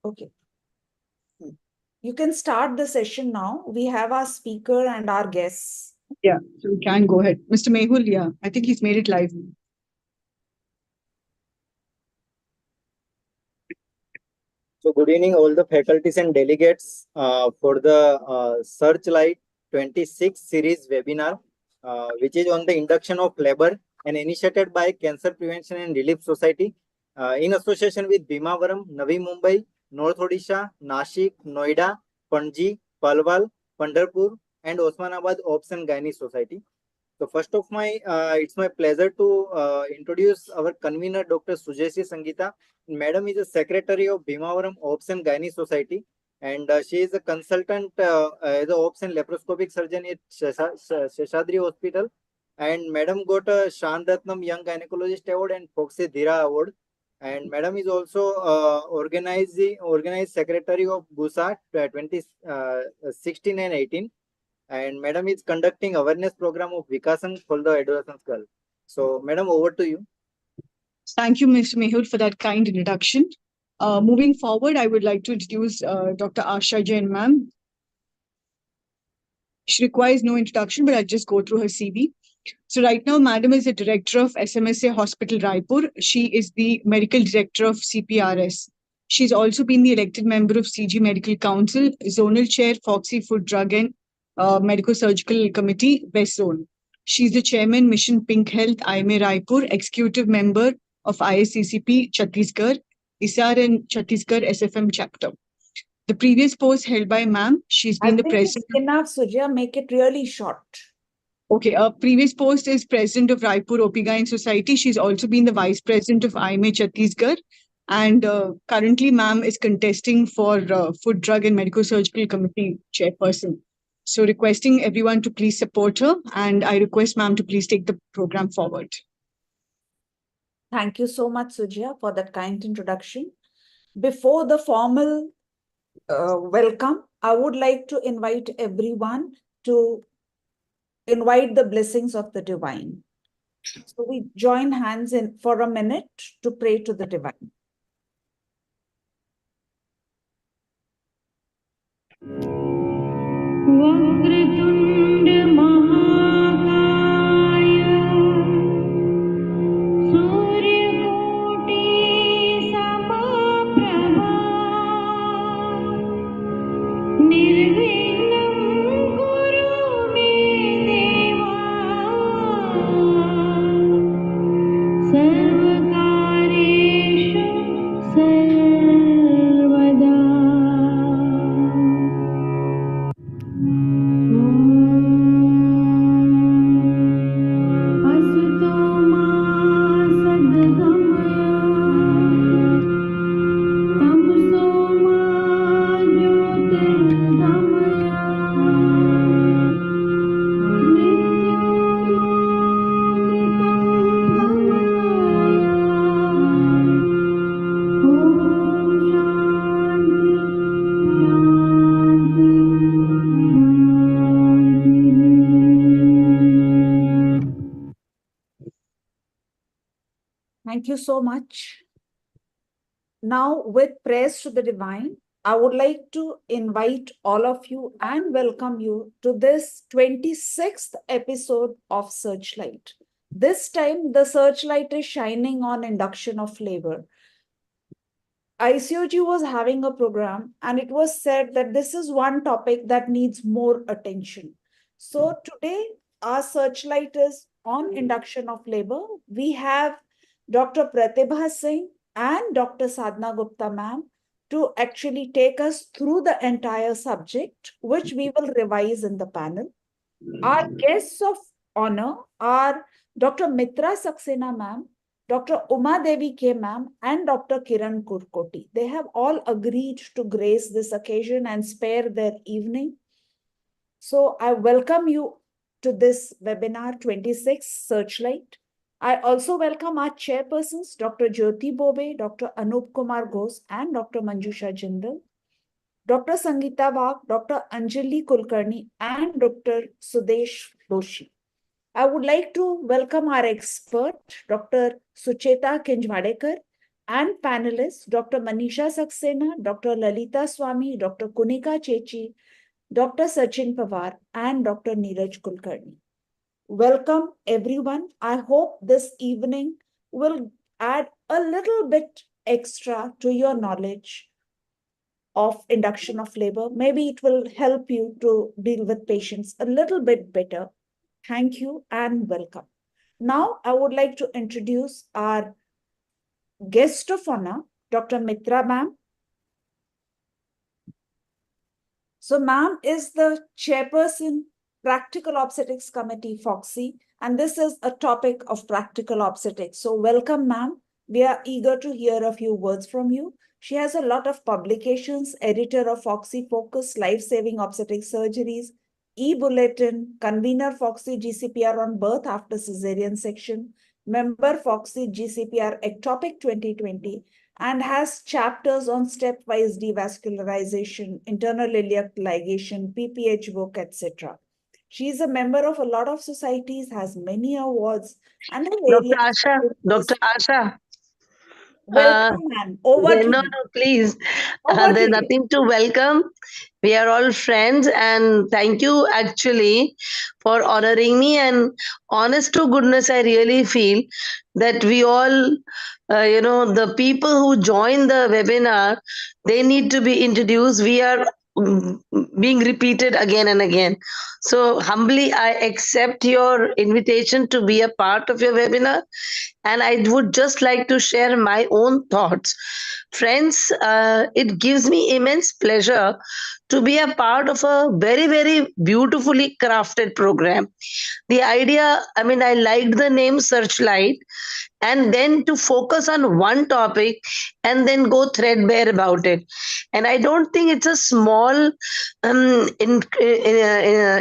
Okay. You can start the session now. We have our speaker and our guests. Yeah, so we can go ahead. Mr. Mehul, yeah, I think he's made it live. So good evening, all the faculties and delegates for the SearchLite 26 series webinar, which is on the induction of labor and initiated by Cancer Prevention and Relief Society in association with Bhimavaram, Navi Mumbai, North Odisha, Nashik, Noida, Panji, Palwal, Pandharpur, and Osmanabad Obs and Gynae Society. So first of my, it's my pleasure to introduce our convener, Dr. Sujayasri Sangeeta. Madam is a secretary of Bhimavaram Obs and Gynae Society, and she is a consultant as a Obs and laparoscopic surgeon at Seshadri Hospital. And Madam got a Shan Ratnam Young Gynecologist Award and Foxy Dhira Award. And Madam is also organized secretary of BUSA 2016 and 18. And Madam is conducting awareness program of Vikasan for the adolescent girl. So, Madam, over to you. Thank you, Mr. Mehul, for that kind introduction. Moving forward, I would like to introduce Dr. Asha Jain, ma'am. She requires no introduction, but I'll just go through her CV. So right now, Madam is the director of SMSA Hospital Raipur. She is the medical director of CPRS. She's also been the elected member of CG Medical Council, zonal chair, Foxy Food Drug and Medical Surgical Committee, West Zone. She's the chairman, Mission Pink Health, IMA Raipur, executive member of ISCCP Chhattisgarh, ISAR and Chhattisgarh SFM chapter. The previous post held by ma'am, she's been the president. Enough, Sujya, make it really short. Okay, previous post is president of Raipur OP-GYN Society. She's also been the vice president of IMA Chhattisgarh. And currently, ma'am is contesting for Food, Drug and Medical Surgical Committee chairperson. So requesting everyone to please support her. And I request ma'am to please take the program forward. Thank you so much, Sujya, for that kind introduction. Before the formal welcome, I would like to invite everyone to invite the blessings of the divine. So we join hands in for a minute to pray to the divine. Thank you so much. Now, with prayers to the divine, I would like to invite all of you and welcome you to this 26th episode of SearchLite. This time, the Searchlight is shining on induction of labor. ICOG was having a program and it was said that this is one topic that needs more attention. So today, our Searchlight is on induction of labor. We have Dr. Pratibha Singh and Dr. Sadhna Gupta ma'am to actually take us through the entire subject, which we will revise in the panel. Our guests of honor are Dr. Mitra Saxena ma'am, Dr. Uma Devi K ma'am, and Dr. Kiran Kurkoti. They have all agreed to grace this occasion and spare their evening. So I welcome you to this webinar 26 Searchlight. I also welcome our chairpersons, Dr. Jyoti Bobe, Dr. Anup Kumar Ghosh, and Dr. Manjusha Jindal, Dr. Sangeeta Wagh, Dr. Anjali Kulkarni, and Dr. Sudesh Doshi. I would like to welcome our expert, Dr. Sucheta Kinjwadekar, and panelists, Dr. Manisha Saxena, Dr. Lalita Swami, Dr. Kunika Chechi, Dr. Sachin Pawar, and Dr. Neeraj Kulkarni. Welcome, everyone. I hope this evening will add a little bit extra to your knowledge of induction of labor. Maybe it will help you to deal with patients a little bit better. Thank you and welcome. Now, I would like to introduce our guest of honor, Dr. Mitra ma'am. So, ma'am is the chairperson, Practical Obstetrics Committee, FOXY, and this is a topic of practical obstetrics. So, welcome, ma'am. We are eager to hear a few words from you. She has a lot of publications, editor of FOXY Focus, Life-Saving Obstetric Surgeries, e-bulletin, convener FOXY GCPR on birth after cesarean section, member FOXY GCPR Ectopic 2020, and has chapters on stepwise devascularization, internal iliac ligation, PPH work, etc. She is a member of a lot of societies, has many awards, and Dr. Asha, Dr. Asha, welcome, ma'am. Over to no, you. please. Over to There's you. nothing to welcome. We are all friends, and thank you actually for honoring me. And honest to goodness, I really feel that we all, the people who join the webinar, they need to be introduced. We are mm, being repeated again and again. So humbly, I accept your invitation to be a part of your webinar, and I would just like to share my own thoughts. Friends, it gives me immense pleasure to be a part of a very, very beautifully crafted program. The idea, I mean, I liked the name SearchLite, and then to focus on one topic and then go threadbare about it. And I don't think it's a small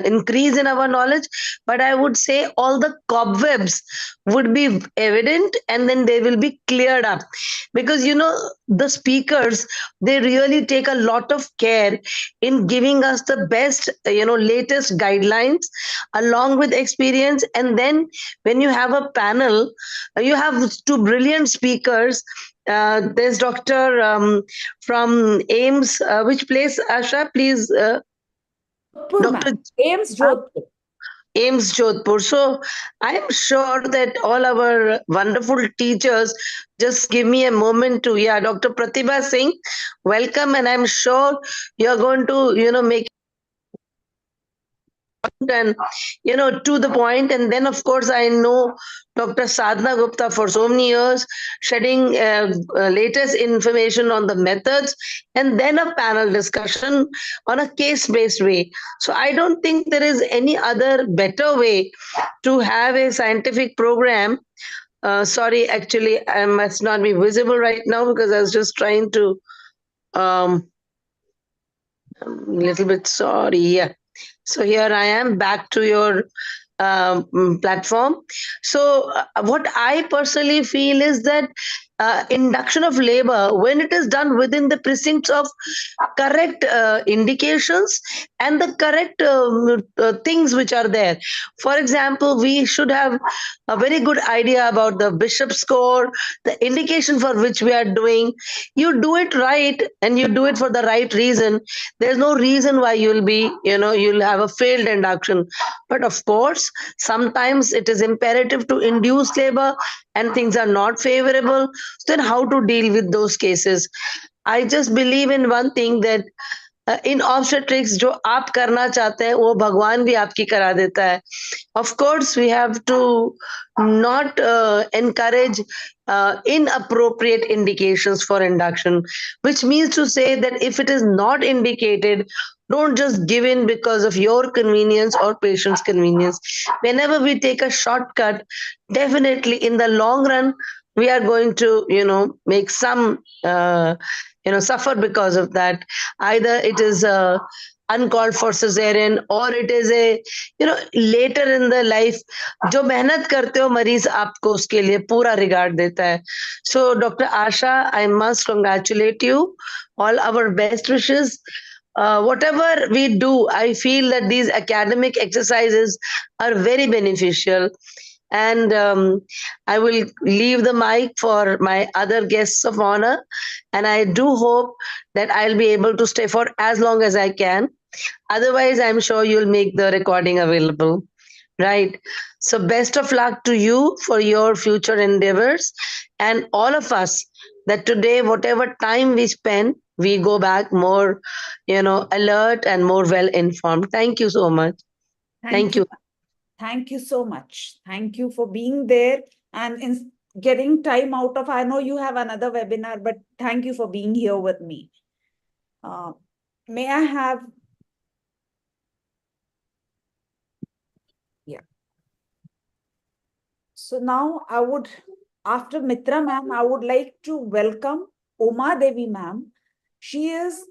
increase in our knowledge, but I would say all the cobwebs would be evident and then they will be cleared up, because the speakers, they really take a lot of care in giving us the best latest guidelines along with experience. And then when you have a panel, you have two brilliant speakers. There's Dr. From AIMS. Which place, Asha? Please, Jodhpur, Dr. ma'am. AIMS Jodhpur. AIMS Jodhpur. So I'm sure that all our wonderful teachers just give me a moment to, yeah, Dr. Pratibha Singh, welcome. And I'm sure you're going to, make and to the point. And then of course I know Dr. Sadhna Gupta for so many years, shedding latest information on the methods, and then a panel discussion on a case based way. So I don't think there is any other better way to have a scientific program. Sorry, actually I must not be visible right now because I was just trying to little bit sorry. Yeah. So here I am back to your platform. So what I personally feel is that induction of labor, when it is done within the precincts of correct indications and the correct things which are there. For example, we should have a very good idea about the Bishop score, the indication for which we are doing. You do it right and you do it for the right reason. There's no reason why you'll be, you'll have a failed induction. But of course, sometimes it is imperative to induce labor and things are not favorable. So then how to deal with those cases? I just believe in one thing, that in obstetrics जो आप करना चाहते हैं वो भगवान भी आपकी करा देता है. Of course we have to not encourage inappropriate indications for induction, which means to say that if it is not indicated, don't just give in because of your convenience or patient's convenience. Whenever we take a shortcut, definitely in the long run we are going to make some suffer because of that. Either it is a uncalled for cesarean or it is a later in the life. जो मेहनत करते हो मरीज आपको उसके लिए पूरा regard देता है. So Dr. Asha, I must congratulate you. All our best wishes. Whatever we do, I feel that these academic exercises are very beneficial. And I will leave the mic for my other guests of honor. And I do hope that I'll be able to stay for as long as I can. Otherwise, I'm sure you'll make the recording available. Right. So, best of luck to you for your future endeavors and all of us, that today, whatever time we spend, we go back more, alert and more well informed. Thank you so much. Thank you. Thank you so much. Thank you for being there and in getting time out of, I know you have another webinar, but thank you for being here with me. May I have, yeah. So now I would, after Mitra ma'am, I would like to welcome Uma Devi ma'am. She is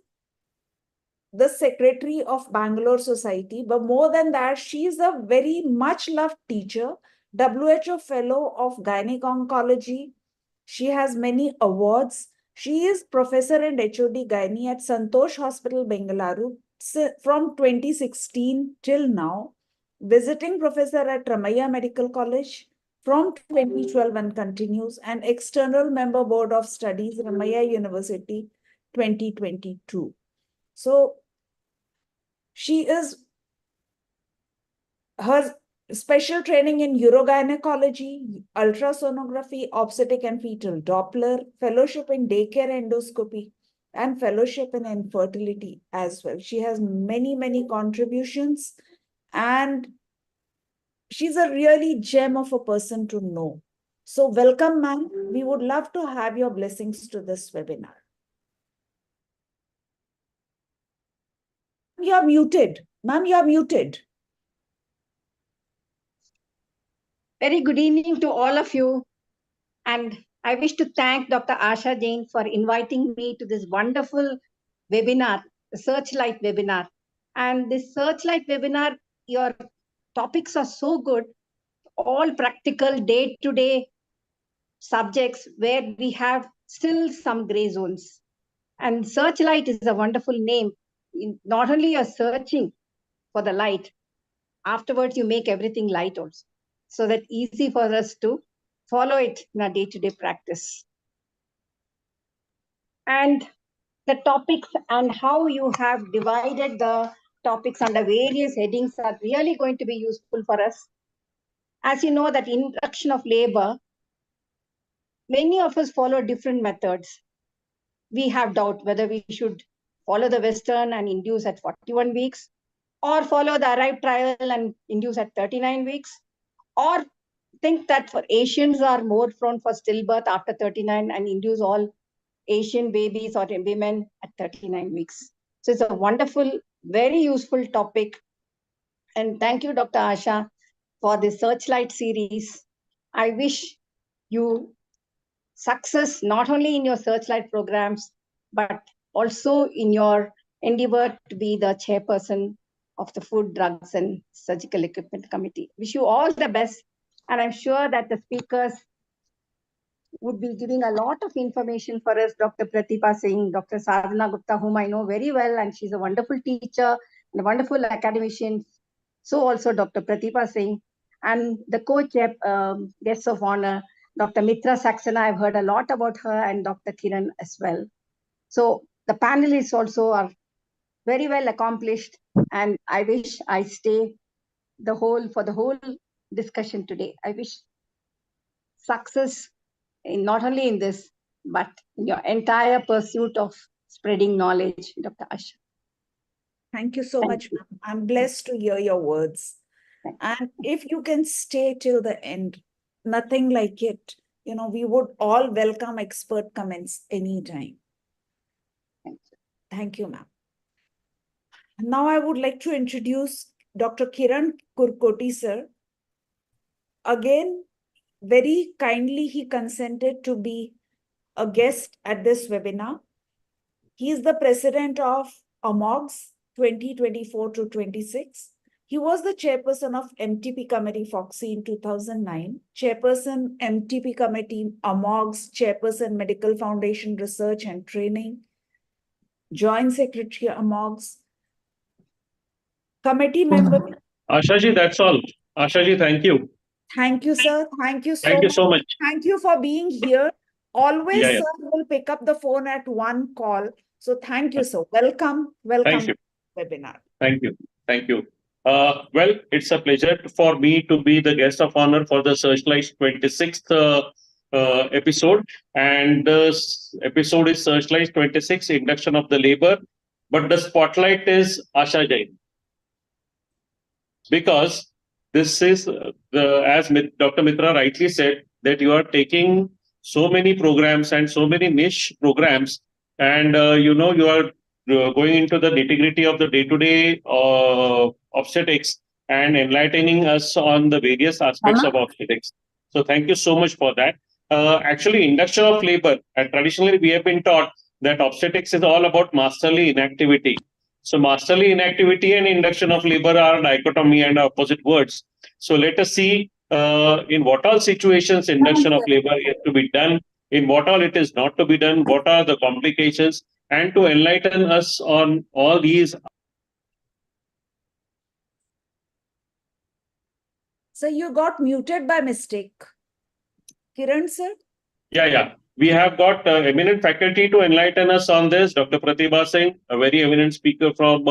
the secretary of Bangalore Society, but more than that, she is a very much loved teacher, WHO fellow of gynec oncology. She has many awards. She is professor and HOD gynae at Santosh Hospital, Bengaluru from 2016 till now, visiting professor at Ramaiah Medical College from 2012 and continues, and external member board of studies, Ramaiah University 2022. So she is, her special training in urogynecology, ultrasonography, obstetric and fetal Doppler, fellowship in daycare endoscopy, and fellowship in infertility as well. She has many, many contributions, and she's a really gem of a person to know. So welcome, ma'am. We would love to have your blessings to this webinar. You're muted. Ma'am, you're muted. Very good evening to all of you. And I wish to thank Dr. Asha Jain for inviting me to this wonderful webinar, the SearchLite webinar. And this SearchLite webinar, your topics are so good, all practical day-to-day subjects where we have still some gray zones. And SearchLite is a wonderful name. Not only you're searching for the light, afterwards you make everything light also. So that easy for us to follow it in our day-to-day practice. And the topics and how you have divided the topics under various headings are really going to be useful for us. As you know, that induction of labor, many of us follow different methods. We have doubt whether we should follow the Western and induce at 41 weeks, or follow the Arrive trial and induce at 39 weeks, or think that for Asians are more prone for stillbirth after 39 and induce all Asian babies or women at 39 weeks. So it's a wonderful, very useful topic. And thank you, Dr. Asha, for the SearchLite series. I wish you success not only in your SearchLite programs, but also in your endeavor to be the chairperson of the Food, Drugs and Surgical Equipment Committee. Wish you all the best. And I'm sure that the speakers would be giving a lot of information for us. Dr. Pratibha Singh, Dr. Sadhana Gupta, whom I know very well, and she's a wonderful teacher and a wonderful academician. So also Dr. Pratibha Singh, and the co-chair guests of honor, Dr. Mitra Saxena. I've heard a lot about her, and Dr. Kiran as well. So the panelists also are very well accomplished, and I wish I stay for the whole discussion today. I wish success not only in this, but in your entire pursuit of spreading knowledge, Dr. Asha. Thank you so much, ma'am. I'm blessed to hear your words. And if you can stay till the end, nothing like it. We would all welcome expert comments anytime. Thank you, ma'am. Now I would like to introduce Dr. Kiran Kurkoti, sir. Again, very kindly, he consented to be a guest at this webinar. He is the president of AMOGS 2024 to 26. He was the chairperson of MTP Committee FOXY in 2009, chairperson MTP Committee AMOGS, chairperson Medical Foundation Research and Training, joint secretary AMOGS, committee member. Asha ji, that's all. Asha ji, thank you. Thank you, sir. Thank you so Thank you much. so much. Thank you for being here. Always, Yeah, yeah. sir will pick up the phone at one call. So thank you, sir. Welcome. Thank Welcome you. to the webinar. Thank you. Thank you. Well, it's a pleasure for me to be the guest of honor for the SearchLite 26th episode. And this episode is SearchLite 26, Induction of the Labor. But the spotlight is Asha Jain. Because this is as Dr. Mitra rightly said, that you are taking so many programs and so many niche programs, and you are going into the nitty gritty of the day to day obstetrics and enlightening us on the various aspects of obstetrics. So thank you so much for that. Actually, induction of labor, and traditionally we have been taught that obstetrics is all about masterly inactivity. So masterly inactivity and induction of labor are dichotomy and opposite words. So let us see in what all situations induction of labor is to be done, in what all it is not to be done, what are the complications, and to enlighten us on all these. So you got muted by mistake. Kiran, sir? Yeah. We have got eminent faculty to enlighten us on this. Dr. Pratibha Singh, a very eminent speaker from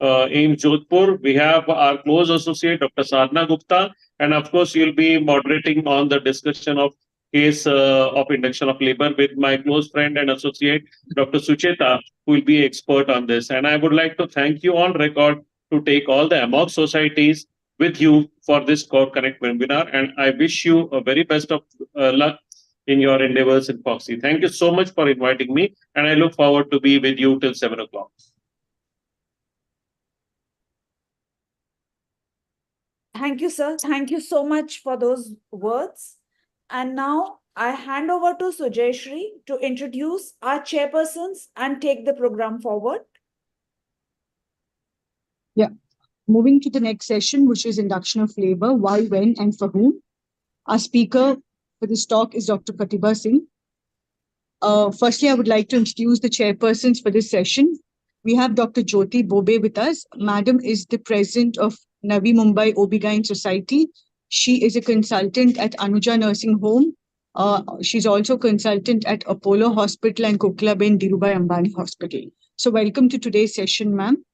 AIMS Jodhpur. We have our close associate, Dr. Sadhana Gupta. And of course, you'll be moderating on the discussion of case of induction of labor with my close friend and associate, Dr. Sucheta, who will be expert on this. And I would like to thank you on record to take all the AMOG societies with you for this Corconnect webinar. And I wish you a very best of luck in your endeavors in Foxy. Thank you so much for inviting me, and I look forward to be with you till 7 o'clock. Thank you, sir. Thank you so much for those words. And now I hand over to Sujayshri to introduce our chairpersons and take the program forward. Yeah. Moving to the next session, which is induction of labor, why, when, and for whom. Our speaker for this talk is Dr. Pratibha Singh. Firstly, I would like to introduce the chairpersons for this session. We have Dr. Jyoti Bobe with us. Madam is the president of Navi Mumbai OB-GYN Society. She is a consultant at Anuja Nursing Home. She's also consultant at Apollo Hospital and Kokilaben Dhirubhai Ambani Hospital. So welcome to today's session, ma'am.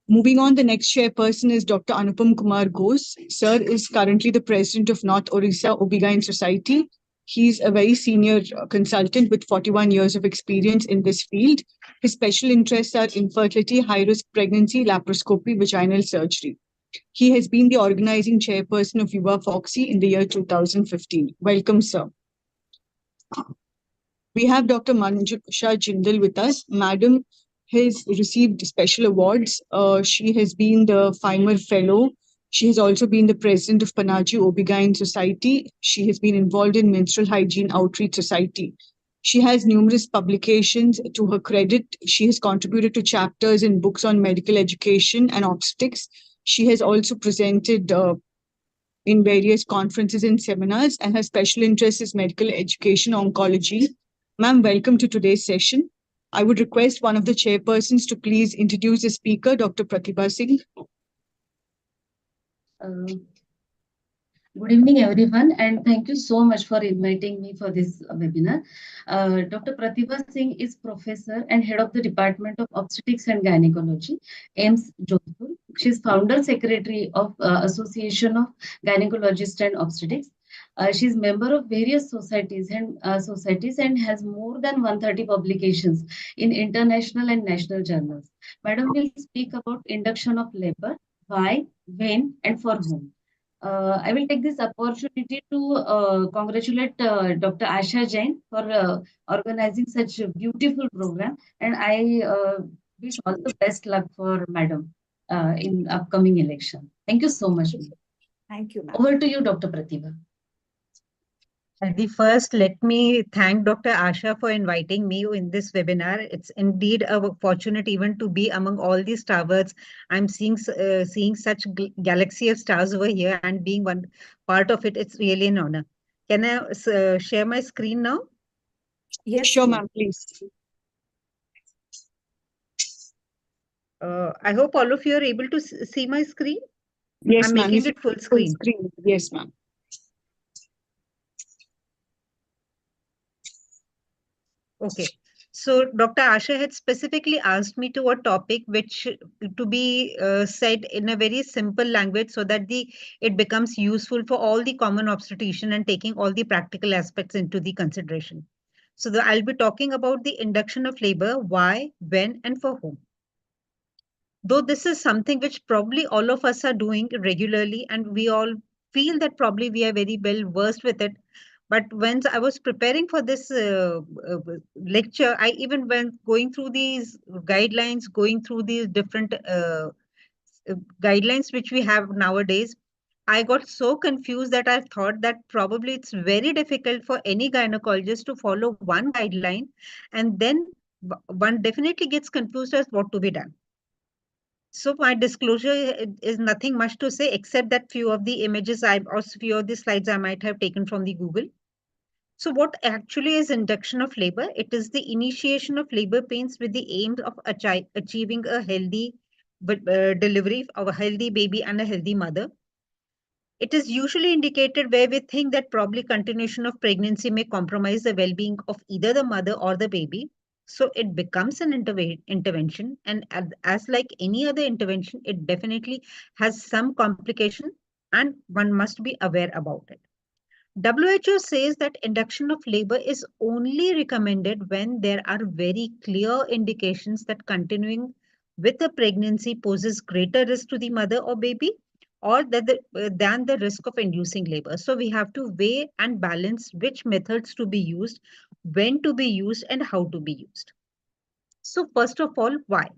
Moving on, the next chairperson is Dr. Anupam Kumar Ghose. Sir is currently the president of North Orissa OB-GYN Society. He's a very senior consultant with 41 years of experience in this field. His special interests are infertility, high-risk pregnancy, laparoscopy, vaginal surgery. He has been the organizing chairperson of Yuva Foxy in the year 2015. Welcome, sir. We have Dr. Manjusha Jindal with us. Madam has received special awards. She has been the Fimer Fellow. She has also been the president of Panaji OB-GYN Society. She has been involved in Menstrual Hygiene Outreach Society. She has numerous publications to her credit. She has contributed to chapters in books on medical education and obstetrics. She has also presented in various conferences and seminars, and her special interest is medical education oncology. Ma'am, welcome to today's session. I would request one of the chairpersons to please introduce the speaker, Dr. Pratibha Singh. Good evening, everyone, and thank you so much for inviting me for this webinar. Dr. Pratibha Singh is professor and head of the Department of Obstetrics and Gynecology, AIMS Jodhpur. She is founder secretary of Association of Gynecologists and Obstetrics. She is member of various societies and has more than 130 publications in international and national journals. Madam will speak about induction of labor, why, when, and for whom. I will take this opportunity to congratulate Dr. Asha Jain for organizing such a beautiful program, and I wish all the best luck for Madam in upcoming election. Thank you so much. Thank you, ma'am. Over to you, Dr. Pratibha. First, let me thank Dr. Asha for inviting me in this webinar. It's indeed a fortunate even to be among all these stars. I'm seeing such galaxy of stars over here, and being one part of it, it's really an honor. Can I share my screen now? Yes, sure, ma'am, please. I hope all of you are able to see my screen. Yes, I'm ma'am. making If it full full screen. screen. Yes, ma'am. Okay. So Dr. Asha had specifically asked me to a topic which to be said in a very simple language so that it becomes useful for all the common obstetrician and taking all the practical aspects into the consideration. So I'll be talking about the induction of labor, why, when, and for whom. Though this is something which probably all of us are doing regularly, and we all feel that probably we are very well versed with it. But when I was preparing for this lecture, I even went going through these guidelines, going through these different guidelines which we have nowadays. I got so confused that I thought that probably it's very difficult for any gynecologist to follow one guideline, and then one definitely gets confused as what to be done. So my disclosure is nothing much to say except that few of the images or few of the slides I might have taken from the Google. So what actually is induction of labor? It is the initiation of labor pains with the aim of achieving a healthy delivery of a healthy baby and a healthy mother. It is usually indicated where we think that probably continuation of pregnancy may compromise the well-being of either the mother or the baby. So it becomes an intervention, and as like any other intervention, it definitely has some complication, and one must be aware about it. WHO says that induction of labor is only recommended when there are very clear indications that continuing with the pregnancy poses greater risk to the mother or baby, or than the risk of inducing labor. So we have to weigh and balance which methods to be used, when to be used, and how to be used. So first of all, why?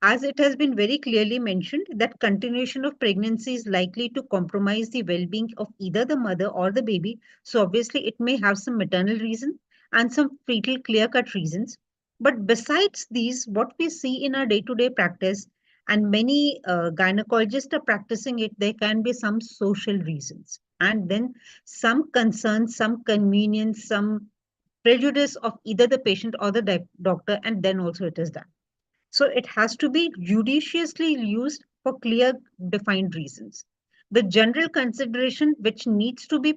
As it has been very clearly mentioned that continuation of pregnancy is likely to compromise the well-being of either the mother or the baby. So obviously it may have some maternal reason and some fetal clear-cut reasons. But besides these, what we see in our day-to-day practice, and many gynecologists are practicing it, there can be some social reasons. And then some concern, some convenience, some prejudice of either the patient or the doctor, and then also it is done. So it has to be judiciously used for clear defined reasons. The general consideration which needs to be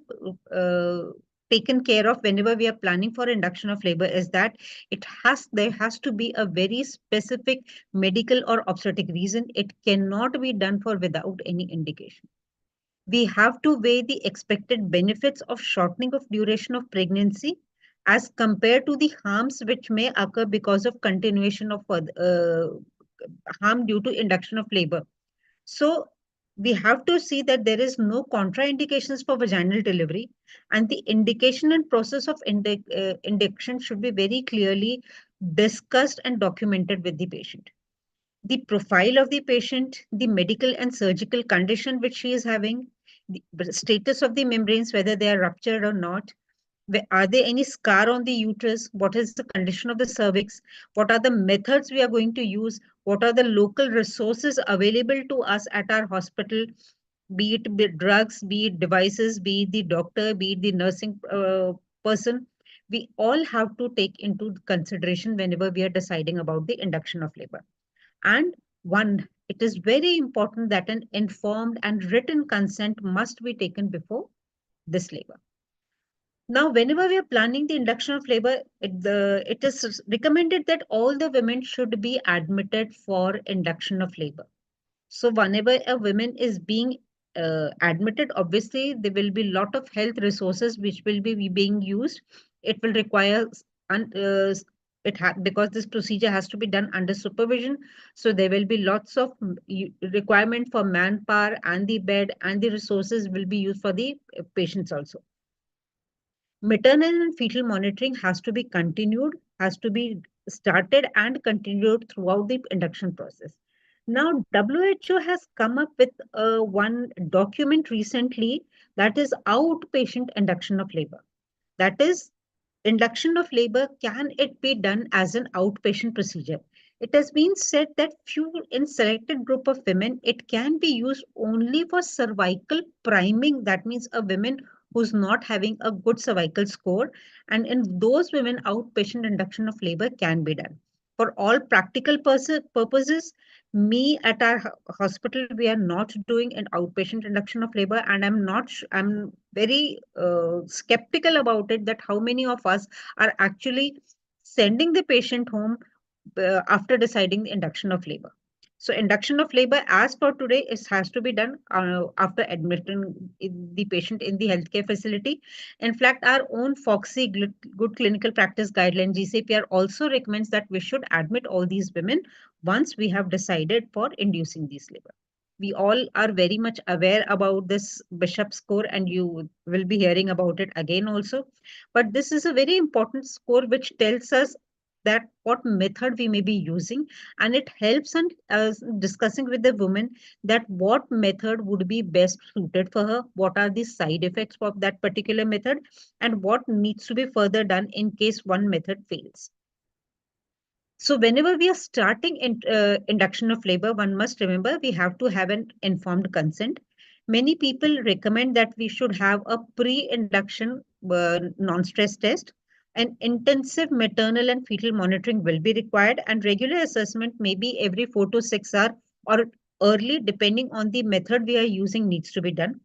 taken care of whenever we are planning for induction of labor is that there has to be a very specific medical or obstetric reason. It cannot be done for without any indication. We have to weigh the expected benefits of shortening of duration of pregnancy as compared to the harms which may occur because of continuation of harm due to induction of labor. So we have to see that there is no contraindications for vaginal delivery, and the indication and process of induction should be very clearly discussed and documented with the patient. The profile of the patient, the medical and surgical condition which she is having, the status of the membranes, whether they are ruptured or not, are there any scar on the uterus, what is the condition of the cervix, what are the methods we are going to use, what are the local resources available to us at our hospital, be it drugs, be it devices, be it the doctor, be it the nursing person. We all have to take into consideration whenever we are deciding about the induction of labor. And it is very important that an informed and written consent must be taken before this labor. Now, whenever we are planning the induction of labor, it is recommended that all the women should be admitted for induction of labor. So whenever a woman is being admitted, obviously there will be a lot of health resources which will be being used. It will require because this procedure has to be done under supervision. So there will be lots of requirement for manpower, and the bed and the resources will be used for the patients also. Maternal and fetal monitoring has to be continued, has to be started and continued throughout the induction process. Now, WHO has come up with one document recently, that is outpatient induction of labor. That is, induction of labor, can it be done as an outpatient procedure? It has been said that in selected group of women, it can be used only for cervical priming. That means a woman who's not having a good cervical score. And in those women, outpatient induction of labor can be done. For all practical purposes, me at our hospital, we are not doing an outpatient induction of labor, and I'm very skeptical about it, that how many of us are actually sending the patient home after deciding the induction of labor. So induction of labor as for today has to be done after admitting the patient in the healthcare facility. In fact, our own FOXY Good Clinical Practice Guideline GCPR also recommends that we should admit all these women once we have decided for inducing these labor. We all are very much aware about this Bishop score, and you will be hearing about it again also. But this is a very important score which tells us that what method we may be using, and it helps in discussing with the woman that what method would be best suited for her, what are the side effects of that particular method, and what needs to be further done in case one method fails. So whenever we are starting induction of labor, one must remember we have to have an informed consent. Many people recommend that we should have a pre-induction non-stress test. An intensive maternal and fetal monitoring will be required, and regular assessment maybe every 4 to 6 hours or early, depending on the method we are using, needs to be done.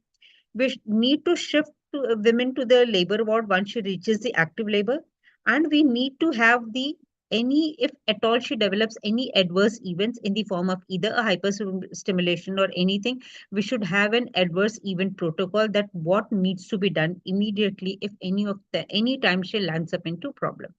We need to shift women to the labor ward once she reaches the active labor, and we need to have the any, if at all she develops any adverse events in the form of either a hyperstimulation or anything, we should have an adverse event protocol, that what needs to be done immediately if any time she lands up into problem.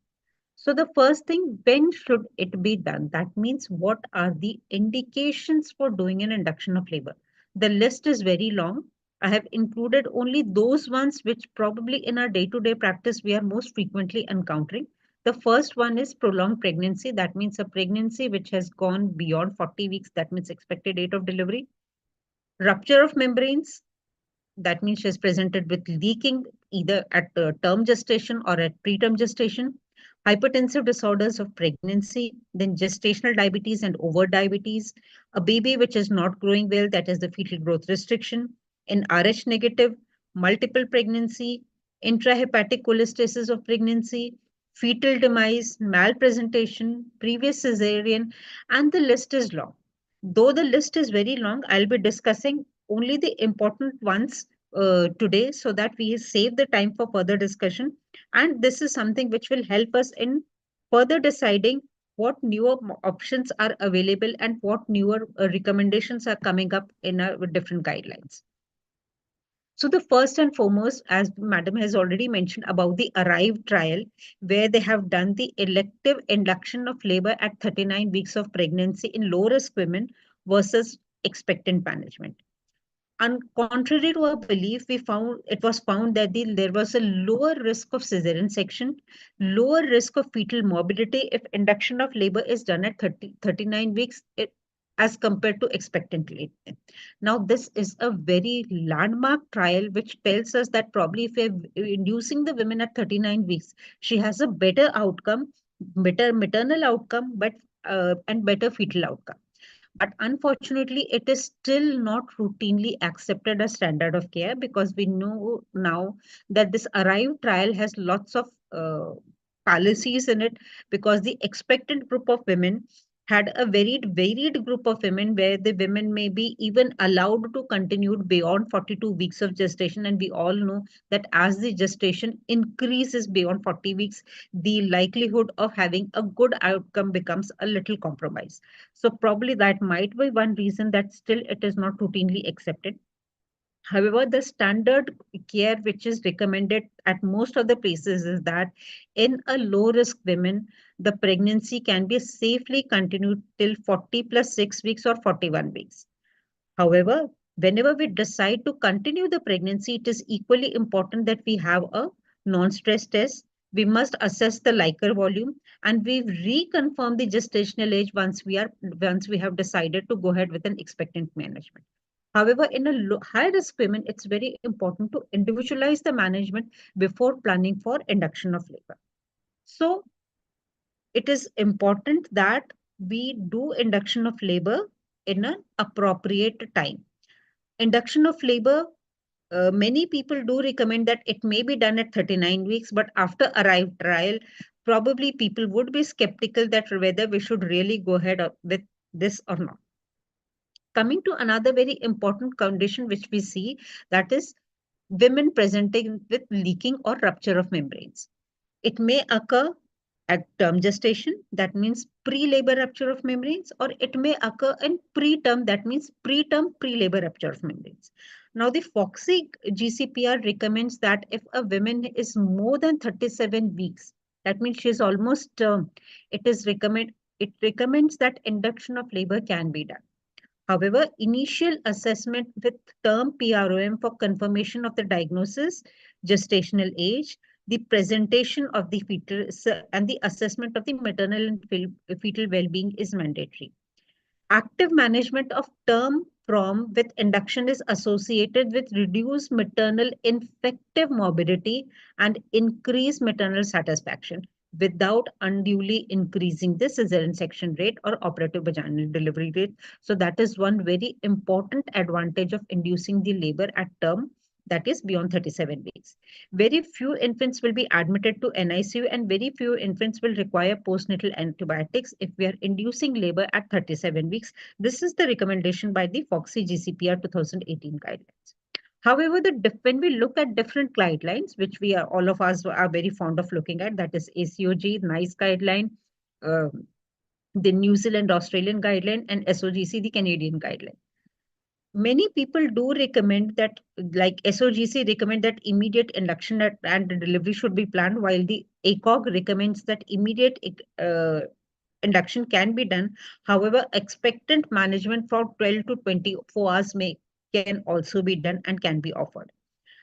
So the first thing, when should it be done? That means what are the indications for doing an induction of labor? The list is very long. I have included only those ones which probably in our day-to-day practice we are most frequently encountering. The first one is prolonged pregnancy. That means a pregnancy which has gone beyond 40 weeks. That means expected date of delivery. Rupture of membranes. That means she is presented with leaking either at term gestation or at preterm gestation. Hypertensive disorders of pregnancy, then gestational diabetes and over diabetes, a baby which is not growing well, that is the fetal growth restriction, an Rh negative, multiple pregnancy, intrahepatic cholestasis of pregnancy, fetal demise, malpresentation, previous cesarean, and the list is long. Though the list is very long, I'll be discussing only the important ones today, so that we save the time for further discussion. And this is something which will help us in further deciding what newer options are available and what newer recommendations are coming up in our different guidelines. So the first and foremost, as Madam has already mentioned about the ARRIVE trial, where they have done the elective induction of labor at 39 weeks of pregnancy in low-risk women versus expectant management. And contrary to our belief, it was found that there was a lower risk of cesarean section, lower risk of fetal morbidity if induction of labor is done at 39 weeks as compared to expectant labor. Now, this is a very landmark trial which tells us that probably if we're inducing the women at 39 weeks, she has a better outcome, better maternal outcome, and better fetal outcome. But unfortunately, it is still not routinely accepted as standard of care, because we know now that this ARRIVE trial has lots of fallacies in it, because the expectant group of women had a varied group of women, where the women may be even allowed to continue beyond 42 weeks of gestation. And we all know that as the gestation increases beyond 40 weeks, the likelihood of having a good outcome becomes a little compromised. So probably that might be one reason that still it is not routinely accepted. However, the standard care which is recommended at most of the places is that in a low risk women, the pregnancy can be safely continued till 40 plus 6 weeks or 41 weeks. However, whenever we decide to continue the pregnancy, it is equally important that we have a non-stress test. We must assess the Likert volume, and we reconfirm the gestational age once we have decided to go ahead with an expectant management. However, in a high risk women, it's very important to individualize the management before planning for induction of labor. So it is important that we do induction of labor in an appropriate time. Induction of labor, many people do recommend that it may be done at 39 weeks, but after ARRIVE trial, probably people would be skeptical that whether we should really go ahead with this or not. Coming to another very important condition which we see, that is women presenting with leaking or rupture of membranes. It may occur at term gestation, that means pre-labor rupture of membranes, or it may occur in preterm, that means preterm pre-labor rupture of membranes. Now, the FOXY GCPR recommends that if a woman is more than 37 weeks, that means she is almost term, it recommends that induction of labor can be done. However, initial assessment with term PROM for confirmation of the diagnosis, gestational age, the presentation of the fetus, and the assessment of the maternal and fetal well-being is mandatory. Active management of term PROM with induction is associated with reduced maternal infective morbidity and increased maternal satisfaction without unduly increasing the cesarean section rate or operative vaginal delivery rate. So that is one very important advantage of inducing the labor at term, that is beyond 37 weeks. Very few infants will be admitted to NICU and very few infants will require postnatal antibiotics if we are inducing labor at 37 weeks. This is the recommendation by the FOXY GCPR 2018 guidelines. However, when we look at different guidelines, which all of us are very fond of looking at, that is ACOG, NICE guideline, the New Zealand Australian guideline, and SOGC, the Canadian guideline. Many people do recommend that, like SOGC recommend that immediate induction and delivery should be planned, while the ACOG recommends that immediate induction can be done. However, expectant management for 12 to 24 hours can also be done and can be offered.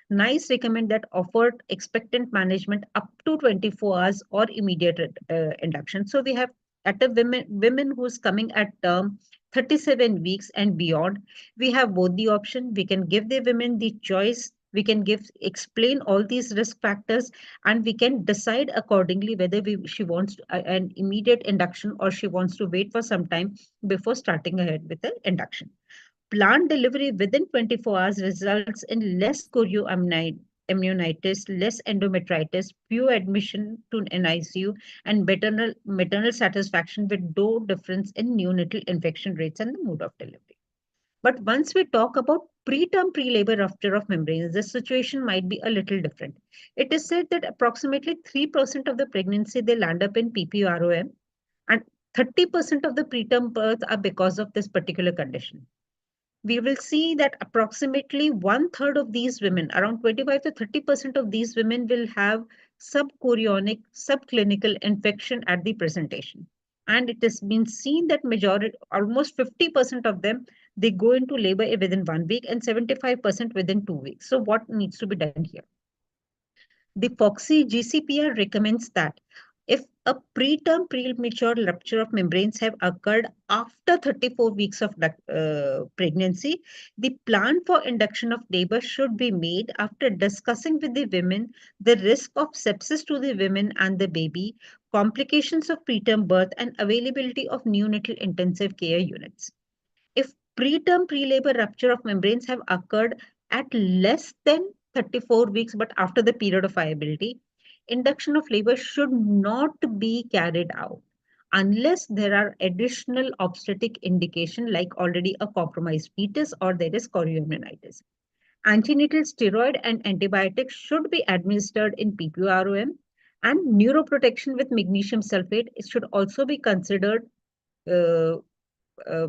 NICE recommend that offered expectant management up to 24 hours or immediate induction. So we have at a women who's coming at term 37 weeks and beyond, we have both the option. We can give the women the choice. We can explain all these risk factors, and we can decide accordingly whether she wants an immediate induction or she wants to wait for some time before starting ahead with the induction. Planned delivery within 24 hours results in less chorioamnionitis, less endometritis, few admission to NICU, and maternal satisfaction with no difference in neonatal infection rates and the mode of delivery. But once we talk about preterm pre-labor rupture of membranes, the situation might be a little different. It is said that approximately 3% of the pregnancy they land up in PPROM, and 30% of the preterm births are because of this particular condition. We will see that approximately 1/3 of these women, around 25 to 30% of these women, will have subchorionic, subclinical infection at the presentation. And it has been seen that almost 50% of them, they go into labor within 1 week and 75% within 2 weeks. So what needs to be done here? The FOXY GCPR recommends that if a preterm premature rupture of membranes have occurred after 34 weeks of pregnancy, the plan for induction of labor should be made after discussing with the women the risk of sepsis to the women and the baby, complications of preterm birth, and availability of neonatal intensive care units. If preterm pre-labor rupture of membranes have occurred at less than 34 weeks, but after the period of viability, induction of labor should not be carried out unless there are additional obstetric indication like already a compromised fetus or there is chorioamnionitis. Antenatal steroid and antibiotics should be administered in PPROM, and neuroprotection with magnesium sulfate should also be considered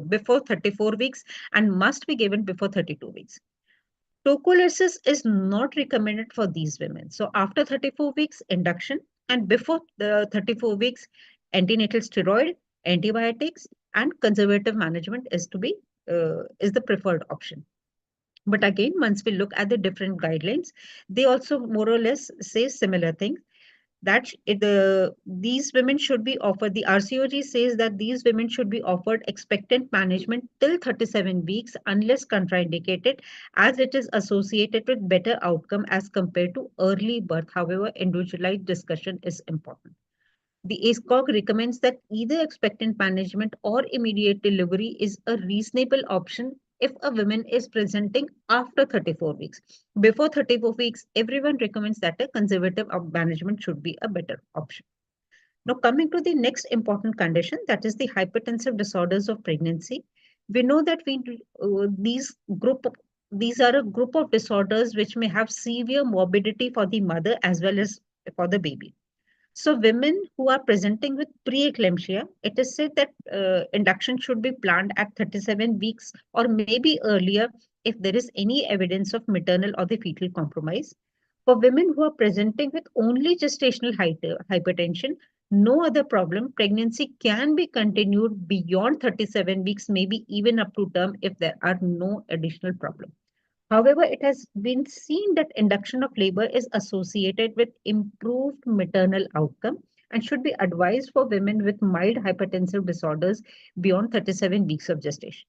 before 34 weeks and must be given before 32 weeks. Tocolysis is not recommended for these women. So after 34 weeks, induction, and before the 34 weeks, antenatal steroid, antibiotics, and conservative management is the preferred option. But again, once we look at the different guidelines, they also more or less say similar things. That these women should be offered, the RCOG says that these women should be offered expectant management till 37 weeks unless contraindicated, as it is associated with better outcome as compared to early birth. However, individualized discussion is important. The ACOG recommends that either expectant management or immediate delivery is a reasonable option if a woman is presenting after 34 weeks. Before 34 weeks, everyone recommends that a conservative management should be a better option. Now, coming to the next important condition, that is the hypertensive disorders of pregnancy. We know that these are a group of disorders which may have severe morbidity for the mother as well as for the baby. So women who are presenting with preeclampsia, it is said that induction should be planned at 37 weeks or maybe earlier if there is any evidence of maternal or the fetal compromise. For women who are presenting with only gestational hypertension, no other problem, pregnancy can be continued beyond 37 weeks, maybe even up to term if there are no additional problems. However, it has been seen that induction of labor is associated with improved maternal outcome and should be advised for women with mild hypertensive disorders beyond 37 weeks of gestation.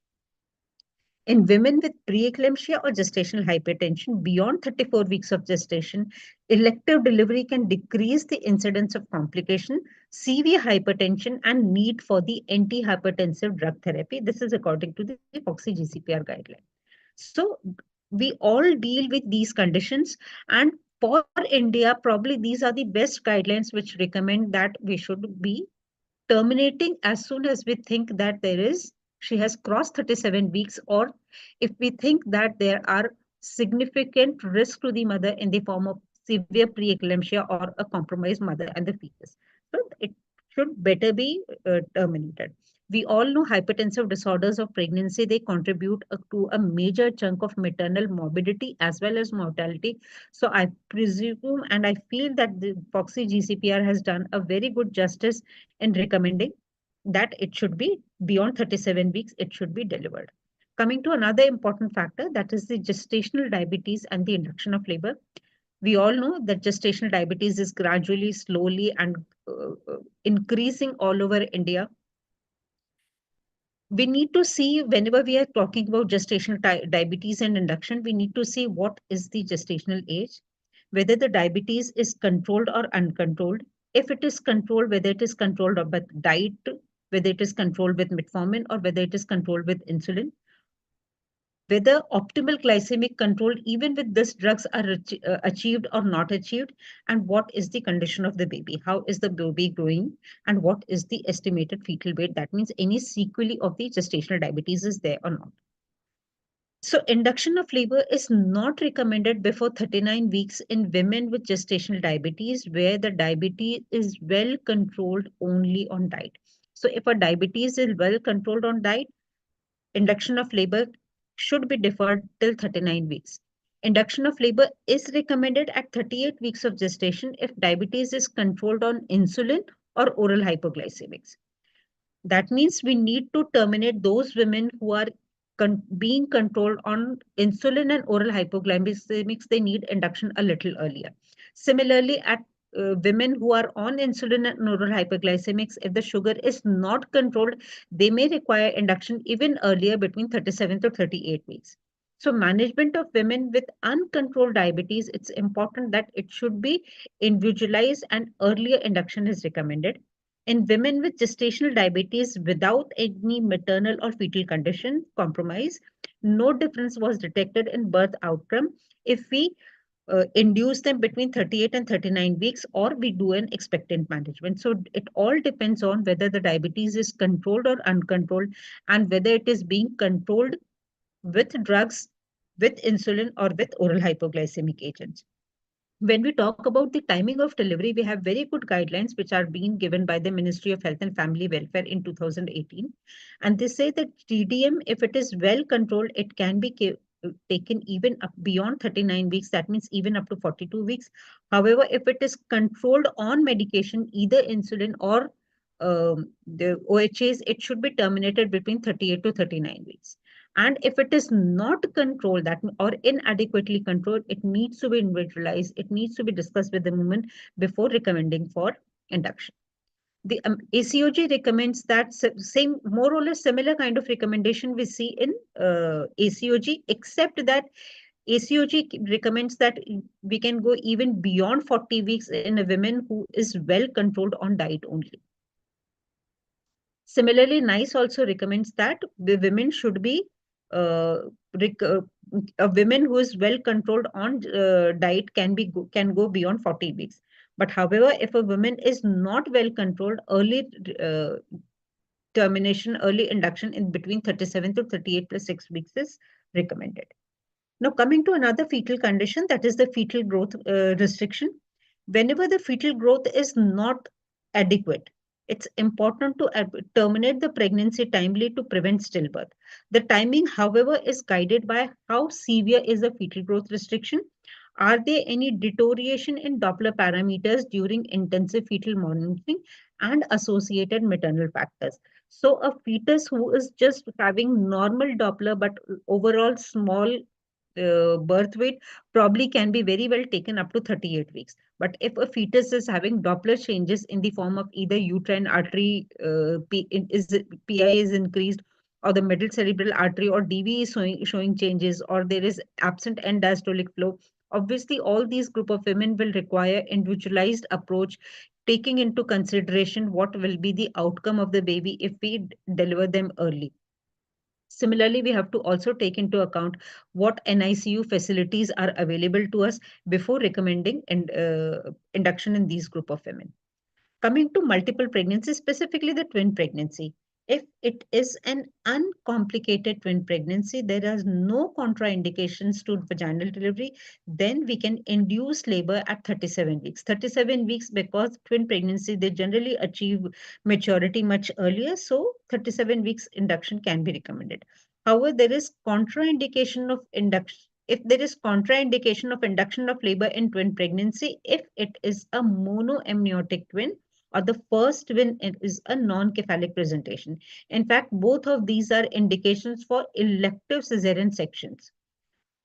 In women with preeclampsia or gestational hypertension beyond 34 weeks of gestation, elective delivery can decrease the incidence of complication, severe hypertension, and need for the antihypertensive drug therapy. This is according to the FOXY GCPR guideline. So we all deal with these conditions, and for India, probably these are the best guidelines which recommend that we should be terminating as soon as we think that she has crossed 37 weeks, or if we think that there are significant risk to the mother in the form of severe preeclampsia or a compromised mother and the fetus. So it should better be terminated. We all know hypertensive disorders of pregnancy, they contribute to a major chunk of maternal morbidity as well as mortality. So I presume and I feel that the FOXY GCPR has done a very good justice in recommending that it should be beyond 37 weeks, it should be delivered. Coming to another important factor, that is the gestational diabetes and the induction of labor. We all know that gestational diabetes is gradually, slowly, and increasing all over India. We need to see, whenever we are talking about gestational diabetes and induction, we need to see what is the gestational age, whether the diabetes is controlled or uncontrolled. If it is controlled, whether it is controlled by diet, whether it is controlled with metformin, or whether it is controlled with insulin. Whether optimal glycemic control, even with these drugs, are achieved or not achieved, and what is the condition of the baby, how is the baby growing, and what is the estimated fetal weight. That means any sequelae of the gestational diabetes is there or not. So induction of labor is not recommended before 39 weeks in women with gestational diabetes, where the diabetes is well controlled only on diet. So if a diabetes is well controlled on diet, induction of labor should be deferred till 39 weeks. Induction of labor is recommended at 38 weeks of gestation if diabetes is controlled on insulin or oral hypoglycemics. That means we need to terminate those women who are being controlled on insulin and oral hypoglycemics. They need induction a little earlier. Similarly, at women who are on insulin and oral hypoglycemics, if the sugar is not controlled, they may require induction even earlier, between 37 to 38 weeks. So management of women with uncontrolled diabetes, it's important that it should be individualized and earlier induction is recommended. In women with gestational diabetes without any maternal or fetal condition compromise, no difference was detected in birth outcome if we induce them between 38 and 39 weeks, or we do an expectant management. So it all depends on whether the diabetes is controlled or uncontrolled, and whether it is being controlled with drugs, with insulin, or with oral hypoglycemic agents. When we talk about the timing of delivery, we have very good guidelines which are being given by the Ministry of Health and Family Welfare in 2018. And they say that TDM, if it is well controlled, it can be taken even up beyond 39 weeks. That means even up to 42 weeks. However, if it is controlled on medication, either insulin or the OHAs, it should be terminated between 38 to 39 weeks. And if it is not controlled or inadequately controlled, it needs to be individualized. It needs to be discussed with the woman before recommending for induction. The ACOG recommends that same, more or less similar kind of recommendation we see in ACOG, except that ACOG recommends that we can go even beyond 40 weeks in a woman who is well controlled on diet only. Similarly, NICE also recommends that the women should be a women who is well controlled on diet can go beyond 40 weeks. But however, if a woman is not well controlled, early termination, early induction in between 37 to 38 plus 6 weeks is recommended. Now, coming to another fetal condition, that is the fetal growth restriction. Whenever the fetal growth is not adequate, it's important to terminate the pregnancy timely to prevent stillbirth. The timing, however, is guided by how severe is the fetal growth restriction. Are there any deterioration in Doppler parameters during intensive fetal monitoring and associated maternal factors? So a fetus who is just having normal Doppler but overall small birth weight probably can be very well taken up to 38 weeks. But if a fetus is having Doppler changes in the form of either uterine artery PI is increased, or the middle cerebral artery or DV is showing changes, or there is absent end diastolic flow, obviously all these group of women will require individualized approach, taking into consideration what will be the outcome of the baby if we deliver them early. Similarly, we have to also take into account what NICU facilities are available to us before recommending induction in these group of women. Coming to multiple pregnancy, specifically the twin pregnancy. If it is an uncomplicated twin pregnancy, there are no contraindications to vaginal delivery, then we can induce labor at 37 weeks. 37 weeks because twin pregnancy, they generally achieve maturity much earlier. So 37 weeks induction can be recommended. However, there is contraindication of induction. If there is contraindication of induction of labor in twin pregnancy, if it is a monoamniotic twin, or the first twin is a non-cephalic presentation. In fact, both of these are indications for elective cesarean sections.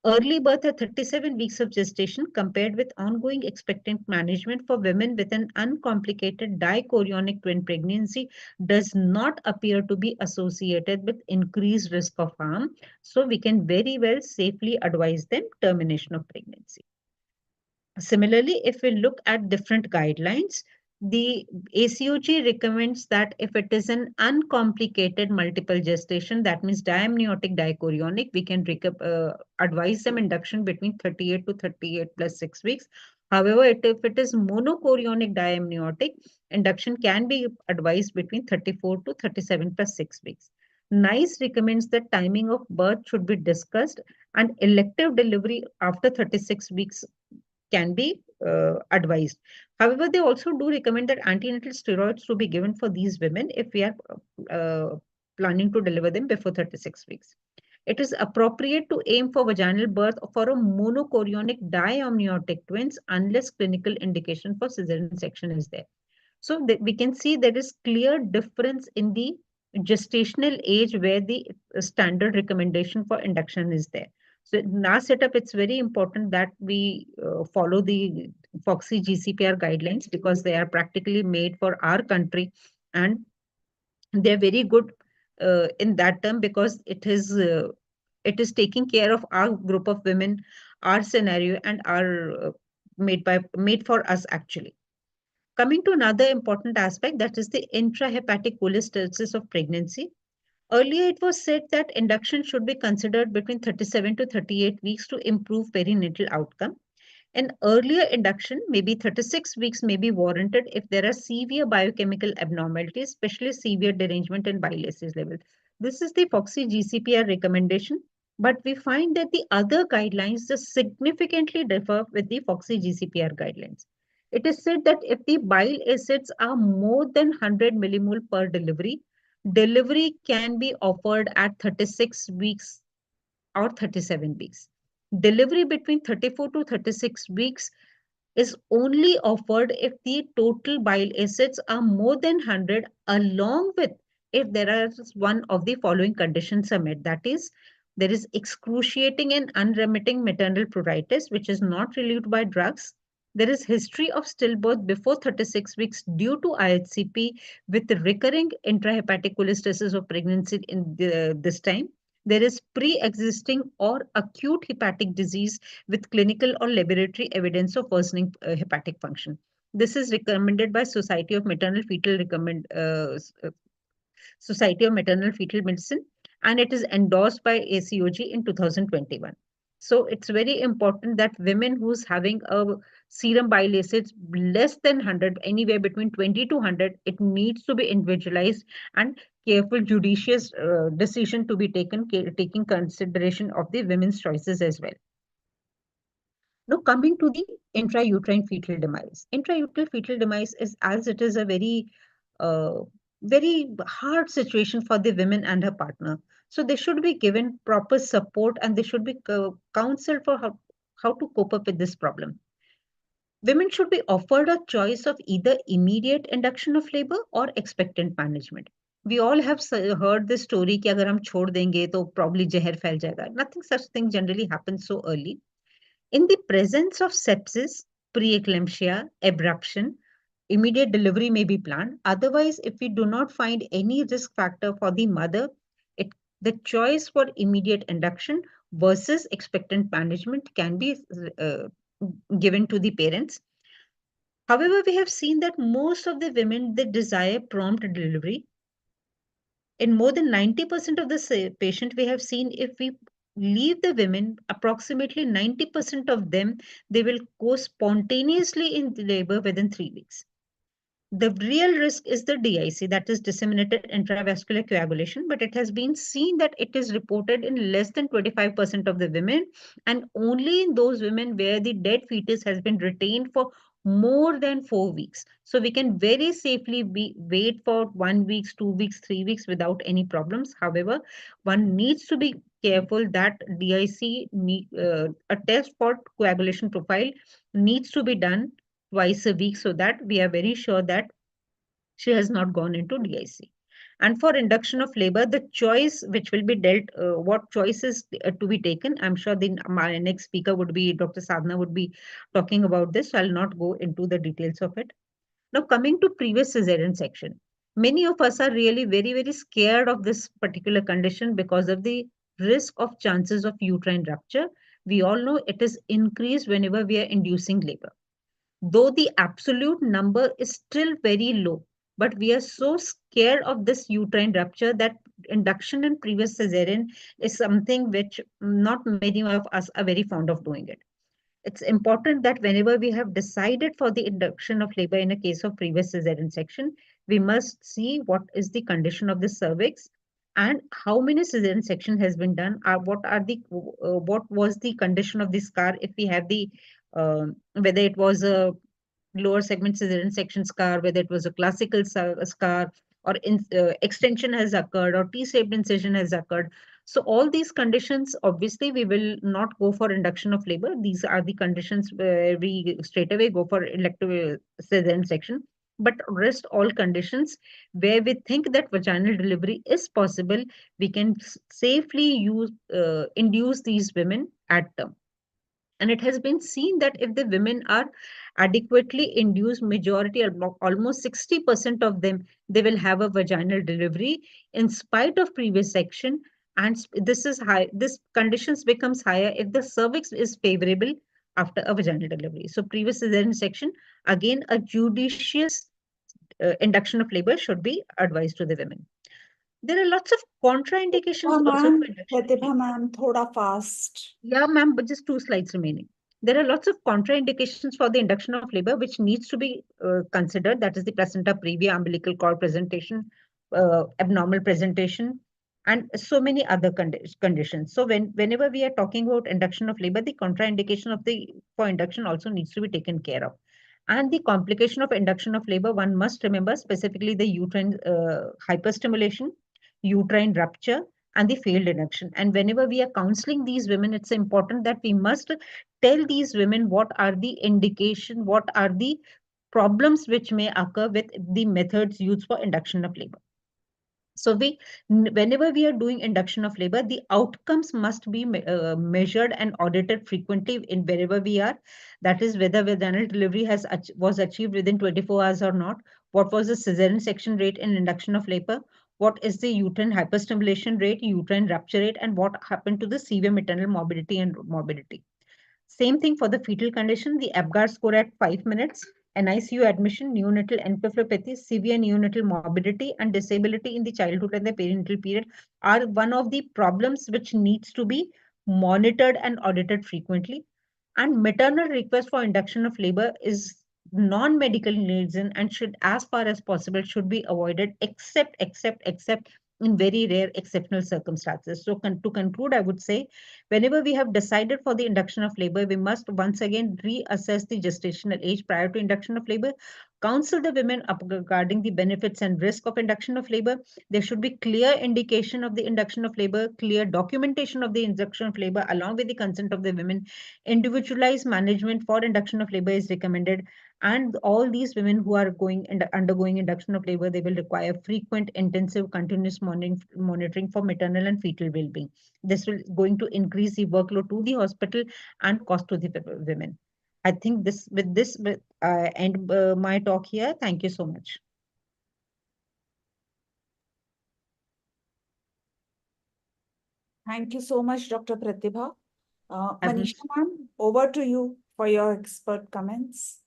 Early birth at 37 weeks of gestation compared with ongoing expectant management for women with an uncomplicated dichorionic twin pregnancy does not appear to be associated with increased risk of harm. So we can very well safely advise them termination of pregnancy. Similarly, if we look at different guidelines, the ACOG recommends that if it is an uncomplicated multiple gestation, that means diamniotic dichorionic, we can advise them induction between 38 to 38 plus 6 weeks. However, if it is monochorionic diamniotic, induction can be advised between 34 to 37 plus 6 weeks. NICE recommends that timing of birth should be discussed and elective delivery after 36 weeks can be advised. However, they also do recommend that antenatal steroids to be given for these women if we are planning to deliver them before 36 weeks. It is appropriate to aim for vaginal birth for a monochorionic diamniotic twins unless clinical indication for cesarean section is there. So we can see there is clear difference in the gestational age where the standard recommendation for induction is there. So in our setup, it's very important that we follow the FOXY GCPR guidelines because they are practically made for our country, and they're very good in that term because it is taking care of our group of women, our scenario, and are made for us actually. Coming to another important aspect, that is the intrahepatic cholestasis of pregnancy. Earlier, it was said that induction should be considered between 37 to 38 weeks to improve perinatal outcome. An earlier induction, maybe 36 weeks, may be warranted if there are severe biochemical abnormalities, especially severe derangement in bile acid level. This is the FOXY GCPR recommendation, but we find that the other guidelines just significantly differ with the FOXY GCPR guidelines. It is said that if the bile acids are more than 100 millimole per delivery, delivery can be offered at 36 weeks or 37 weeks. Delivery between 34 to 36 weeks is only offered if the total bile acids are more than 100, along with if there is one of the following conditions are met. That is, there is excruciating and unremitting maternal pruritus, which is not relieved by drugs. There is history of stillbirth before 36 weeks due to IHCP with recurring intrahepatic cholestasis of pregnancy in this time. There is pre-existing or acute hepatic disease with clinical or laboratory evidence of worsening hepatic function. This is recommended by Society of Maternal Fetal Society of Maternal Fetal Medicine, and it is endorsed by ACOG in 2021. So it's very important that women who's having a serum bile acids less than 100, anywhere between 20 to 100, it needs to be individualized and careful, judicious decision to be taken, taking consideration of the women's choices as well. Now, coming to the intrauterine fetal demise. Intrauterine fetal demise is, as it is a uh, very hard situation for the women and her partner. So they should be given proper support and they should be counseled for how to cope up with this problem. Women should be offered a choice of either immediate induction of labor or expectant management. We all have heard this story कि अगर हम छोड़ देंगे तो probably जहर फैल जाएगा. Nothing such thing generally happens so early. In the presence of sepsis, preeclampsia, abruption, immediate delivery may be planned. Otherwise, if we do not find any risk factor for the mother, the choice for immediate induction versus expectant management can be given to the parents. However, we have seen that most of the women, they desire prompt delivery. In more than 90% of the patient, we have seen if we leave the women, approximately 90% of them, they will go spontaneously in labor within 3 weeks. The real risk is the DIC, that is disseminated intravascular coagulation, but it has been seen that it is reported in less than 25% of the women, and only in those women where the dead fetus has been retained for more than 4 weeks. So we can very safely wait for 1 week, 2 weeks, 3 weeks without any problems. However, one needs to be careful that DIC, a test for coagulation profile needs to be done twice a week so that we are very sure that she has not gone into DIC. And for induction of labor, the choice which will be dealt, what choices to be taken, I'm sure my next speaker would be Dr. Sadhana would be talking about this. So I'll not go into the details of it. Now, coming to previous cesarean section, many of us are really very, very scared of this particular condition because of the risk of chances of uterine rupture. We all know it is increased whenever we are inducing labor, though the absolute number is still very low. But we are so scared of this uterine rupture that induction in previous cesarean is something which not many of us are very fond of doing it. It's important that whenever we have decided for the induction of labor in a case of previous cesarean section, we must see what is the condition of the cervix and how many cesarean section has been done. What was the condition of the scar if we have the whether it was a lower segment cesarean section scar, whether it was a classical scar or extension has occurred or T-shaped incision has occurred. So all these conditions, obviously, we will not go for induction of labor. These are the conditions where we straight away go for elective cesarean section. But rest all conditions where we think that vaginal delivery is possible, we can safely induce these women at term. And it has been seen that if the women are adequately induced, majority, almost 60% of them, they will have a vaginal delivery in spite of previous section. And this is high, this conditions becomes higher if the cervix is favorable after a vaginal delivery. So previous cesarean section, again, a judicious induction of labor should be advised to the women. There are lots of contraindications also for induction. Ma'am, thoda fast. Yeah, ma'am, but just 2 slides remaining. There are lots of contraindications for the induction of labor, which needs to be considered. That is the placenta previa, umbilical cord presentation, abnormal presentation, and so many other conditions. So whenever we are talking about induction of labor, the contraindication for induction also needs to be taken care of. And the complication of induction of labor, one must remember specifically the uterine hyperstimulation, uterine rupture, and the failed induction. And whenever we are counseling these women, it's important that we must tell these women what are the indication, what are the problems which may occur with the methods used for induction of labor. So whenever we are doing induction of labor, the outcomes must be measured and audited frequently in wherever we are. That is whether vaginal delivery was achieved within 24 hours or not. What was the cesarean section rate in induction of labor? What is the uterine hyperstimulation rate, uterine rupture rate, and what happened to the severe maternal morbidity and morbidity? Same thing for the fetal condition, the APGAR score at 5 minutes, NICU admission, neonatal encephalopathy, severe neonatal morbidity, and disability in the childhood and the perinatal period are one of the problems which needs to be monitored and audited frequently. And maternal request for induction of labor is non-medical reason and should, as far as possible, should be avoided except in very rare exceptional circumstances. So to conclude, I would say whenever we have decided for the induction of labor, we must once again reassess the gestational age prior to induction of labor, counsel the women regarding the benefits and risk of induction of labor. There should be clear indication of the induction of labor, clear documentation of the induction of labor along with the consent of the women. Individualized management for induction of labor is recommended, and all these women who are undergoing induction of labor, they will require frequent, intensive, continuous monitoring for maternal and fetal well-being. This will going to increase the workload to the hospital and cost to the women. I think this end my talk here. Thank you so much. Thank you so much, Dr. Pratibha. I've Manisha ma'am, over to you for your expert comments.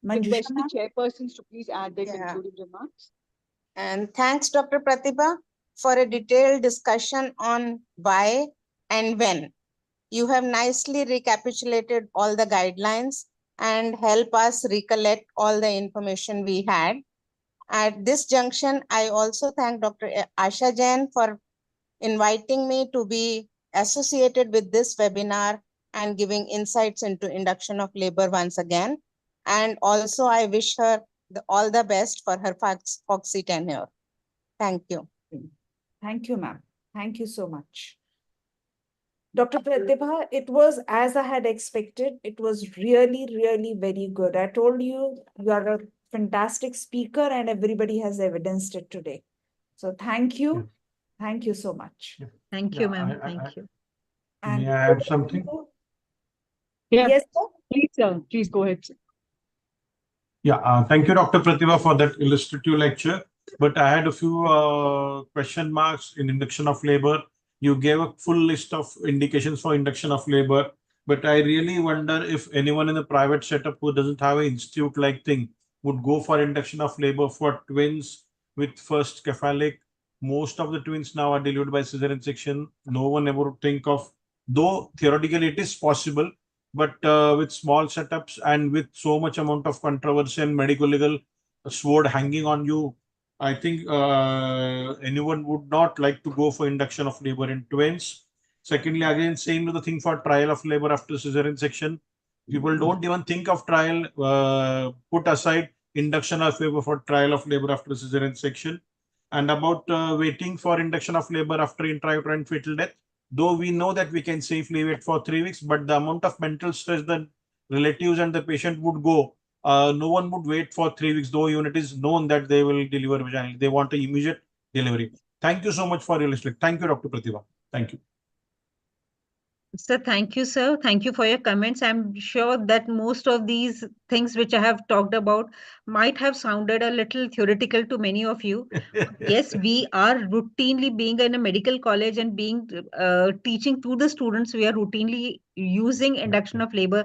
Manisha Request the ma'am. chairpersons to please add their Yeah. concluding remarks. And thanks, Dr. Pratibha, for a detailed discussion on why and when. You have nicely recapitulated all the guidelines and help us recollect all the information we had. At this junction, I also thank Dr. Asha Jain for inviting me to be associated with this webinar and giving insights into induction of labor once again. And also I wish her all the best for her foxy tenure. Thank you. Thank you, ma'am. Thank you so much. Dr. Pratibha, it was as I had expected. It was really, really very good. I told you, you are a fantastic speaker and everybody has evidenced it today. So thank you. Yeah. Thank you so much. Thank Yeah, you, ma'am. Thank you. And may I add something? Yeah, yes, sir. please go ahead, sir. Yeah, thank you, Dr. Pratibha, for that illustrative lecture. But I had a few question marks in induction of labor. You gave a full list of indications for induction of labor, but I really wonder if anyone in the private setup who doesn't have an institute-like thing would go for induction of labor for twins with first cephalic. Most of the twins now are delivered by cesarean section. No one ever would think of, though theoretically it is possible, but with small setups and with so much amount of controversy and medical legal sword hanging on you, I think anyone would not like to go for induction of labor in twins. Secondly, again, same to the thing for trial of labor after cesarean section. People don't even think of trial, put aside induction of labor for trial of labor after cesarean section. And about waiting for induction of labor after intrauterine fetal death, though we know that we can safely wait for 3 weeks, but the amount of mental stress that relatives and the patient would go, no one would wait for 3 weeks, though even it is known that they will deliver vaginally. They want an immediate delivery. Thank you so much for your listening. Thank you, Dr. Pratibha. Thank you. Sir, thank you, sir. Thank you for your comments. I'm sure that most of these things which I have talked about might have sounded a little theoretical to many of you. Yes, we are routinely being in a medical college and being teaching to the students. We are routinely using induction of labor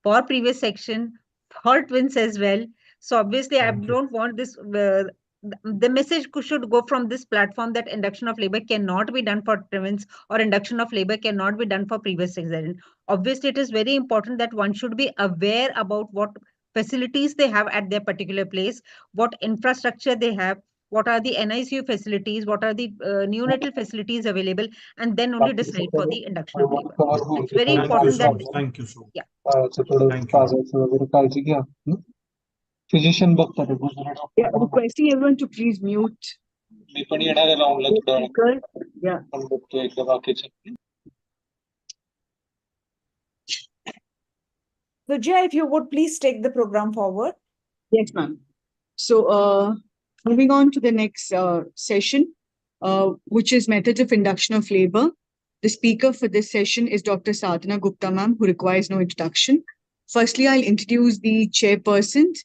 for previous section, for twins as well. So obviously, I Thank you. don't want this. The message should go from this platform that induction of labor cannot be done for twins or induction of labor cannot be done for previous cesarean. Obviously, it is very important that one should be aware about what facilities they have at their particular place, what infrastructure they have, what are the NICU facilities, what are the neonatal facilities available, and then only decide for the induction of labor. It's very Thank you important so that, much. Thank you so much. yeah. Thank you. Physician बघतात Yeah, requesting everyone to please mute. मी पण येणार आहे राऊंडला थोड्या वेळाने. Speaker. Yeah. पण बघतो एकदा बाकीचे. Vijay, if you would please take the program forward. Yes, ma'am. So, moving on to the next session, which is methods of induction of labor. The speaker for this session is Dr. Sadhana Gupta, ma'am, who requires no introduction. Firstly, I'll introduce the chairpersons.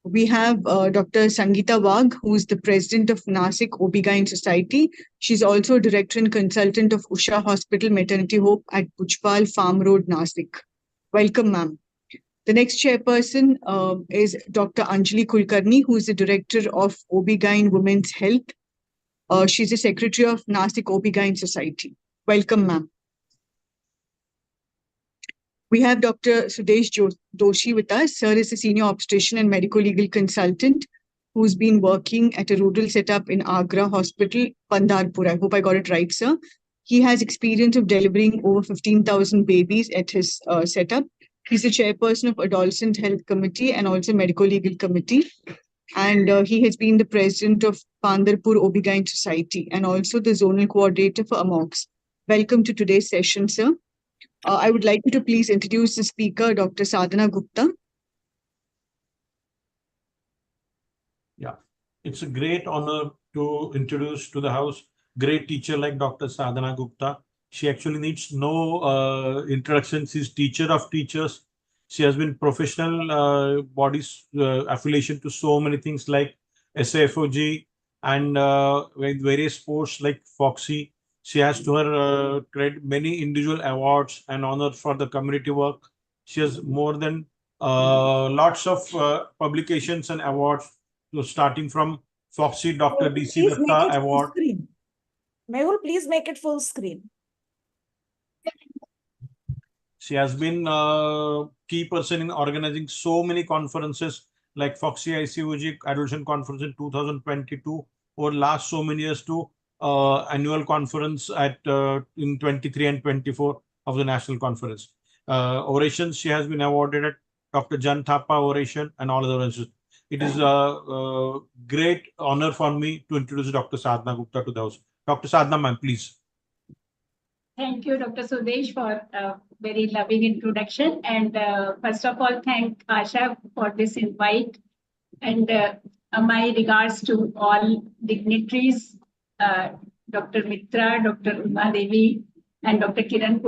We have Dr. Sangeeta Wagh, who is the president of Nasik OB-GYN Society. She's also director and consultant of Usha Hospital Maternity Hope at Pujpal Farm Road, Nasik. Welcome, ma'am. The next chairperson is Dr. Anjali Kulkarni, who is the director of OB-GYN Women's Health. She's the secretary of Nasik OB-GYN Society. Welcome, ma'am. We have Dr. Sudesh Doshi with us. Sir is a senior obstetrician and medical legal consultant who's been working at a rural setup in Agra Hospital, Pandarpur. I hope I got it right, sir. He has experience of delivering over 15,000 babies at his setup. He's the chairperson of Adolescent Health Committee and also Medical Legal Committee. And he has been the president of Pandarpur OB-GYN Society and also the zonal coordinator for AMOX. Welcome to today's session, sir. I would like you to please introduce the speaker, Dr. Sadhana Gupta. Yeah, it's a great honor to introduce to the house great teacher like Dr. Sadhana Gupta. She actually needs no introduction. She's teacher of teachers. She has been professional bodies affiliation to so many things like SAFOG and with various sports like Foxy. She has to her credit many individual awards and honors for the community work. She has more than lots of publications and awards. So starting from Foxy Dr. DC Please make Datta it full Award. screen. Mehul, please make it full screen. She has been key person in organizing so many conferences like Foxy ICOG Adolescent Conference in 2022 over last so many years to annual conference at in 23 and 24 of the national conference. Orations, she has been awarded at Dr. Jan Thapa Oration and all other orations. It is a great honor for me to introduce Dr. Sadhana Gupta to the house. Dr. Sadhana, ma'am, please. Thank you, Dr. Sudesh, for a very loving introduction. And first of all, thank Asha for this invite. And my regards to all dignitaries, Dr. Mitra, Dr. Uma Devi, and Dr. Kiran,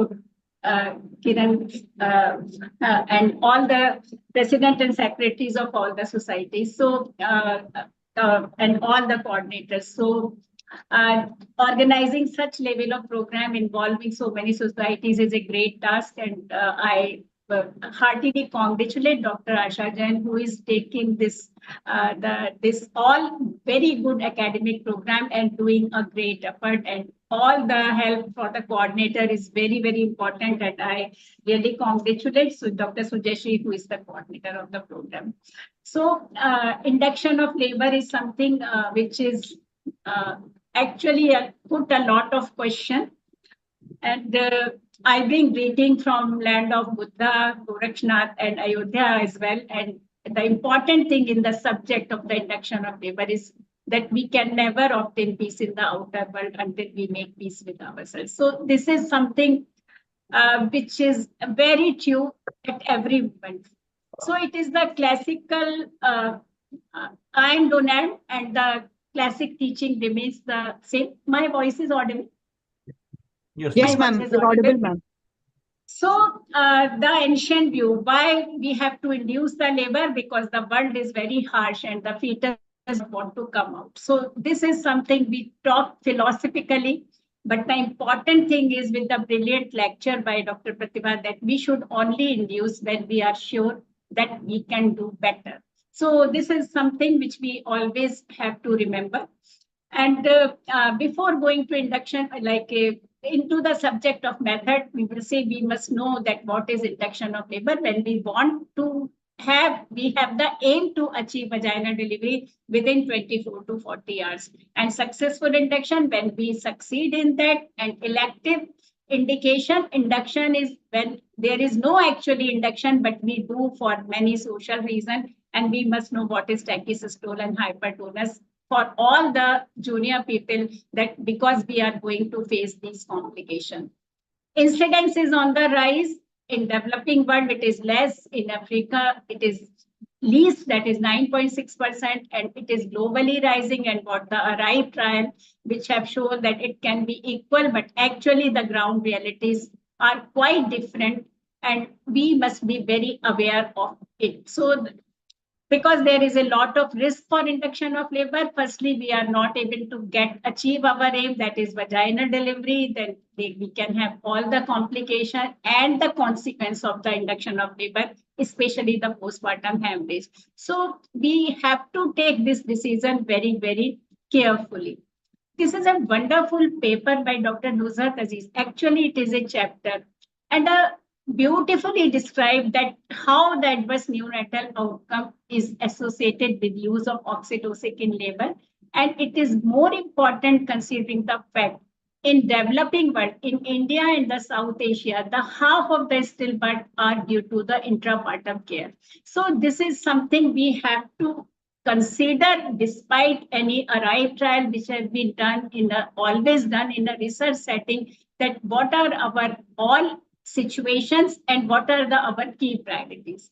and all the president and secretaries of all the societies. So, and all the coordinators. So, organizing such level of program involving so many societies is a great task, and I heartily congratulate Dr. Asha Jain, who is taking this this all very good academic program and doing a great effort, and all the help for the coordinator is very, very important, and I really congratulate Dr. Sujeshri, who is the coordinator of the program. So induction of labor is something which is actually put a lot of question, and I bring greeting from land of Buddha, Gorakshnath, and Ayodhya as well. And the important thing in the subject of the induction of labor is that we can never obtain peace in the outer world until we make peace with ourselves. So this is something which is very true at every moment. So it is the classical I'm Donald, and the classic teaching remains the same. My voice is audible. Yes, ma'am. Audible, ma'am. So the ancient view, why we have to induce the labor? Because the world is very harsh and the fetus want to come out. So this is something we talk philosophically, but the important thing is with the brilliant lecture by Dr. Pratibha that we should only induce when we are sure that we can do better. So this is something which we always have to remember. And before going to induction, into the subject of method, we will say we must know that what is induction of labor. When we want to we have the aim to achieve vaginal delivery within 24 to 40 hours. And successful induction, when we succeed in that, and elective indication, induction is when there is no actually induction, but we do for many social reasons. And we must know what is tachysystole and hypertonus for all the junior people, that because we are going to face these complications. Incidence is on the rise. In developing world, it is less. In Africa, it is least, that is 9.6%, and it is globally rising. And what the ARRIVE trial, which have shown that it can be equal, but actually the ground realities are quite different, and we must be very aware of it. So because there is a lot of risk for induction of labor, firstly, we are not able to achieve our aim, that is vaginal delivery, then we can have all the complication and the consequence of the induction of labor, especially the postpartum hemorrhage. So we have to take this decision very, very carefully. This is a wonderful paper by Dr. Nusrat Aziz. Actually, it is a chapter. And beautifully described that how the adverse neonatal outcome is associated with use of oxytocin in labor. And it is more important considering the fact in developing world, in India and the South Asia, the half of the stillbirth are due to the intrapartum care. So this is something we have to consider despite any arrive trial which has been done always done in a research setting, that what are our all situations and what are our key priorities.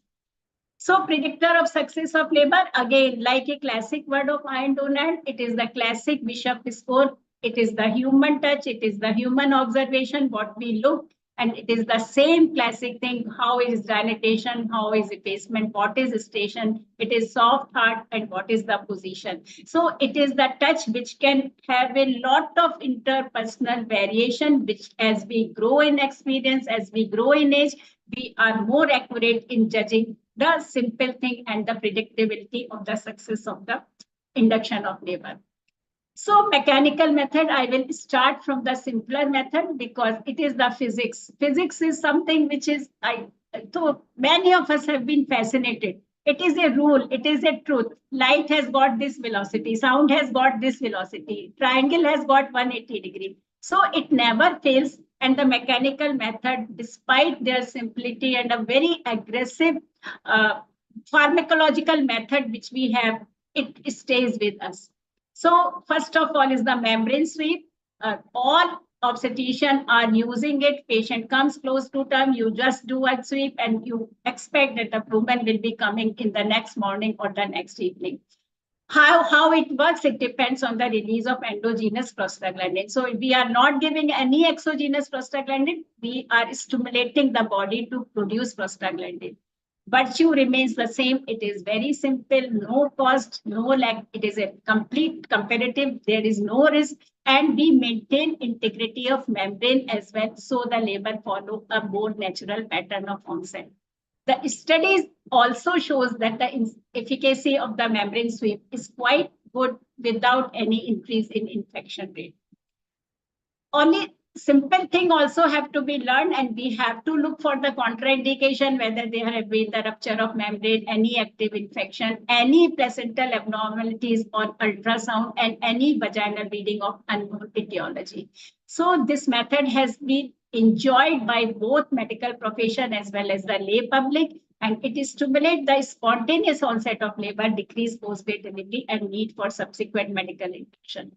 So predictor of success of labor, again, like a classic word of iron donut, it is the classic Bishop score. It is the human touch. It is the human observation, what we look. And it is the same classic thing. How is dilatation? How is effacement? What is station? It is soft heart and what is the position? So it is the touch which can have a lot of interpersonal variation, which as we grow in experience, as we grow in age, we are more accurate in judging the simple thing and the predictability of the success of the induction of labor. So mechanical method, I will start from the simpler method because it is the physics. Physics is something which is, so many of us have been fascinated. It is a rule, it is a truth. Light has got this velocity, sound has got this velocity, triangle has got 180 degree. So it never fails. And the mechanical method, despite their simplicity and a very aggressive pharmacological method which we have, it stays with us. So first of all is the membrane sweep. All obstetricians are using it. Patient comes close to term, you just do a sweep and you expect that the woman will be coming in the next morning or the next evening. How it works, it depends on the release of endogenous prostaglandin. So if we are not giving any exogenous prostaglandin, we are stimulating the body to produce prostaglandin. Virtue remains the same. It is very simple, no cost, no lag. It is a complete comparative. There is no risk. And we maintain integrity of membrane as well. So the labor follow a more natural pattern of onset. The studies also shows that the efficacy of the membrane sweep is quite good without any increase in infection rate. Only simple thing also have to be learned, and we have to look for the contraindication, whether there have been the rupture of membrane, any active infection, any placental abnormalities on ultrasound, and any vaginal bleeding of unknown etiology. So this method has been enjoyed by both medical profession as well as the lay public, and it stimulates the spontaneous onset of labor, decrease postpartum delivery, and need for subsequent medical intervention.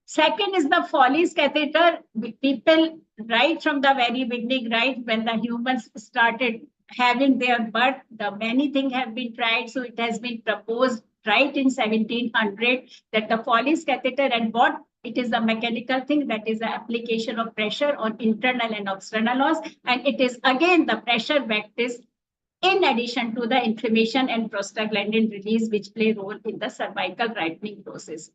Second is the Foley's catheter. People, right from the very beginning, right when the humans started having their birth, the many things have been tried. So it has been proposed right in 1700 that the Foley's catheter, and what it is a mechanical thing, that is the application of pressure on internal and external os. And it is again the pressure vectors in addition to the inflammation and prostaglandin release, which play role in the cervical ripening process.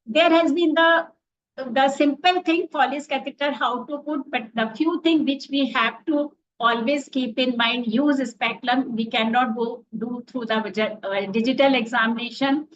There has been the simple thing, Foley's catheter, how to put, but the few things which we have to always keep in mind, use speculum. We cannot go do through the digital examination.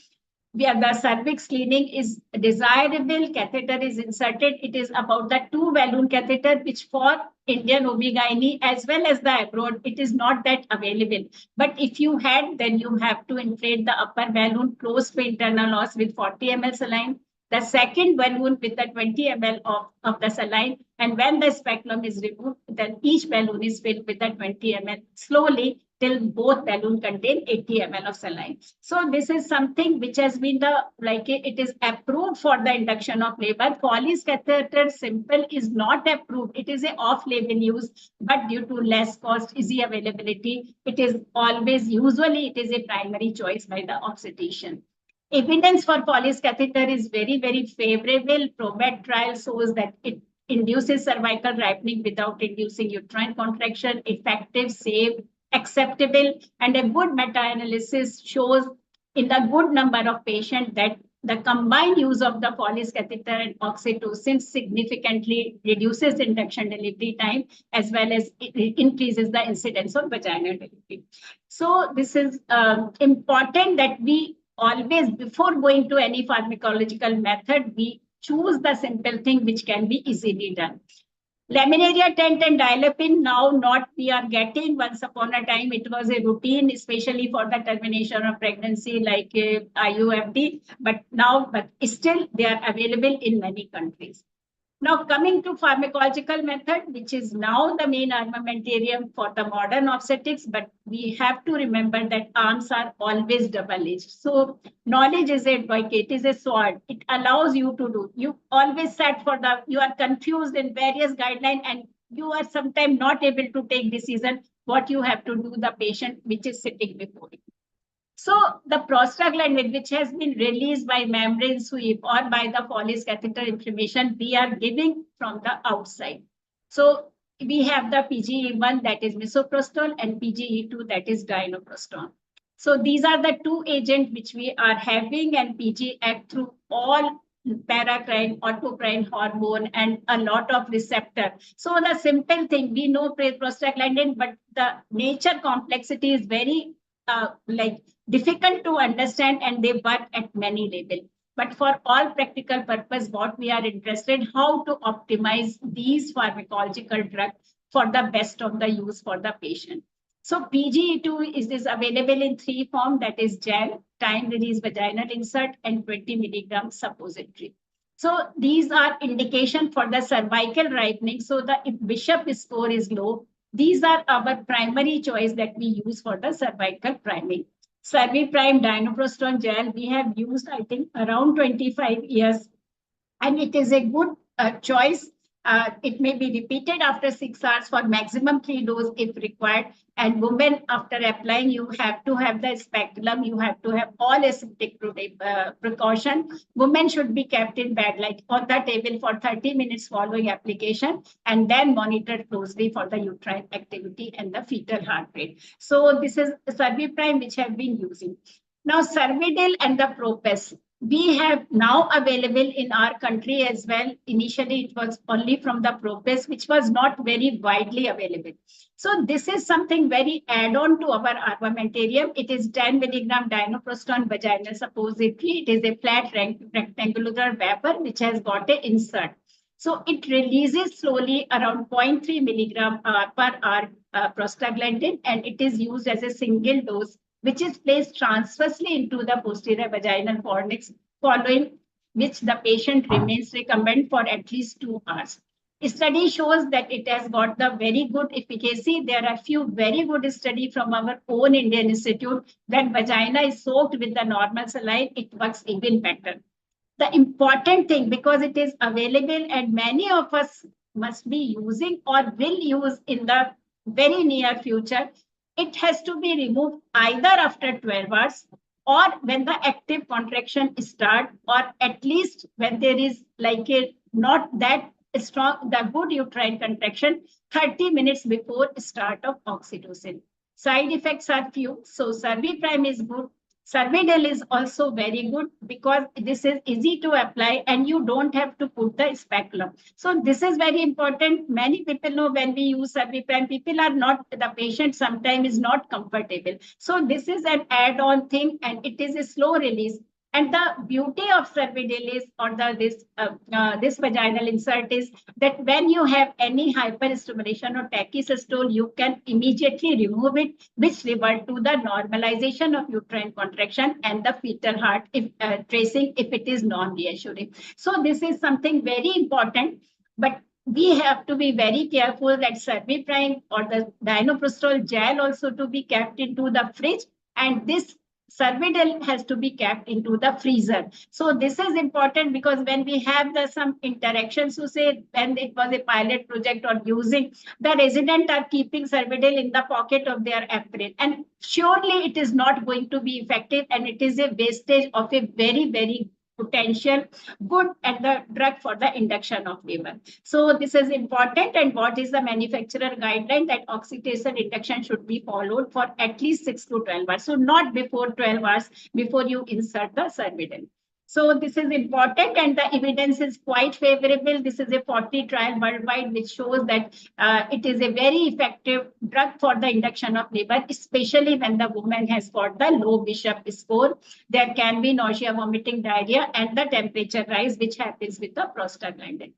Where the cervix cleaning is desirable, catheter is inserted. It is about the 2 balloon catheter, which for Indian OB/GYN as well as the abroad, it is not that available. But if you had, then you have to inflate the upper balloon close to internal os with 40 ml saline, the second balloon with the 20 ml of the saline. And when the speculum is removed, then each balloon is filled with the 20 ml slowly till both balloon contain 80 ml of saline. So this is something which has been it is approved for the induction of labor. Foley's catheter simple is not approved. It is a off-label use, but due to less cost, easy availability, it is usually it is a primary choice by the obstetrician. Evidence for Foley's catheter is very, very favorable. PROMET trial shows that it induces cervical ripening without inducing uterine contraction, effective, safe, acceptable, and a good meta-analysis shows in the good number of patients that the combined use of the Foley's catheter and oxytocin significantly reduces induction delivery time as well as it increases the incidence of vaginal delivery. So this is important that we always, before going to any pharmacological method, we choose the simple thing which can be easily done. Laminaria tent and dial-up-in now not we are getting. Once upon a time it was a routine, especially for the termination of pregnancy like IUFD. But still they are available in many countries. Now coming to pharmacological method, which is now the main armamentarium for the modern obstetrics, but we have to remember that arms are always double-edged. So knowledge is a advocate, is a sword. It allows you to do. You always set for you are confused in various guidelines and you are sometimes not able to take decision what you have to do the patient which is sitting before you. So the prostaglandin, which has been released by membrane sweep or by the Foley's catheter inflammation, we are giving from the outside. So we have the PGE1 that is misoprostol and PGE2 that is dinoprostol. So these are the two agents which we are having, and PG act through all paracrine, autocrine hormone, and a lot of receptor. So the simple thing, we know prostaglandin, but the nature complexity is very difficult to understand, and they work at many levels. But for all practical purpose, what we are interested, how to optimize these pharmacological drugs for the best of the use for the patient. So PGE2 is available in 3 forms, that is gel, time-release vaginal insert, and 20 milligram suppository. So these are indication for the cervical ripening. So if Bishop score is low, these are our primary choice that we use for the cervical priming. Cerviprime dinoprostone gel, we have used, I think, around 25 years, and it is a good choice. It may be repeated after 6 hours for maximum 3 doses if required. And women, after applying, you have to have the speculum. You have to have all aseptic precaution. Women should be kept in bed, like on the table for 30 minutes following application, and then monitored closely for the uterine activity and the fetal heart rate. So this is the Cerviprime which have been using. Now, Cervidil and the Propes, we have now available in our country as well. Initially, it was only from the Propes, which was not very widely available. So this is something very add-on to our armamentarium. It is 10 milligram dinoprostone vaginal suppository. It is a flat rectangular vapor which has got an insert. So it releases slowly around 0.3 milligram per hour prostaglandin, and it is used as a single dose, which is placed transversely into the posterior vaginal fornix, following which the patient remains recumbent for at least 2 hours. Study shows that it has got the very good efficacy. There are a few very good studies from our own Indian Institute that vagina is soaked with the normal saline, it works even better. The important thing, because it is available and many of us must be using or will use in the very near future, it has to be removed either after 12 hours or when the active contraction start, or at least when there is like a not that strong, the good uterine contraction 30 minutes before start of oxytocin. Side effects are few. So Cerviprime is good. Cervidil is also very good because this is easy to apply and you don't have to put the speculum. So this is very important. Many people know when we use Cerviprime, people are not, the patient sometimes is not comfortable. So this is an add-on thing and it is a slow release. And the beauty of Cervidil is, or this vaginal insert is that when you have any hyperstimulation or tachysystole, you can immediately remove it, which revert to the normalization of uterine contraction and the fetal heart tracing if it is non-reassuring. So this is something very important, but we have to be very careful that Cerviprime or the dinoprostol gel also to be kept into the fridge, and this Cervidil has to be kept into the freezer. So this is important because when we have some interactions, so say when it was a pilot project or using, the resident are keeping Cervidil in the pocket of their apron, and surely it is not going to be effective, and it is a wastage of a very, very potential good and the drug for the induction of labor. So this is important. And what is the manufacturer guideline that oxytocin induction should be followed for at least 6 to 12 hours. So not before 12 hours before you insert the Cervidil. So this is important and the evidence is quite favorable. This is a 40 trial worldwide which shows that it is a very effective drug for the induction of labor, especially when the woman has got the low Bishop score. There can be nausea, vomiting, diarrhea, and the temperature rise, which happens with the prostaglandin.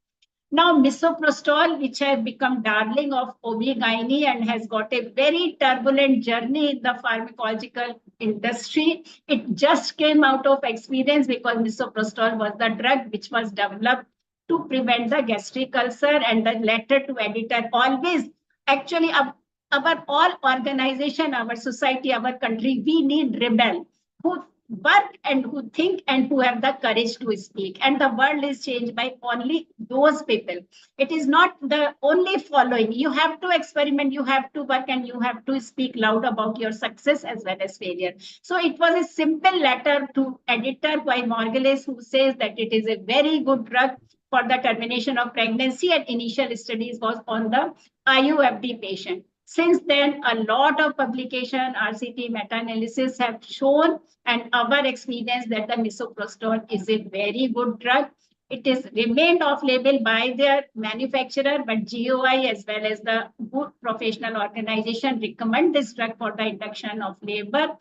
Now, misoprostol, which has become darling of OB/GYN and has got a very turbulent journey in the pharmacological industry. It just came out of experience because misoprostol was the drug which was developed to prevent the gastric ulcer, and the letter to editor always, actually, our all organization, our society, our country, we need rebel who work and who think and who have the courage to speak. And the world is changed by only those people. It is not the only following. You have to experiment, you have to work, and you have to speak loud about your success as well as failure. So it was a simple letter to editor by Morgales, who says that it is a very good drug for the termination of pregnancy, and initial studies was on the IUFD patient. Since then, a lot of publication, RCT, meta-analysis have shown, and our experience, that the misoprostol is a very good drug. It is remained off-label by their manufacturer, but GOI as well as the good professional organization recommend this drug for the induction of labor.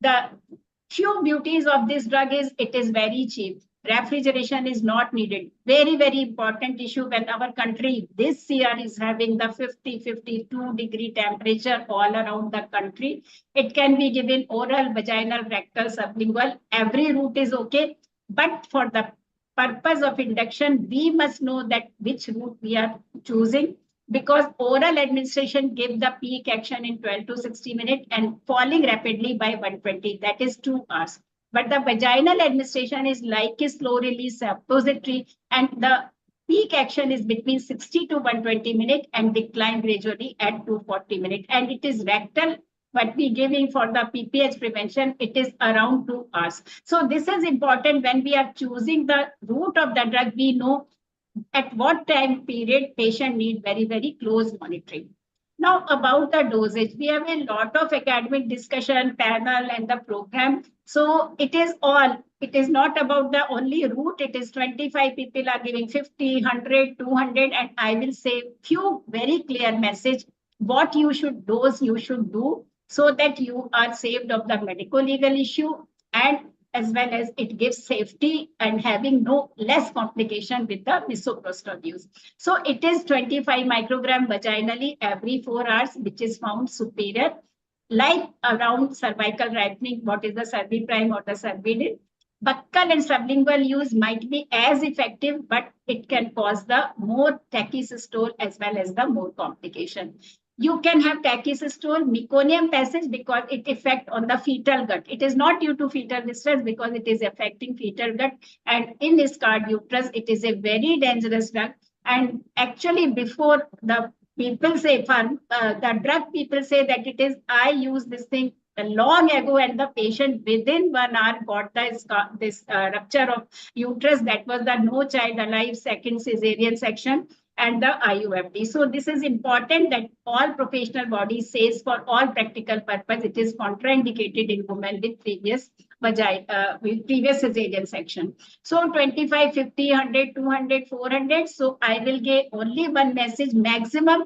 The few beauties of this drug is it is very cheap. Refrigeration is not needed. Very, very important issue when our country this year is having the 50, 52 degree temperature all around the country. It can be given oral, vaginal, rectal, sublingual. Every route is okay. But for the purpose of induction, we must know that which route we are choosing, because oral administration gives the peak action in 12 to 60 minutes and falling rapidly by 120. That is 2 hours. But the vaginal administration is like a slow release suppository, and the peak action is between 60 to 120 minutes and decline gradually at 240 minutes. And it is rectal, what we giving for the PPH prevention, it is around 2 hours. So this is important when we are choosing the route of the drug. We know at what time period patient need very, very close monitoring. Now, about the dosage, we have a lot of academic discussion, panel, and the program. So it is not about the only route. It is 25 people are giving 50, 100, 200, and I will say few very clear message, what you should dose, you should do, so that you are saved of the medical legal issue, and as well as it gives safety and having no less complication with the misoprostol use. So it is 25 microgram vaginally every 4 hours, which is found superior. Like around cervical ripening, what is the cerviprime or the cervidil? Buccal and sublingual use might be as effective, but it can cause the more tachysystole as well as the more complication. You can have tachysystole, meconium passage, because it affects on the fetal gut. It is not due to fetal distress because it is affecting fetal gut. And in scarred uterus, it is a very dangerous drug. And actually, before the people say, the drug people say that it is, I use this thing long ago, and the patient within 1 hour got this rupture of uterus. That was the no child alive second cesarean section and the IUFD. So this is important that all professional bodies says for all practical purpose, it is contraindicated in women with previous cesarean section. So 25, 50, 100, 200, 400. So I will give only one message, maximum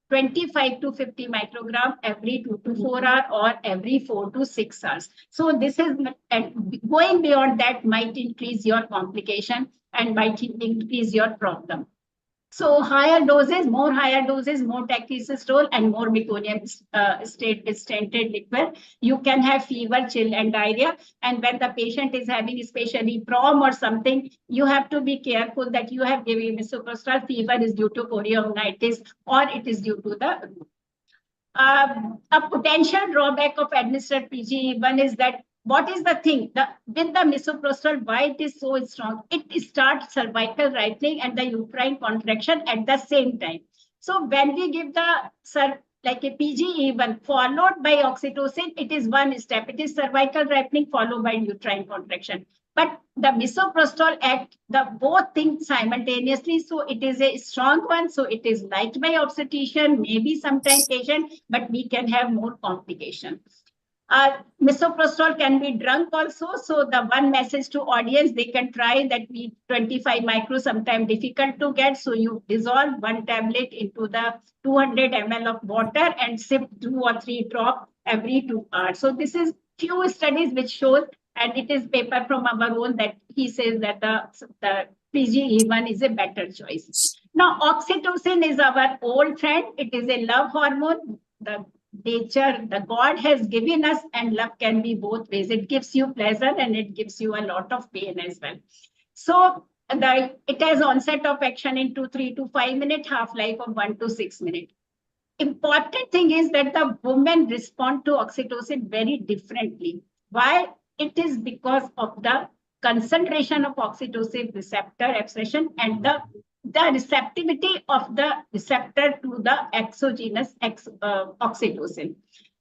25 to 50 microgram every 2 to 4 hours or every 4 to 6 hours. So this is, and going beyond that might increase your complication and might increase your problem. So higher doses, more tachysystole and more meconium stented liquid. You can have fever, chill, and diarrhea. And when the patient is having especially prom or something, you have to be careful that you have given misoprostol. Fever is due to chorioamnitis or it is due to the a potential drawback of administered PGE1 is that, what is the thing? With the misoprostol, why it is so strong? It starts cervical ripening and the uterine contraction at the same time. So when we give like a PGE1 followed by oxytocin, it is one step. It is cervical ripening followed by uterine contraction. But the misoprostol act the both things simultaneously. So it is a strong one. So it is liked by obstetrician, maybe sometimes patient, but we can have more complication. Misoprostol can be drunk also. So the one message to audience, they can try that. 25 micro, sometimes difficult to get. So you dissolve one tablet into the 200 ml of water and sip 2 or 3 drops every 2 hours. So this is few studies which shows, and it is paper from our own, that he says that the PGE1 is a better choice. Now, oxytocin is our old friend. It is a love hormone. The nature, the God has given us, and love can be both ways. It gives you pleasure and it gives you a lot of pain as well. So it has onset of action in 3 to 5 minute, half-life of 1 to 6 minutes. Important thing is that the women respond to oxytocin very differently. Why? It is because of the concentration of oxytocin receptor expression and the receptivity of the receptor to the exogenous oxytocin.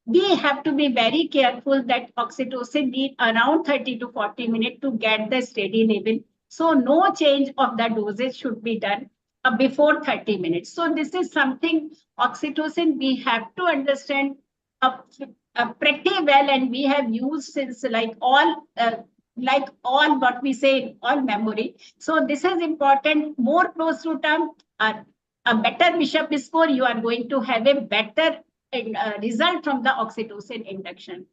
We have to be very careful that oxytocin need around 30 to 40 minutes to get the steady level. So no change of the dosage should be done before 30 minutes. So this is something oxytocin we have to understand pretty well, and we have used since like all what we say, all memory. So this is important. More close to term, a better Bishop score, you are going to have a better result from the oxytocin induction.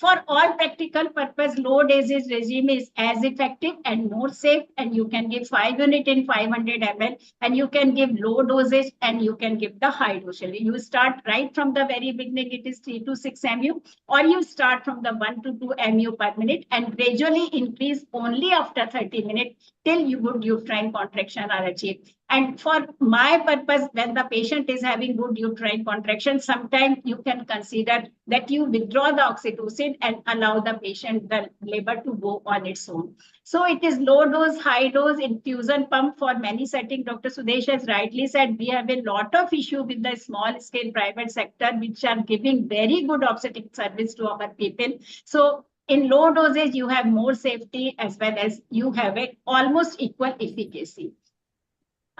For all practical purpose, low dosage regime is as effective and more safe, and you can give 5 units in 500 ml, and you can give low dosage and you can give the high dosage. You start right from the very beginning, it is 3 to 6 mu, or you start from the 1 to 2 mu per minute and gradually increase only after 30 minutes till good uterine contraction are achieved. And for my purpose, when the patient is having good uterine contraction, sometimes you can consider that you withdraw the oxytocin and allow the patient, the labor to go on its own. So it is low dose, high dose infusion pump for many settings. Dr. Sudesh has rightly said, we have a lot of issue with the small scale private sector, which are giving very good obstetric service to our people. So in low dosage, you have more safety as well as you have a almost equal efficacy.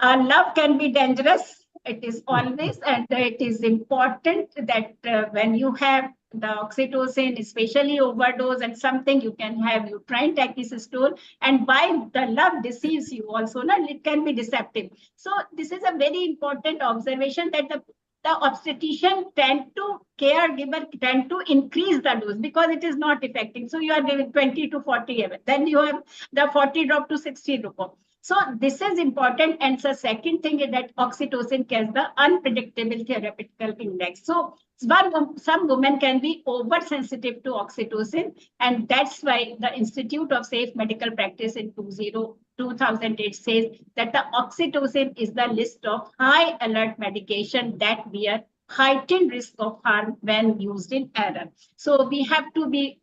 Love can be dangerous. It is always, and it is important that when you have the oxytocin, especially overdose and something, you can have uterine tachysystole, and by the love deceives you also, it can be deceptive. So this is a very important observation that the obstetrician caregiver tend to increase the dose because it is not effective. So you are giving 20 to 40, then you have the 40 drop to 60 drop. So this is important. And the second thing is that oxytocin has the unpredictable theoretical index. So some women can be oversensitive to oxytocin, and that's why the Institute of Safe Medical Practice in 2008 says that the oxytocin is the list of high alert medication that bear heightened risk of harm when used in error. So we have to be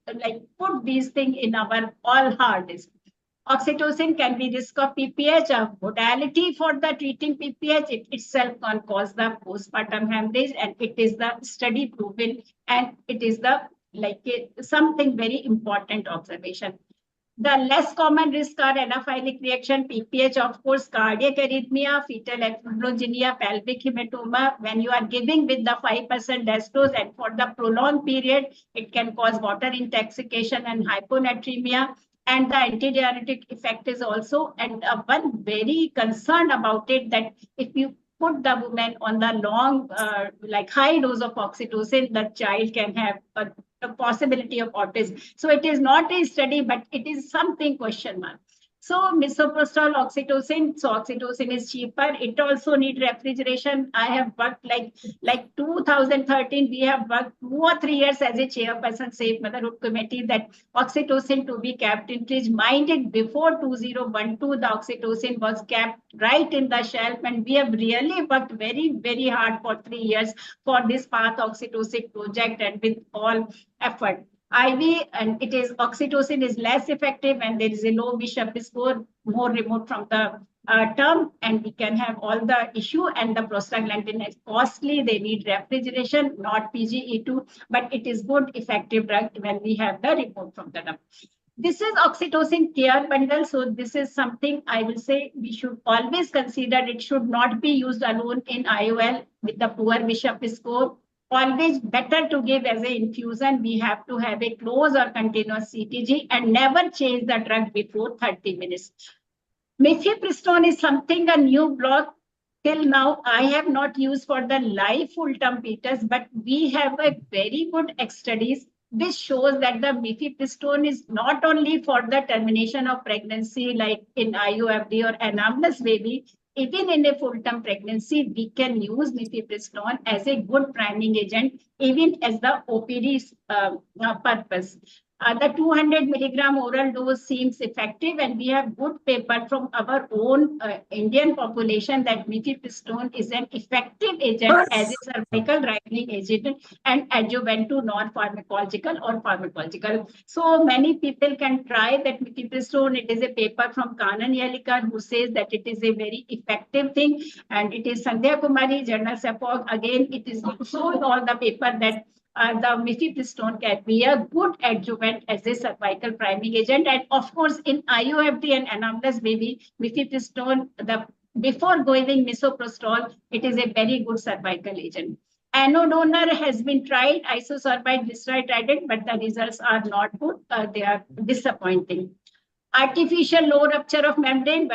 put these things in our all hard disk. Oxytocin can be risk of PPH, a modality for the treating PPH. It itself can cause the postpartum hemorrhage, and it is the study proven, and it is the something very important observation. The less common risks are anaphylactic reaction, PPH, of course, cardiac arrhythmia, fetal epidurogenia, pelvic hematoma. When you are giving with the 5% dextrose and for the prolonged period, it can cause water intoxication and hyponatremia. And the antidiuretic effect is also, and one very concerned about it, that if you put the woman on the long, high dose of oxytocin, the child can have a possibility of autism. So it is not a study, but it is something question mark. So misoprostol, oxytocin. So oxytocin is cheaper. It also needs refrigeration. I have worked like 2013. We have worked 2 or 3 years as a chairperson Safe Motherhood Committee that oxytocin to be kept in fridge. Mind it, before 2012, the oxytocin was kept right in the shelf, and we have really worked very, very hard for 3 years for this path oxytocin project, and with all effort. IV, and it is oxytocin is less effective when there is a low Bishop score, more remote from the term, and we can have all the issue. And the prostaglandin is costly. They need refrigeration, not PGE2, but it is good effective drug when we have the report from the term. This is oxytocin care bundle. So this is something I will say we should always consider. It should not be used alone in IOL with the poor Bishop score. Always better to give as an infusion. We have to have a close or continuous CTG and never change the drug before 30 minutes. Mifepristone is something, a new block. Till now, I have not used for the live full-term fetus, but we have a very good studies this shows that the mifepristone is not only for the termination of pregnancy, like in IUFD or anamnesis baby, even in a full-term pregnancy, we can use mifepristone as a good priming agent, even as the OPD purpose. The 200 milligram oral dose seems effective, and we have good paper from our own Indian population that mifepristone is an effective agent as a cervical ripening agent and adjuvant to non-pharmacological or pharmacological. So many people can try that mifepristone. It is a paper from Kanan Yalikar who says that it is a very effective thing, and it is Sandhya Kumari, Journal Sapog. Again, it is shown all the paper that the mifepristone can be a good adjuvant as a cervical priming agent. And of course, in IUFD and anamnesis baby, mifepristone, before going misoprostol, it is a very good cervical agent. Anodonor has been tried, isosorbide glyceride tried it, but the results are not good. They are disappointing. Artificial low rupture of membrane,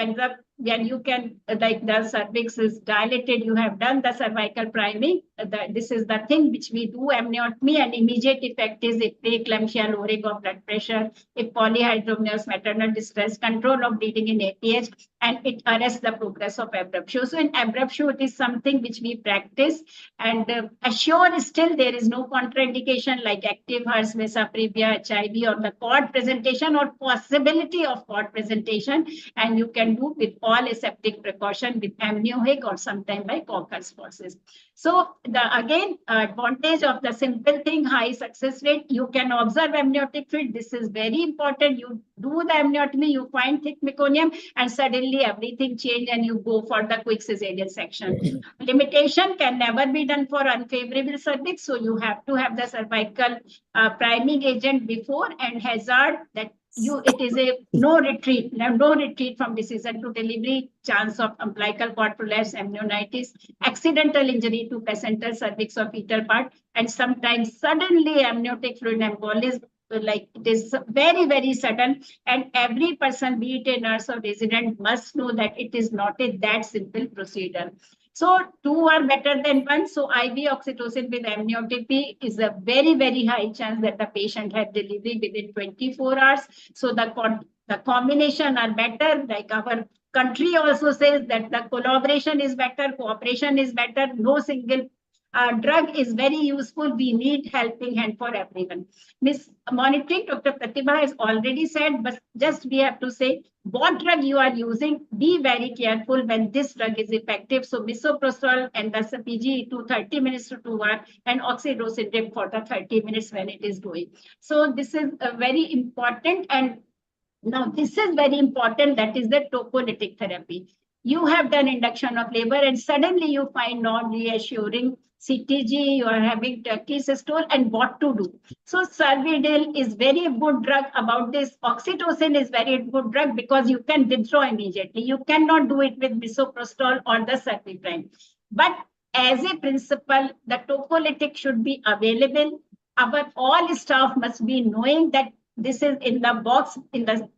when you can, like the cervix is dilated, you have done the cervical priming. This is the thing which we do amniotomy, and immediate effect is preeclampsia, lowering of blood pressure, if polyhydramnios, maternal distress, control of bleeding in APH, and it arrests the progress of abruptio. So in abruptio, it is something which we practice, and assure still there is no contraindication like active HERS, mesoprevia, HIV, or the cord presentation or possibility of cord presentation, and you can do with all aseptic precaution with amniotic or sometimes by Cockers forces. So the again advantage of the simple thing, high success rate, you can observe amniotic fluid. This is very important. You do the amniotomy, you find thick meconium, and suddenly everything changed and you go for the quick cesarean section. Limitation can never be done for unfavorable cervix, so you have to have the cervical priming agent before, and hazard that it is a no retreat from decision to delivery, chance of umbilical cord prolapse, amnionitis, accidental injury to placental cervix or fetal part, and sometimes suddenly amniotic fluid embolism, like it is very, very sudden, and every person, be it a nurse or resident, must know that it is not a that simple procedure. So two are better than one. So IV oxytocin with amniotomy is a very, very high chance that the patient had delivery within 24 hours. So the combination are better. Like our country also says that the collaboration is better, cooperation is better. No single drug is very useful. We need helping hand for everyone. Miss Monitoring, Dr. Pratibha has already said, but just we have to say what drug you are using. Be very careful when this drug is effective. So misoprostol and the PG to 30 minutes to 2 hours, and oxytocin for the 30 minutes when it is doing. So this is very important. And now this is very important. That is the tocolytic therapy. You have done induction of labor and suddenly you find non-reassuring CTG, you are having Turkey systole, and what to do. So Cervidil is very good drug about this. Oxytocin is very good drug because you can withdraw immediately. You cannot do it with misoprostol or the Cerviprime. But as a principle, the tocolytic should be available. Our all staff must be knowing that this is in the box,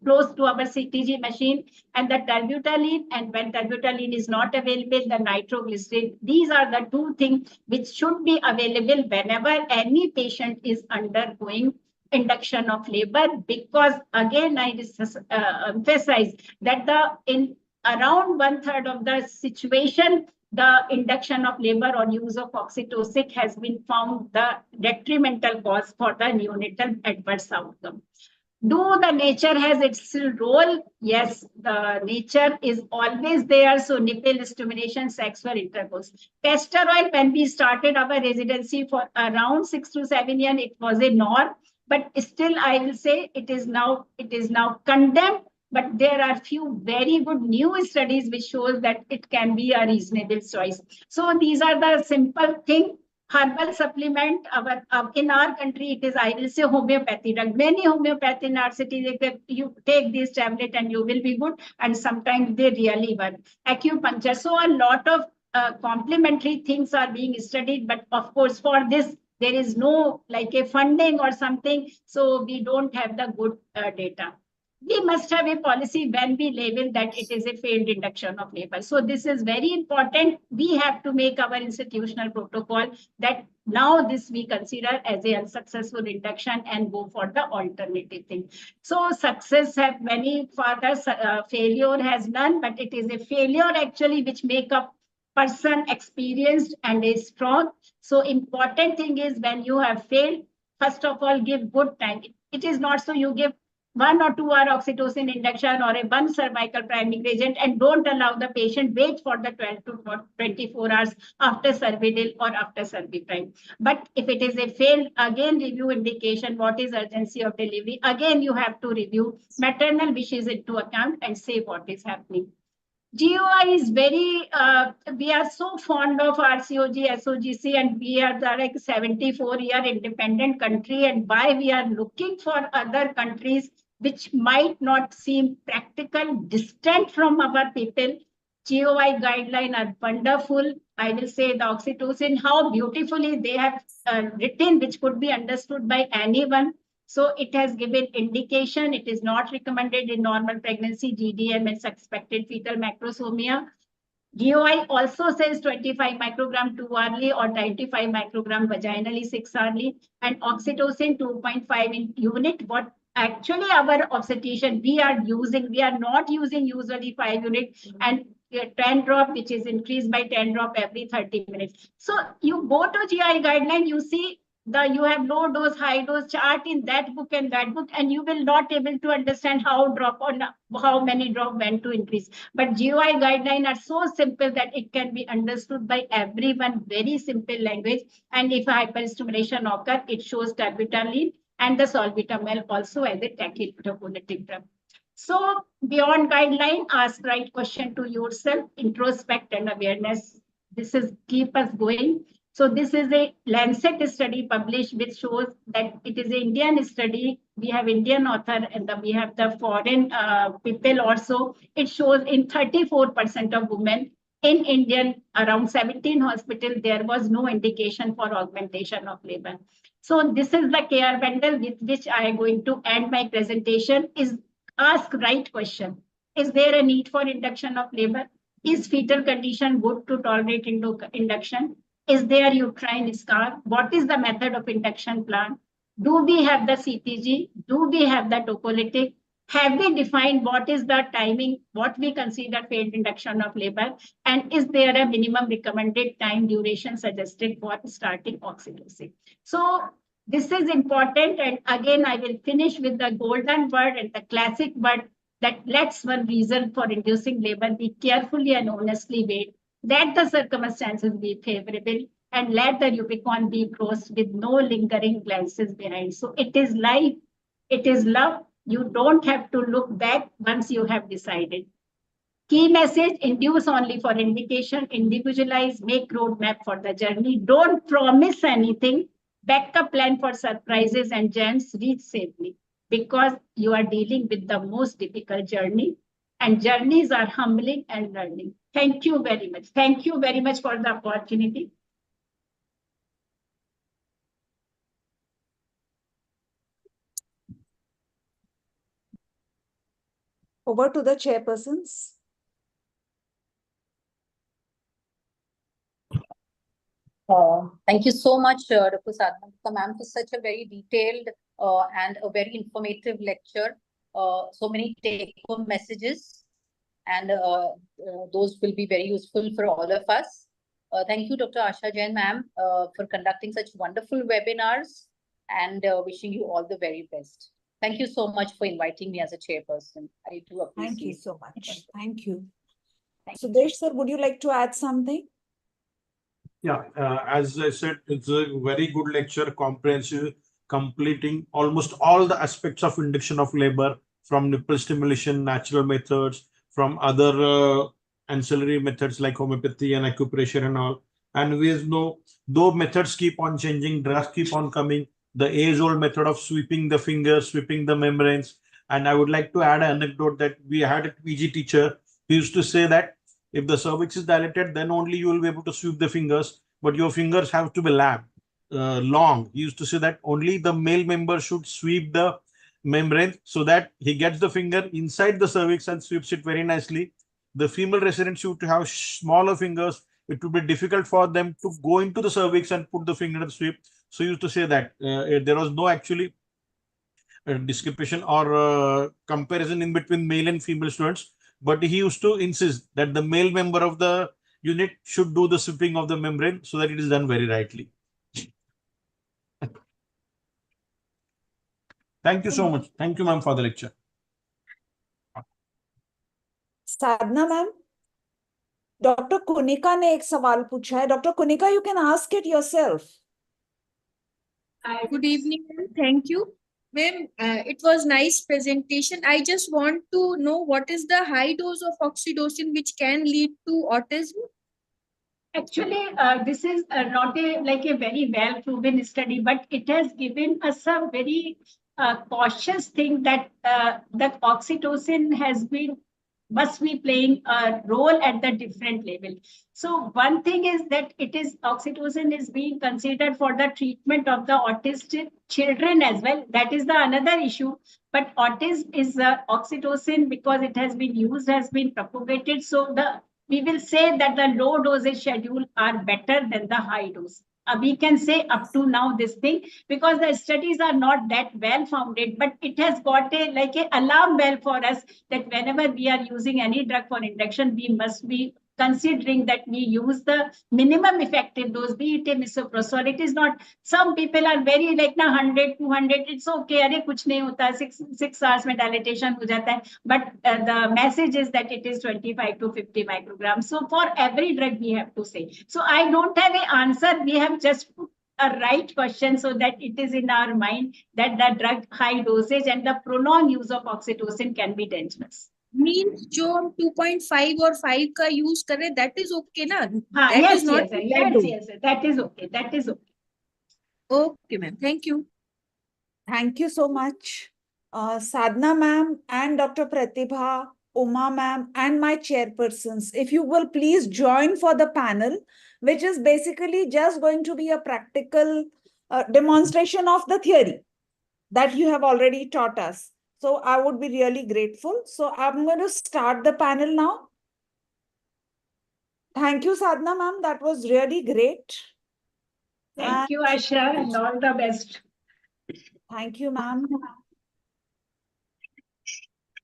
close to our CTG machine, and the terbutaline, and when terbutaline is not available, the nitroglycerin. These are the two things which should be available whenever any patient is undergoing induction of labor, because again, I emphasize that in around 1/3 of the situation, the induction of labor or use of oxytocin has been found the detrimental cause for the neonatal adverse outcome. Do the nature has its role? Yes, the nature is always there. So nipple stimulation, sex for intercourse. Castor oil, when we started our residency for around 6 to 7 years, it was a norm. But still, I will say it is now condemned. But there are few very good new studies which shows that it can be a reasonable choice. So these are the simple thing. Herbal supplement, in our country, it is, I will say, homeopathy drug. Many homeopathy nurses, you take this tablet and you will be good, and sometimes they really work. Acupuncture. So a lot of complementary things are being studied, but of course, for this, there is no like a funding or something, so we don't have the good data. we must have a policy when we label that it is a failed induction of labor. So this is very important. We have to make our institutional protocol that now this we consider as a unsuccessful induction and go for the alternative thing. So success have many fathers, failure has none, but it is a failure actually which make a person experienced and is strong. So important thing is when you have failed, first of all, give good time. It is not so you give 1 or 2 hour oxytocin induction or a 1 cervical priming agent and don't allow the patient wait for the 12 to 24 hours after cervidil or after cerviprime. But if it is a failed, again review indication, what is urgency of delivery. Again, you have to review maternal wishes into account and say what is happening. GOI is very, we are so fond of RCOG, SOGC, and we are the like 74-year independent country. And why we are looking for other countries which might not seem practical, distant from our people. GOI guidelines are wonderful. I will say the oxytocin, how beautifully they have written, which could be understood by anyone. So it has given indication. It is not recommended in normal pregnancy, GDM, and suspected fetal macrosomia. GOI also says 25 microgram 2 hourly or 95 microgram vaginally 6 hourly, and oxytocin 2.5 in unit. What actually our obstetrician we are not using usually 5 unit and 10 drop, which is increased by 10 drop every 30 minutes. So you go to GI guideline, you see you have low dose, high dose chart in that book, and you will not able to understand how drop or how many drop when to increase. But GOI guidelines are so simple that it can be understood by everyone, very simple language. And if hyperstimulation occur, it shows terbutaline and the salbutamol also as a tachyphylative drug. So beyond guideline, ask right question to yourself, introspect and awareness. This is keep us going. So this is a Lancet study published which shows that it is an Indian study. We have Indian author and we have the foreign people also. It shows in 34% of women in Indian, around 17 hospitals, there was no indication for augmentation of labor. So this is the care bundle with which I am going to end my presentation. Is ask right question. Is there a need for induction of labor? Is fetal condition good to tolerate induction? Is there uterine scar? What is the method of induction plan? Do we have the CTG? Do we have the tocolytic? Have we defined what is the timing, what we consider failed induction of labor? And is there a minimum recommended time duration suggested for starting oxytocin? So this is important. And again, I will finish with the golden word and the classic word that let's one reason for inducing labor be carefully and honestly weighed. Let the circumstances be favorable and let the Rubicon be crossed with no lingering glances behind. So it is life, it is love. You don't have to look back once you have decided. Key message, induce only for indication, individualize, make roadmap for the journey. Don't promise anything. Backup plan for surprises and gems, reach safely because you are dealing with the most difficult journey. And journeys are humbling and learning. Thank you very much. Thank you very much for the opportunity. Over to the chairpersons. Thank you so much, Dr. Sadhana ma'am, for such a very detailed and a very informative lecture. So many take-home messages, and those will be very useful for all of us. Thank you, Dr. Asha Jain ma'am, for conducting such wonderful webinars, and wishing you all the very best. Thank you so much for inviting me as a chairperson. I do appreciate it. Thank you so much. Thank you. Sudesh sir, would you like to add something? Yeah, as I said, it's a very good lecture, comprehensive, completing almost all the aspects of induction of labor, from nipple stimulation, natural methods, from other ancillary methods like homeopathy and acupressure and all. And we know, though methods keep on changing, drugs keep on coming, the age-old method of sweeping the fingers, sweeping the membranes. And I would like to add an anecdote that we had a PG teacher who used to say that if the cervix is dilated, then only you will be able to sweep the fingers, but your fingers have to be long. He used to say that only the male member should sweep the membrane so that he gets the finger inside the cervix and sweeps it very nicely. The female residents should have smaller fingers. It would be difficult for them to go into the cervix and put the finger and sweep. So he used to say that there was no actually discrepancy or comparison in between male and female students, but he used to insist that the male member of the unit should do the sweeping of the membrane so that it is done very rightly. Thank you so much. Thank you, ma'am, for the lecture. Sadhana ma'am, doctor Kunika ने एक सवाल पूछा है. Doctor Kunika, you can ask it yourself. Good evening, ma'am. Thank you. Ma'am, it was nice presentation. I just want to know what is the high dose of oxytocin which can lead to autism? Actually, this is not a very well proven study, but it has given us a very cautious thing that that oxytocin must be playing a role at the different level. So one thing is that oxytocin is being considered for the treatment of the autistic children as well. That is the another issue. But autism is oxytocin, because it has been used, has been propagated. So we will say that the low dosage schedule are better than the high dose. We can say up to now this thing, because the studies are not that well founded, but it has got a alarm bell for us that whenever we are using any drug for induction, we must be considering that we use the minimum effective dose, be it a misoprostol. It is not, some people are very 100, 200, it's okay, अरे कुछ नहीं होता, 6 hours में dilatation हो जाता है. But the message is that it is 25 to 50 micrograms. So for every drug we have to say. So I don't have an answer. We have just put a right question so that it is in our mind that the drug high dosage and the prolonged use of oxytocin can be dangerous. Means जो हम 2.5 और 5 का use करें, that is okay ना? Yes, that is okay. That is okay. Okay, ma'am. Thank you. Thank you so much. Sadhana ma'am and Dr. Pratibha, Uma ma'am and my chairpersons, if you will please join for the panel, which is basically just going to be a practical demonstration of the theory that you have already taught us. So I would be really grateful. So I'm going to start the panel now. Thank you, Sadhana ma'am. That was really great. Thank you, Asha, and all the best. Thank you, ma'am.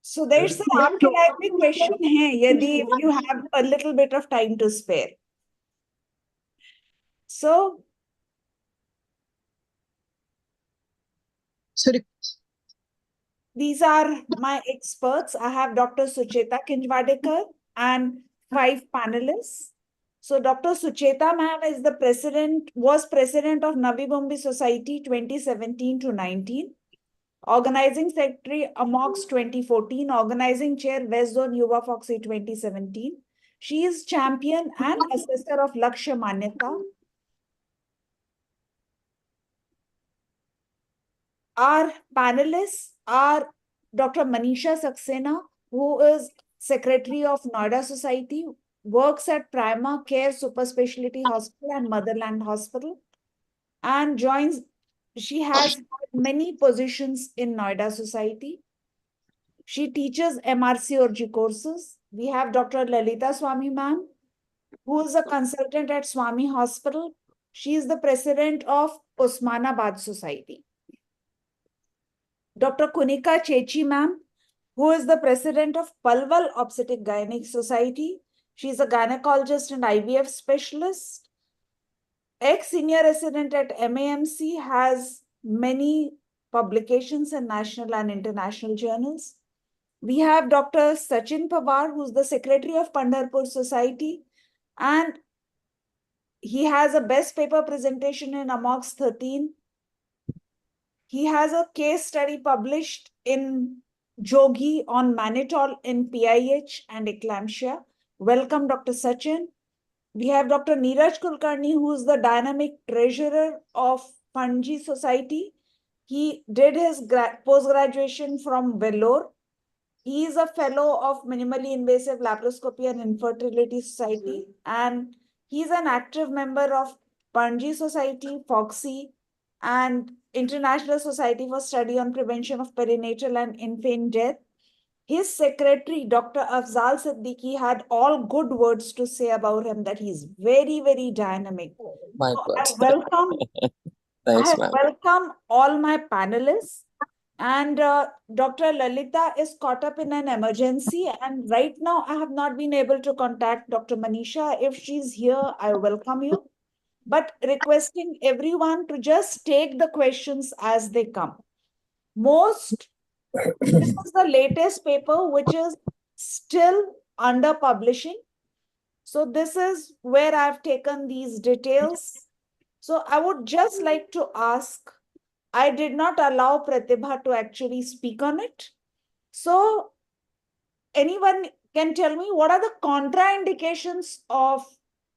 So there's an आपके लायक भी question है, यदि if you have a little bit of time to spare. So, Sorry. These are my experts. I have Dr. Sucheta Kinjwadekar and 5 panelists. So Dr. Sucheta ma'am was president of Navi Mumbai Society 2017 to 19, organizing secretary AMOX 2014, organizing chair West Zone Yuva Foxy 2017. She is champion and assessor of Lakshya Manyata. Our panelists are Dr. Manisha Saxena, who is secretary of Noida Society, works at Prima Care Super Specialty Hospital and Motherland Hospital, and she has many positions in Noida Society. She teaches MRC Urji courses. We have Dr. Lalita Swami ma'am, who is a consultant at Swami Hospital. She is the president of Osmanabad Society. Dr. Kunika Chechi ma'am, who is the president of Palwal Obstetric Gynec Society. She is a gynecologist and IVF specialist. Ex-senior resident at MAMC, has many publications in national and international journals. We have Dr. Sachin Pawar, who's the secretary of Pandharpur Society, and he has a best paper presentation in AMOX 13. He has a case study published in Jogi on mannitol in PIH and eclampsia. Welcome, Dr. Sachin. We have Dr. Neeraj Kulkarni, who is the dynamic treasurer of Panji Society. He did his post-graduation from Vellore. He is a fellow of Minimally Invasive Laparoscopy and Infertility Society, and he's an active member of Panji Society, Foxy, and International Society for Study on Prevention of Perinatal and Infant Death. His secretary, Dr. Afzal Siddiqui, had all good words to say about him, that he's very, very dynamic. My So God. I Thanks, ma'am. welcome all my panelists. And Dr. Lalita is caught up in an emergency. And right now, I have not been able to contact Dr. Manisha. If she's here, I welcome you. But requesting everyone to just take the questions as they come. This is the latest paper, which is still under publishing. So this is where I've taken these details. So I would just like to ask, I did not allow Pratibha to actually speak on it. So anyone can tell me what are the contraindications of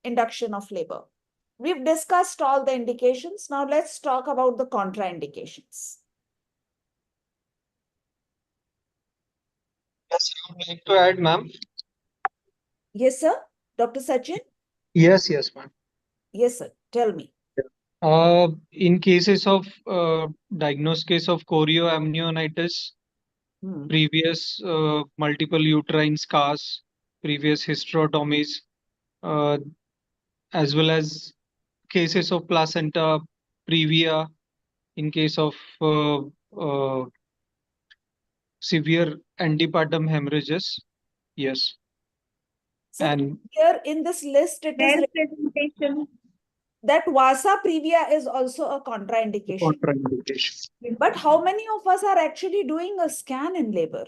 induction of labor? We've discussed all the indications. Now let's talk about the contraindications. Yes, I would like to add, ma'am. Yes, sir. Dr. Sachin? Yes, ma'am. Yes, sir. Tell me. In cases of diagnosed case of chorioamnionitis, previous multiple uterine scars, previous hysterotomies, as well as cases of placenta previa, in case of severe antepartum hemorrhages. Yes. So And here in this list, it is presentation that vasa previa is also a contraindication. But how many of us are actually doing a scan in labor?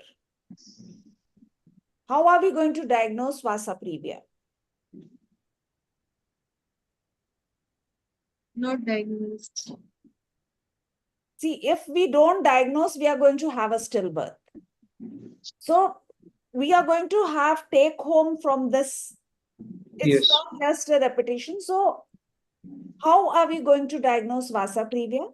How are we going to diagnose vasa previa? Not diagnosed. See, if we don't diagnose, we are going to have a stillbirth. So we are going to have take home from this. It's not just a repetition. So how are we going to diagnose vasa previa?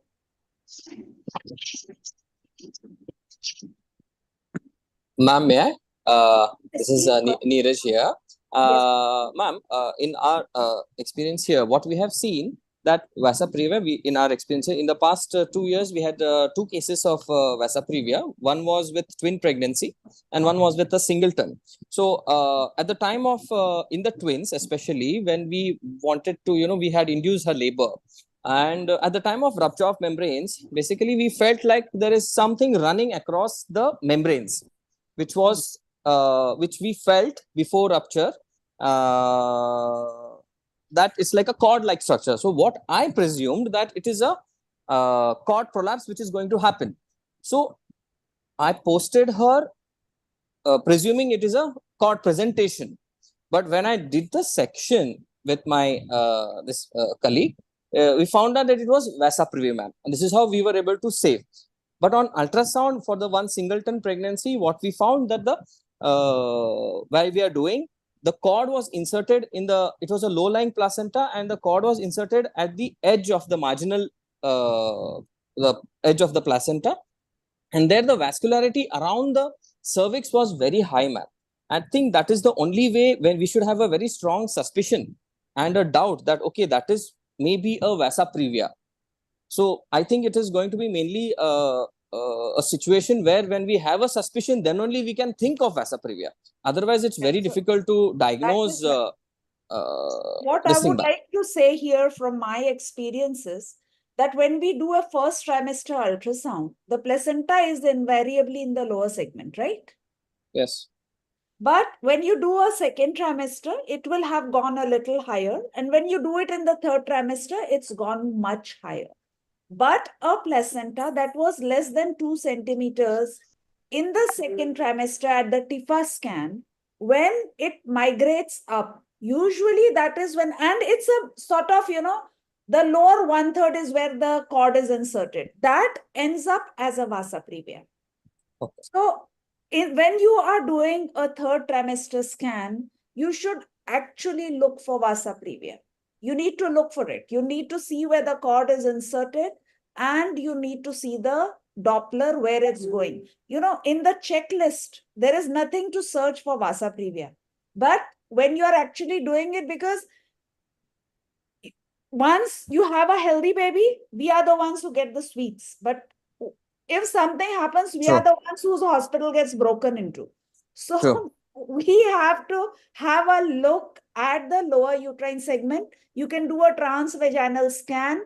Ma'am, may I? This is Neeraj here. Ma'am, in our experience here, what we have seen that vasa previa, in our experience here, in the past 2 years, we had 2 cases of vasa previa. One was with twin pregnancy and one was with a singleton. So at the time of, in the twins, especially when we wanted to, we had induced her labor. And at the time of rupture of membranes, basically we felt like there is something running across the membranes, which was which we felt before rupture, that it's like a cord-like structure. So what I presumed that it is a cord prolapse which is going to happen. So I posted her presuming it is a cord presentation. But when I did the section with my this colleague, we found out that it was vasa previa, ma'am. And this is how we were able to save. But on ultrasound for the one singleton pregnancy, what we found that the while we are doing, the cord was inserted in the, it was a low-lying placenta, and the cord was inserted at the edge of the marginal, the edge of the placenta. And there the vascularity around the cervix was very high, ma'am. I think that is the only way when we should have a very strong suspicion and a doubt that, okay, that is maybe a vasa previa. So I think it is going to be mainly a situation where when we have a suspicion, then only we can think of vasa previa. Otherwise, it's very difficult to diagnose. What I would like to say here from my experiences, that when we do a first trimester ultrasound, the placenta is invariably in the lower segment, right? Yes. But when you do a second trimester, it will have gone a little higher. And when you do it in the third trimester, it's gone much higher. But a placenta that was less than 2 centimeters in the second trimester at the TIFA scan, when it migrates up, usually that is when, and it's a sort of, the lower 1/3 is where the cord is inserted. That ends up as a vasa previa. Okay. So when you are doing a third trimester scan, you should actually look for vasa previa. You need to look for it. You need to see where the cord is inserted, and you need to see the Doppler where it's going. In the checklist, there is nothing to search for vasa previa. But when you are actually doing it, because once you have a healthy baby, we are the ones who get the sweets. But if something happens, we are Sure. the ones whose hospital gets broken into. So Sure. we have to have a look at the lower uterine segment. You can do a transvaginal scan,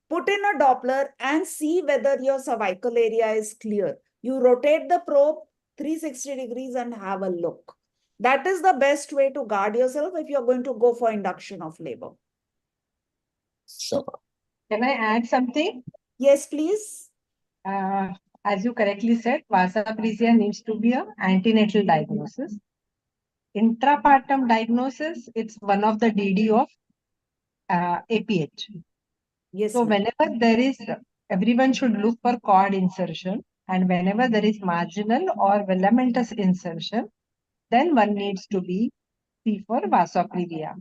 put in a Doppler and see whether your cervical area is clear. You rotate the probe 360 degrees and have a look. That is the best way to guard yourself if you're going to go for induction of labor. Sure. Can I add something? Yes, please. As you correctly said, vasopressia needs to be an antenatal diagnosis. Intrapartum diagnosis, it's one of the DD of APH. Yes. So whenever there is, everyone should look for cord insertion, and whenever there is marginal or filamentous insertion, then one needs to be see for vasopressia.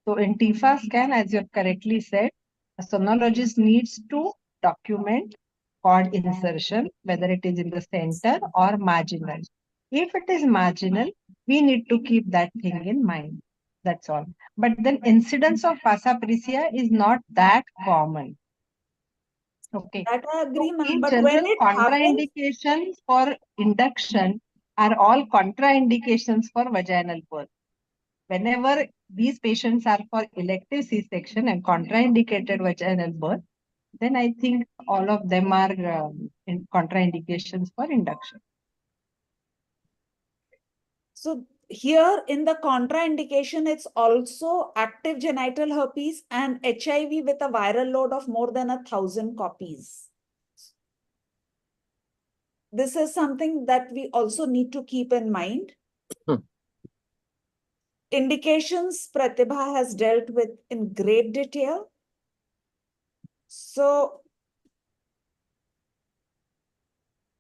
So in TIFA scan, as you have correctly said, a sonologist needs to document cord insertion, whether it is in the center or marginal. If it is marginal, we need to keep that thing in mind. That's all. But then incidence of vasopressia is not that common. Okay. That I agree, So ma'am. in But general, when it happens, contraindications for induction are all contraindications for vaginal birth. Whenever these patients are for elective C-section and contraindicated vaginal birth, then I think all of them are in contraindications for induction. so here in the contraindication, it's also active genital herpes and HIV with a viral load of more than 1,000 copies. This is something that we also need to keep in mind. Indications Pratibha has dealt with in great detail. So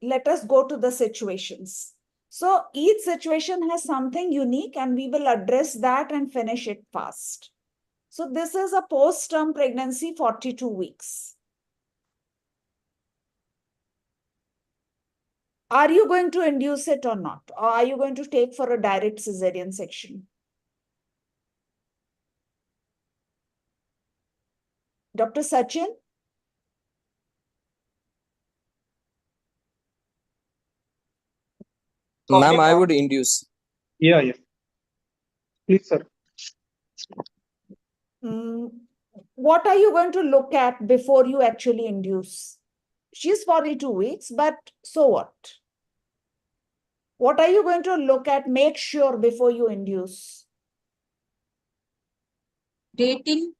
let us go to the situations. So each situation has something unique and we will address that and finish it fast. So this is a post-term pregnancy, 42 weeks. Are you going to induce it or not? Or are you going to take for a direct cesarean section? Dr. Sachin? Ma'am, I would induce. Yeah, yeah. Please, sir. What are you going to look at before you actually induce? She's 42 weeks, but so what? What are you going to look at, make sure before you induce? Dating.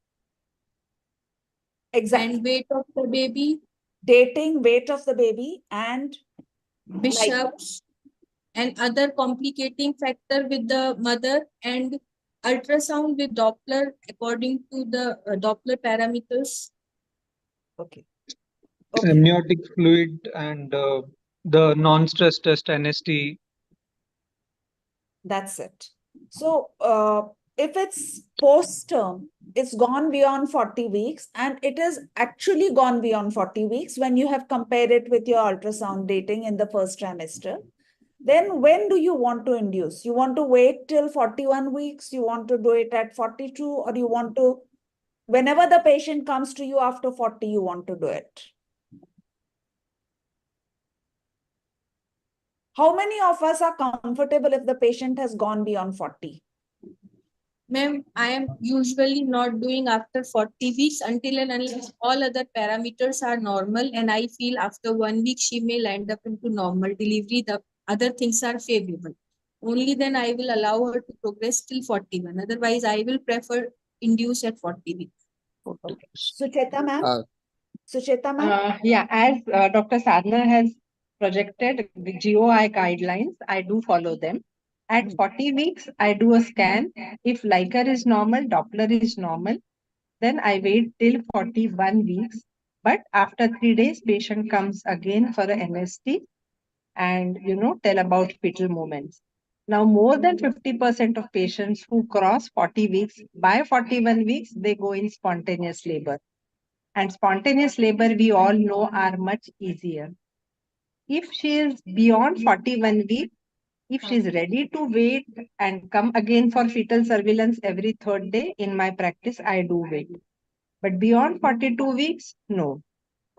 Exactly. And weight of the baby. Dating, weight of the baby, and bishops and other complicating factor with the mother, and ultrasound with Doppler according to the Doppler parameters. Okay. Amniotic fluid and the non-stress test NST. That's it. So if it's post-term, it's gone beyond 40 weeks, and it is actually gone beyond 40 weeks when you have compared it with your ultrasound dating in the first trimester. Then when do you want to induce? You want to wait till 41 weeks? You want to do it at 42? Or you want to, whenever the patient comes to you after 40, you want to do it? How many of us are comfortable if the patient has gone beyond 40? Ma'am, I am usually not doing after 40 weeks until and unless all other parameters are normal, and I feel after 1 week she may land up into normal delivery. The other things are favorable. Only then I will allow her to progress till 41. Otherwise, I will prefer induce at 40 weeks. Okay. Sucheta ma'am? Sucheta ma'am? Yeah, as Dr. Sadhana has projected the GOI guidelines, I do follow them. At 40 weeks, I do a scan. If Leica is normal, Doppler is normal, then I wait till 41 weeks. But after 3 days, patient comes again for an MST and, tell about fetal movements. Now, more than 50% of patients who cross 40 weeks, by 41 weeks, they go in spontaneous labor. And spontaneous labor, we all know, are much easier. If she is beyond 41 weeks, if she is ready to wait and come again for fetal surveillance every third day, in my practice, I do wait. But beyond 42 weeks, no.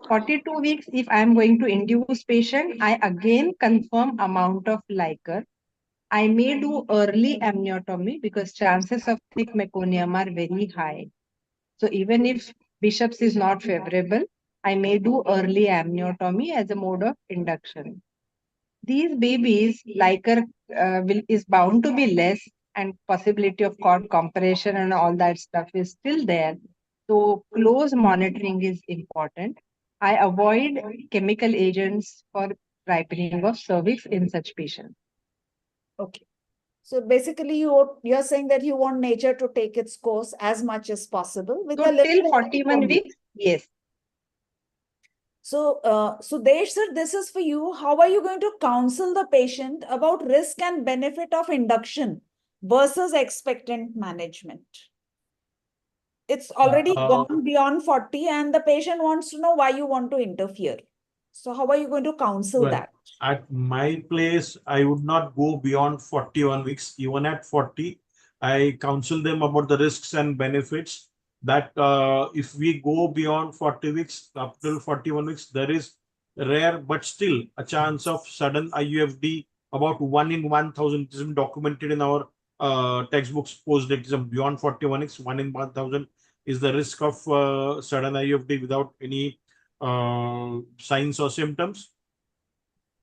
42 weeks, if I am going to induce patient, I again confirm amount of liquor. I may do early amniotomy because chances of thick meconium are very high. So even if Bishop's is not favorable, I may do early amniotomy as a mode of induction. These babies, liquor is bound to be less, and possibility of cord compression and all that stuff is still there. So close monitoring is important. I avoid chemical agents for ripening of cervix in such patients. Okay. So basically, you're saying that you want nature to take its course as much as possible with So a little till bit 41 of weeks, yes. So, Sudesh sir, this is for you. How are you going to counsel the patient about risk and benefit of induction versus expectant management? It's already gone beyond 40 and the patient wants to know why you want to interfere. So how are you going to counsel Well, that? at my place, I would not go beyond 41 weeks. Even at 40, I counsel them about the risks and benefits that if we go beyond 40 weeks, up till 41 weeks, there is rare but still a chance of sudden IUFD, about 1 in 1,000. It is documented in our textbooks post-exam. Beyond 41 weeks, 1 in 1,000 is the risk of sudden IUFD without any signs or symptoms.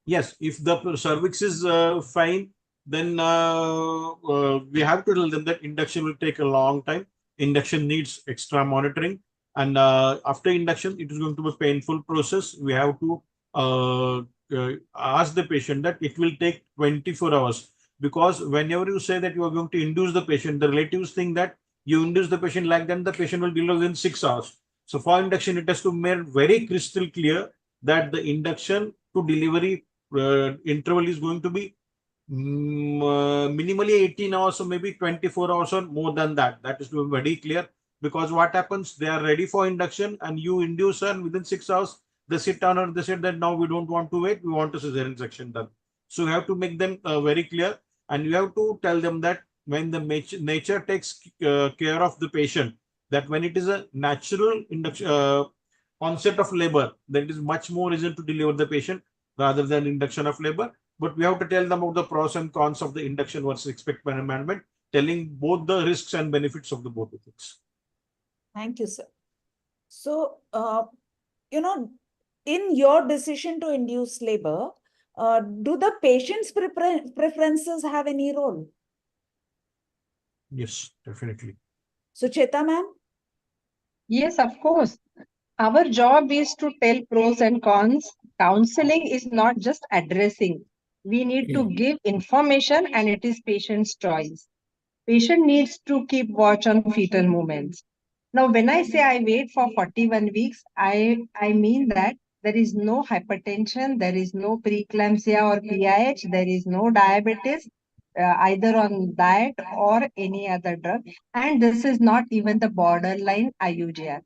Yes, if the cervix is fine, then we have to tell them that induction will take a long time. Induction needs extra monitoring. And after induction, it is going to be a painful process. We have to ask the patient that it will take 24 hours. Because whenever you say that you are going to induce the patient, the relatives think that you induce the patient like that, the patient will deliver within 6 hours. So for induction, it has to be made very crystal clear that the induction to delivery interval is going to be minimally 18 hours or maybe 24 hours or more than that. That is to be very clear, because what happens, they are ready for induction and you induce and within 6 hours they sit down and they said that now we don't want to wait, we want a cesarean section done. So you have to make them very clear, and you have to tell them that when the nature takes care of the patient, that when it is a natural induction onset of labor, that it is much more reason to deliver the patient rather than induction of labor. But we have to tell them about the pros and cons of the induction versus expectant management, telling both the risks and benefits of the both of things. Thank you, sir. So, in your decision to induce labor, do the patient's preferences have any role? Yes, definitely. Sucheta ma'am? Yes, of course. Our job is to tell pros and cons. Counseling is not just addressing. We need to give information, and it is patient's choice. Patient needs to keep watch on fetal movements. Now, when I say I wait for 41 weeks, I mean that there is no hypertension, there is no preeclampsia or PIH, there is no diabetes, either on diet or any other drug. And this is not even the borderline IUGR.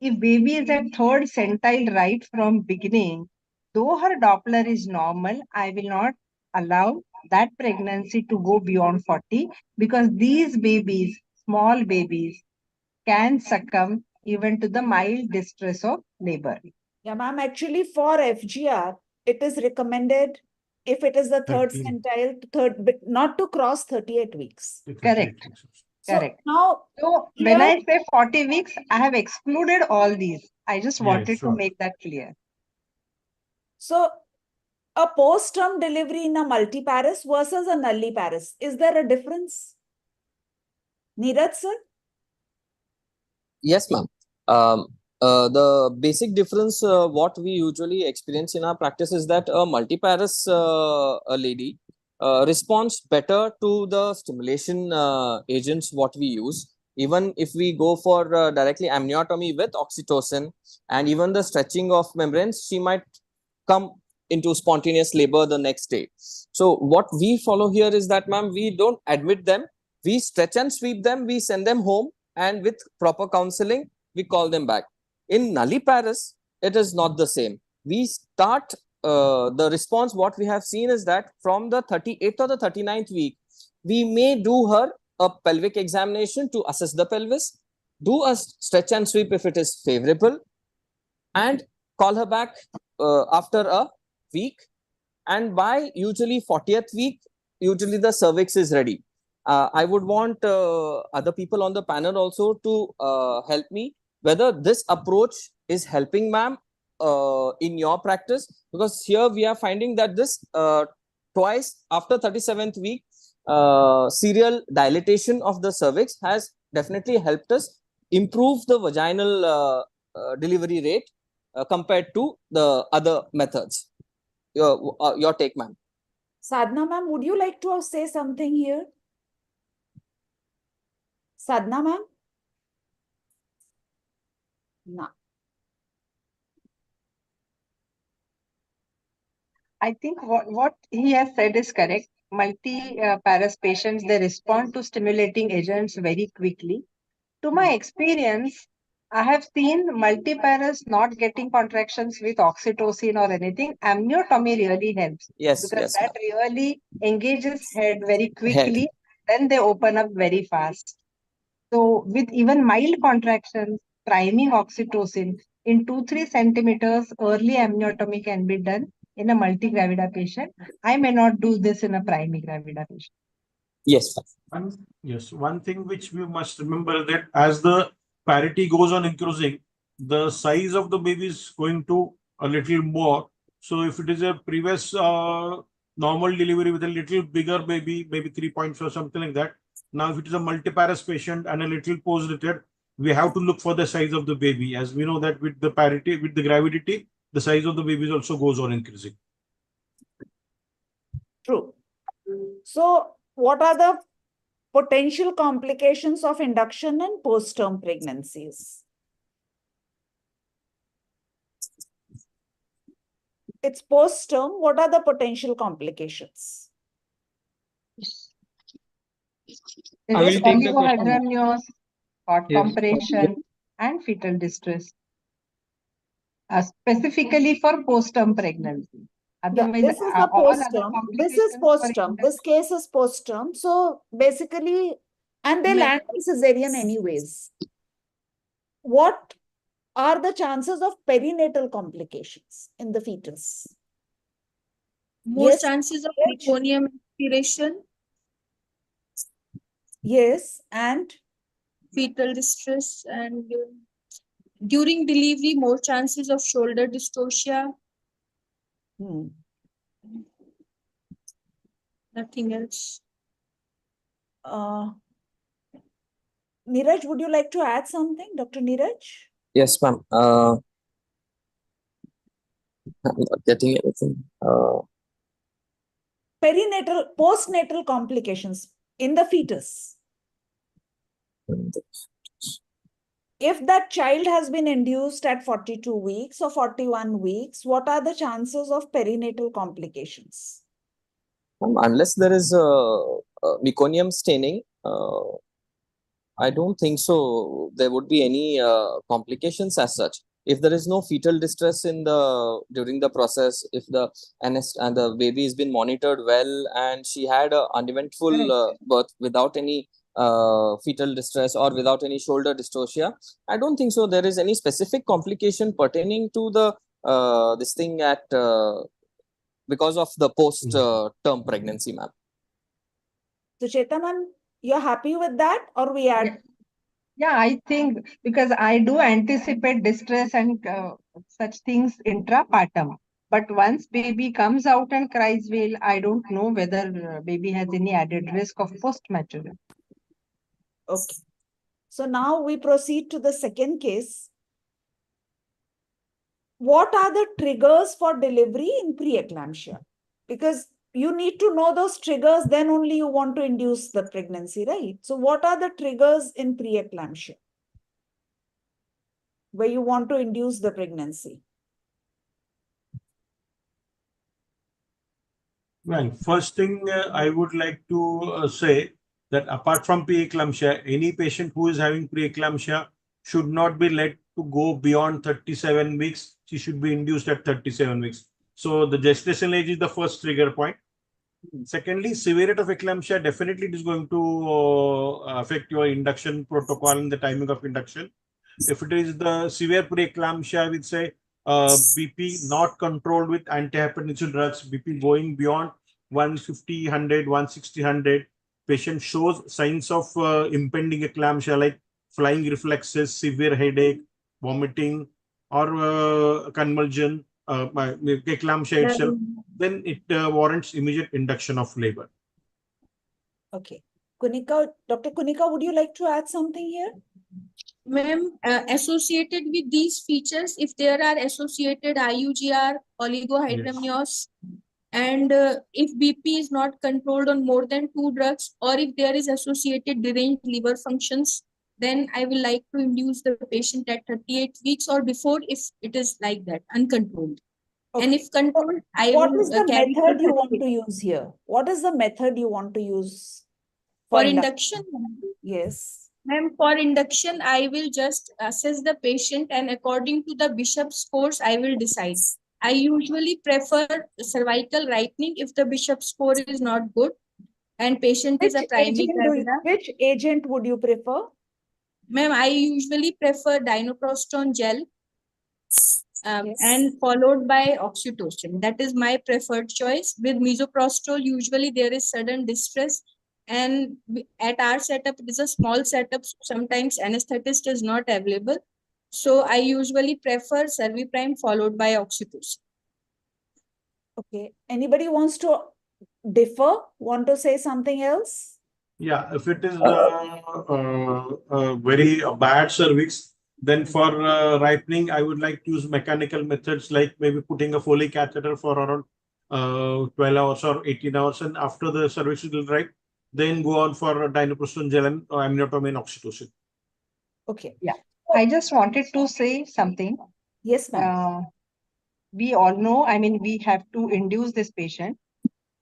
If baby is at third centile right from beginning, though her Doppler is normal, I will not allow that pregnancy to go beyond 40, because these babies, small babies, can succumb even to the mild distress of labor. Yeah, ma'am, actually for FGR, it is recommended if it is the third 13. centile, not to cross 38 weeks. Correct. So Correct. now, So when I say 40 weeks, I have excluded all these. I just wanted to make that clear. So a post-term delivery in a multiparous versus a nulliparous, is there a difference? Neeraj sir? Yes, ma'am. The basic difference, what we usually experience in our practice is that a multiparous a lady responds better to the stimulation agents what we use. Even if we go for directly amniotomy with oxytocin and even the stretching of membranes, she might come into spontaneous labor the next day. So what we follow here is that, ma'am, we don't admit them. We stretch and sweep them. We send them home, and with proper counseling, we call them back. In nulliparous, it is not the same. We start the response. What we have seen is that from the 38th or the 39th week, we may do her a pelvic examination to assess the pelvis. do a stretch and sweep if it is favorable, and call her back after a week. And by usually 40th week, usually the cervix is ready. I would want other people on the panel also to help me whether this approach is helping, ma'am, in your practice, because here we are finding that this twice after 37th week serial dilatation of the cervix has definitely helped us improve the vaginal delivery rate compared to the other methods. Your take, ma'am. Sadhna ma'am, would you like to say something here? Sadhna ma'am? No. I think what he has said is correct. Multi-paras patients, they respond to stimulating agents very quickly. To my experience, I have seen multiparas not getting contractions with oxytocin or anything. Amniotomy really helps. Yes, because yes, that really engages head very Head. quickly. Then they open up very fast. So with even mild contractions, priming oxytocin in 2-3 centimeters, early amniotomy can be done in a multigravida patient. I may not do this in a primigravida patient. Yes. One thing which we must remember that as the parity goes on increasing, the size of the baby is going to a little more. So if it is a previous normal delivery with a little bigger baby, maybe 3.4 or something like that. Now, if it is a multiparous patient and a little postdated, we have to look for the size of the baby. As we know that with the parity, with the gravidity, the size of the baby also goes on increasing. True. So what are the potential complications of induction and post-term pregnancies? It's post-term. What are the potential complications? I will take the question. Oligohydramnios, hot Yes. compression, and fetal distress. Specifically for post-term pregnancy. Yeah, Otherwise, this is the all other post-term. This is complications for post-term. This case is post-term. So basically, and they land in cesarean anyways. What are the chances of perinatal complications in the fetus? More Yes. chances of meconium aspiration, Yes, and fetal distress, and during delivery, more chances of shoulder dystocia. Nothing else. Neeraj, would you like to add something, Dr. Neeraj? Yes, ma'am. I'm not getting anything. Perinatal, postnatal complications in the fetus. If that child has been induced at 42 weeks or 41 weeks, what are the chances of perinatal complications? Unless there is meconium staining, I don't think so. There would be any complications as such. If there is no fetal distress in the during the process, if the and the baby has been monitored well and she had an uneventful birth without any fetal distress or without any shoulder dystocia, I don't think so. There is any specific complication pertaining to the this thing at because of the post term pregnancy, ma'am. So Chetan, you're happy with that, or we add? Yeah, I think because I do anticipate distress and such things intrapartum. But once baby comes out and cries wail, I don't know whether baby has any added risk of post-matural. Okay. So now we proceed to the second case. What are the triggers for delivery in preeclampsia? Because you need to know those triggers, then only you want to induce the pregnancy, right? So what are the triggers in preeclampsia where you want to induce the pregnancy? Well, first thing I would like to say that apart from preeclampsia, any patient who is having preeclampsia should not be let to go beyond 37 weeks. She should be induced at 37 weeks. So the gestational age is the first trigger point. Secondly, severity of eclampsia, definitely it is going to affect your induction protocol and the timing of induction. If it is the severe preeclampsia, I would say BP not controlled with antihypertensive drugs, BP going beyond 150, 100, 160, 100. Patient shows signs of impending eclampsia like flying reflexes, severe headache, vomiting, or convulsion, eclampsia itself, then it warrants immediate induction of labor. Okay. Kunika, Dr. Kunika, would you like to add something here? Ma'am, associated with these features, if there are associated IUGR, oligohydramnios, and if BP is not controlled on more than 2 drugs, or if there is associated deranged liver functions, then I will like to induce the patient at 38 weeks or before if it is like that, uncontrolled. Okay. And if controlled, I what will is the carry method you 38 want to use here? What is the method you want to use for induction. Yes. Ma'am, for induction, I will just assess the patient and according to the Bishop's scores, I will decide. I usually prefer cervical rightening if the Bishop's score is not good and patient is a primary gravida. Which agent would you prefer? Ma'am, I usually prefer dinoprostone gel and followed by oxytocin. That is my preferred choice. With misoprostol, usually there is sudden distress. And at our setup, it is a small setup. Sometimes anesthetist is not available. So I usually prefer Serviprime followed by oxytocin. Okay. Anybody wants to differ? Want to say something else? Yeah, if it is very bad cervix, then for ripening, I would like to use mechanical methods like maybe putting a Foley catheter for around 12 hours or 18 hours. And after the cervix will ripe, then go on for dinoprostone gel and amniotomy and oxytocin. Okay. Yeah, I just wanted to say something. Yes, ma'am. We all know, I mean, we have to induce this patient.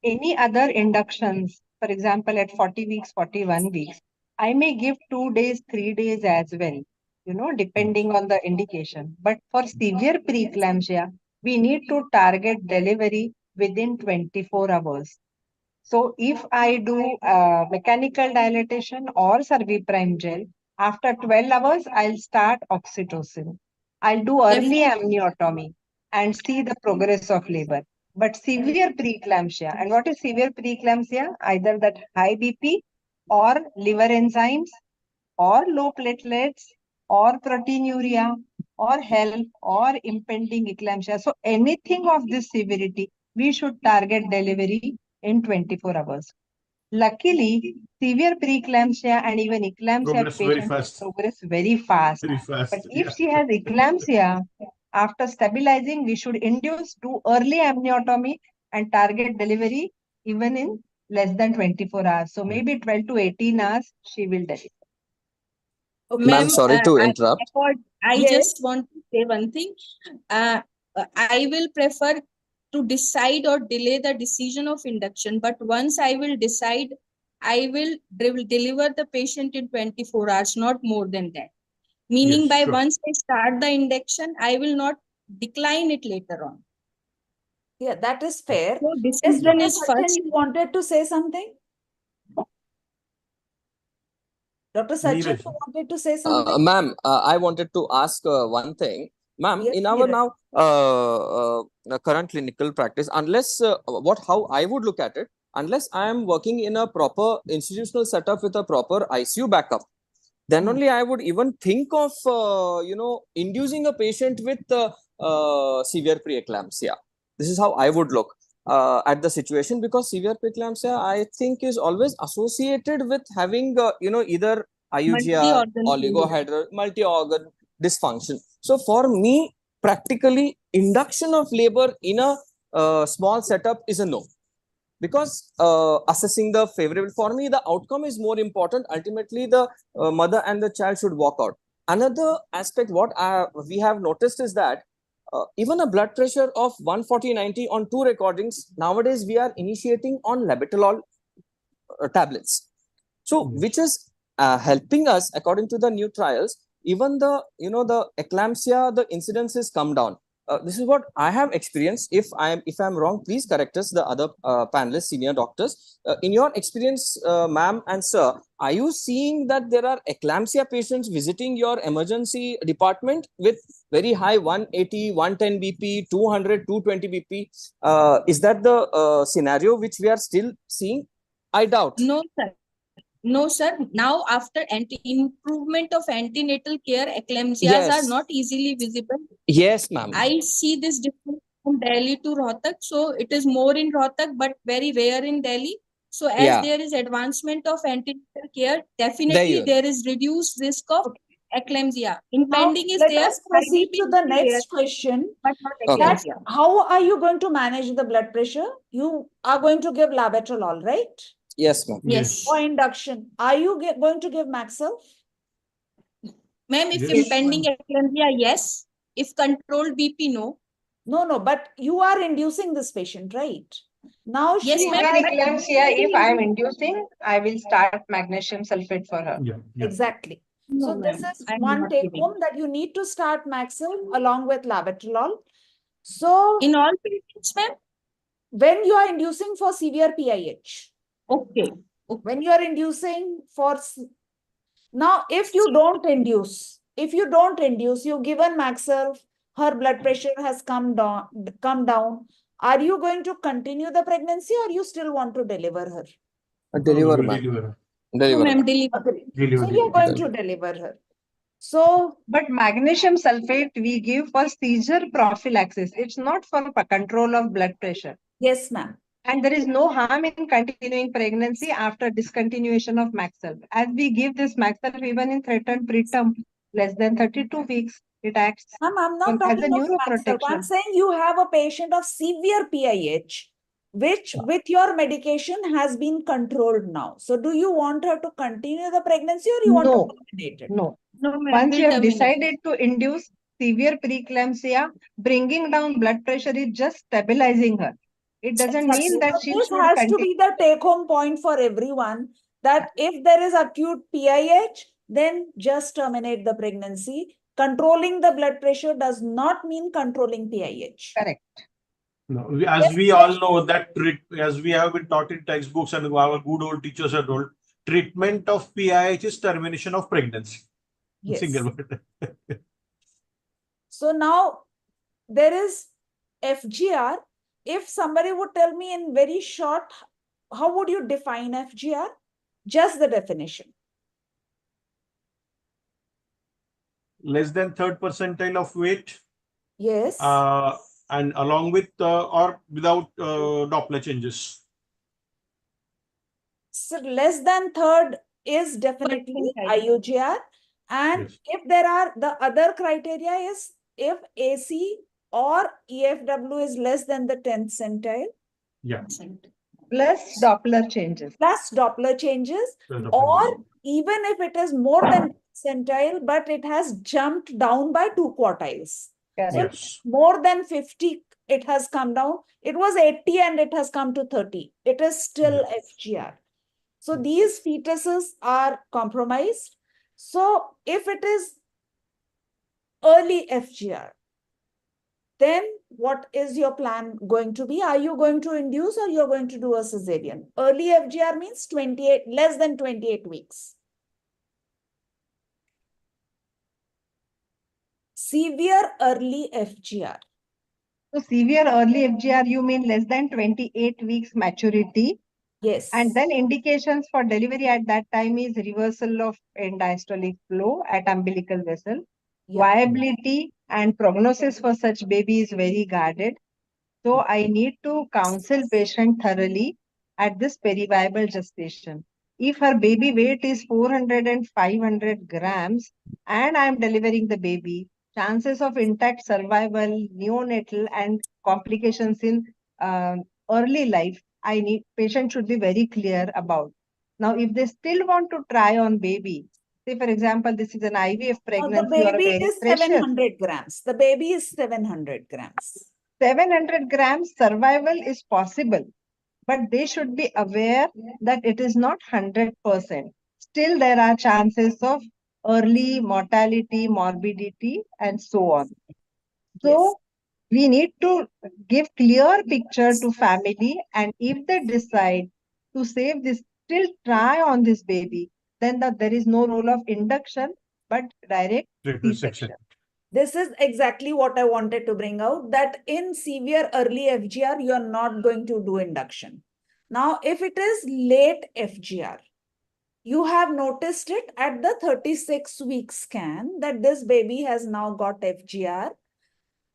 Any other inductions, for example, at 40 weeks, 41 weeks, I may give 2 days, 3 days as well, you know, depending on the indication. But for severe preeclampsia, we need to target delivery within 24 hours. So if I do mechanical dilatation or Serviprime gel, after 12 hours, I'll start oxytocin. I'll do early amniotomy and see the progress of labor. But severe preeclampsia, and what is severe preeclampsia? Either that high BP or liver enzymes or low platelets or proteinuria or HELP or impending eclampsia. So anything of this severity, we should target delivery in 24 hours. Luckily, severe preeclampsia and even eclampsia patients progress very fast. But if she has eclampsia, after stabilizing, we should do early amniotomy and target delivery even in less than 24 hours. So maybe 12 to 18 hours, she will deliver. Ma'am, sorry to interrupt. I just want to say one thing. I will prefer to decide or delay the decision of induction. But once I will decide, I will deliver the patient in 24 hours, not more than that. Meaning by once I start the induction, I will not decline it later on. Yeah, that is fair. So Yes, decision Dr. is Sachin, first. you wanted to say something? Dr. Sachin, you wanted to say something? Ma'am, I wanted to ask one thing. Ma'am, Yes, in our now current clinical practice, unless how I would look at it, unless I am working in a proper institutional setup with a proper ICU backup, then only I would even think of inducing a patient with severe preeclampsia. This is how I would look at the situation, because severe preeclampsia, I think, is always associated with having either IUGR, oligohydral, multi-organ dysfunction. So for me, practically, induction of labor in a small setup is a no. Because assessing the favorable, for me, the outcome is more important. Ultimately, the mother and the child should walk out. Another aspect, what we have noticed is that even a blood pressure of 140/90 on 2 recordings, nowadays we are initiating on labetalol tablets. So, which is helping us, according to the new trials, even the eclampsia, the incidences come down. this is what I have experienced. If I'm wrong, please correct us, the other panelists, senior doctors. In your experience, ma'am and sir, are you seeing that there are eclampsia patients visiting your emergency department with very high 180, 110 BP, 200, 220 BP? Is that the scenario which we are still seeing? I doubt. No, sir. No, sir. Now, after improvement of antenatal care, eclampsias are Yes. not easily visible. Yes, ma'am. I see this difference from Delhi to Rohtak. So it is more in Rohtak, but very rare in Delhi. So as Yeah. there is advancement of antenatal care, There definitely you are. there is reduced risk of eclampsia. Impending is Let there. us proceed to the IBP is next rare, question. but not Okay. That eclampsia. how are you going to manage the blood pressure? You are going to give labetalol, right? Yes, ma'am. Yes. For induction. Are you going to give Maxel? Ma'am, if Yes. impending eclampsia, yes. If controlled BP, no. No, but you are inducing this patient, right? Now Yes, she ma'am. Severe has eclampsia, if I am inducing, I will start magnesium sulfate for her. Yeah. exactly. No, So this ma'am. is I'm one not take giving. home that you need to start Maxil along with labetalol. So In all patients, ma'am? when you are inducing for severe PIH, Okay. when you are inducing for now, if you don't induce, you've given Maxil, her blood pressure has come down. Are you going to continue the pregnancy or you still want to deliver her? Deliver, will ma'am. deliver. No, Deliver, ma'am, ma'am. deliver. Agree. Deliver. So you're going to deliver her. So, But magnesium sulfate we give for seizure prophylaxis. It's not for control of blood pressure. yes, ma'am. And there is no harm in continuing pregnancy after discontinuation of Maxel. As we give this Maxel even in threatened preterm, less than 32 weeks, it acts Ma'am, I'm not as talking a of Maxel. I'm neuroprotection. saying you have a patient of severe PIH, which with your medication has been controlled now. So do you want her to continue the pregnancy or you want to terminate it? No. No, ma'am. Once you We'll have terminate. decided to induce severe preeclampsia, bringing down blood pressure is just stabilizing her. It doesn't mean that So she this should has to continue. be the take-home point for everyone that if there is acute PIH, then just terminate the pregnancy. Controlling the blood pressure does not mean controlling PIH. Correct. No, as we all know that as we have been taught in textbooks and our good old teachers are told, treatment of PIH is termination of pregnancy. Yes. Single word. So now there is FGR. If somebody would tell me in very short, how would you define FGR? Just the definition. Less than third percentile of weight. Yes. And along with or without Doppler changes. So less than third is definitely IUGR. And Yes. if there are the other criteria is if AC or EFW is less than the 10th centile. Yeah. Plus Doppler changes. Plus Doppler changes. Doppler Or changes. even if it is more than centile, but it has jumped down by 2 quartiles. So Yes. more than 50, it has come down. It was 80 and it has come to 30. It is still FGR. So these fetuses are compromised. So if it is early FGR, then what is your plan going to be? Are you going to induce or you're going to do a cesarean? Early FGR means 28, less than 28 weeks. Severe early FGR. So severe early FGR, you mean less than 28 weeks maturity. Yes. And then indications for delivery at that time is reversal of end diastolic flow at umbilical vessel. Yeah. Viability and prognosis for such baby is very guarded. So I need to counsel patient thoroughly at this periviable gestation. If her baby weight is 400 and 500 grams and I am delivering the baby, chances of intact survival, neonatal and complications in early life, patient should be very clear about. Now, if they still want to try on baby, say for example, this is an IVF pregnancy the or a baby very is precious. 700 grams. The baby is 700 grams. 700 grams survival is possible, but they should be aware that it is not 100%. Still, there are chances of early mortality, morbidity, and so on. So, We need to give clear picture to family, and if they decide to save this, still try on this baby, then there is no role of induction, but direct C-section. This is exactly what I wanted to bring out, that in severe early FGR, you are not going to do induction. Now, if it is late FGR, you have noticed it at the 36-week scan that this baby has now got FGR.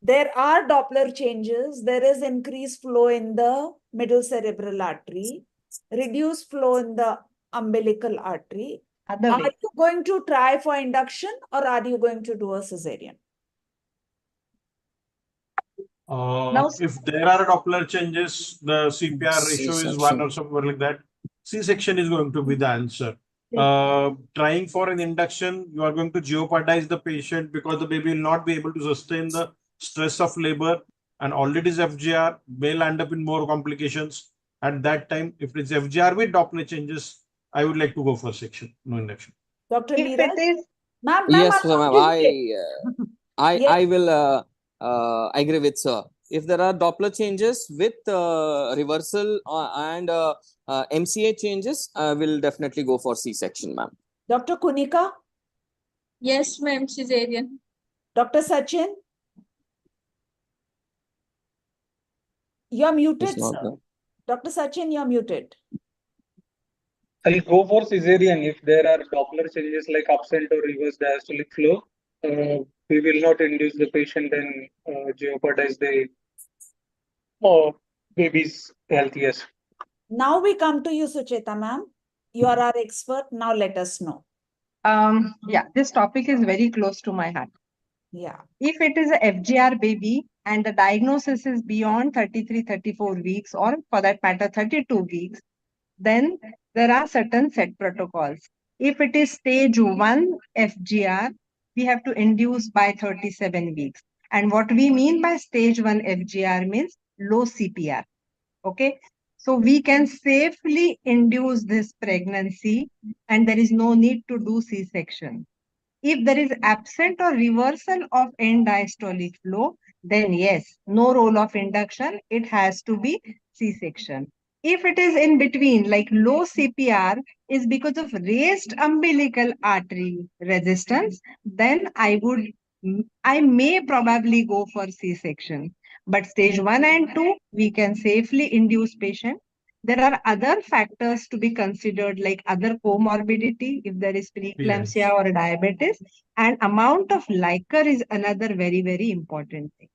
There are Doppler changes. There is increased flow in the middle cerebral artery, reduced flow in the umbilical artery. Are you going to try for induction or are you going to do a cesarean? If there are Doppler changes, the CPR ratio is 1 or something like that. C-section is going to be the answer. Trying for an induction, you are going to jeopardize the patient because the baby will not be able to sustain the stress of labor, and already is FGR, may land up in more complications. At that time, if it's FGR with Doppler changes, I would like to go for section, no induction. Dr. If it is, Yes, ma'am. I will agree with sir. If there are Doppler changes with reversal and MCA changes, I will definitely go for C-section, ma'am. Dr. Kunika? Yes, ma'am, cesarean. Dr. Sachin? You're muted, sir. Dr. Sachin, you're muted. I'll go for cesarean if there are Doppler changes like absent or reverse diastolic flow. We will not induce the patient and jeopardize the baby's health. Yes. Now we come to you, Sucheta ma'am. You are our expert. Now let us know. Yeah, this topic is very close to my heart. Yeah. If it is a FGR baby and the diagnosis is beyond 33, 34 weeks, or for that matter, 32 weeks, then there are certain set protocols. If it is stage 1 FGR, we have to induce by 37 weeks. And what we mean by stage 1 FGR means low CPR. Okay. So we can safely induce this pregnancy and there is no need to do C-section. If there is absent or reversal of end diastolic flow, then yes, no role of induction, it has to be C-section. If it is in between, like low CPR is because of raised umbilical artery resistance, then I may probably go for C-section. But stage 1 and 2, we can safely induce patient. There are other factors to be considered, like other comorbidity, if there is preeclampsia or diabetes, and amount of liquor is another very, very important thing.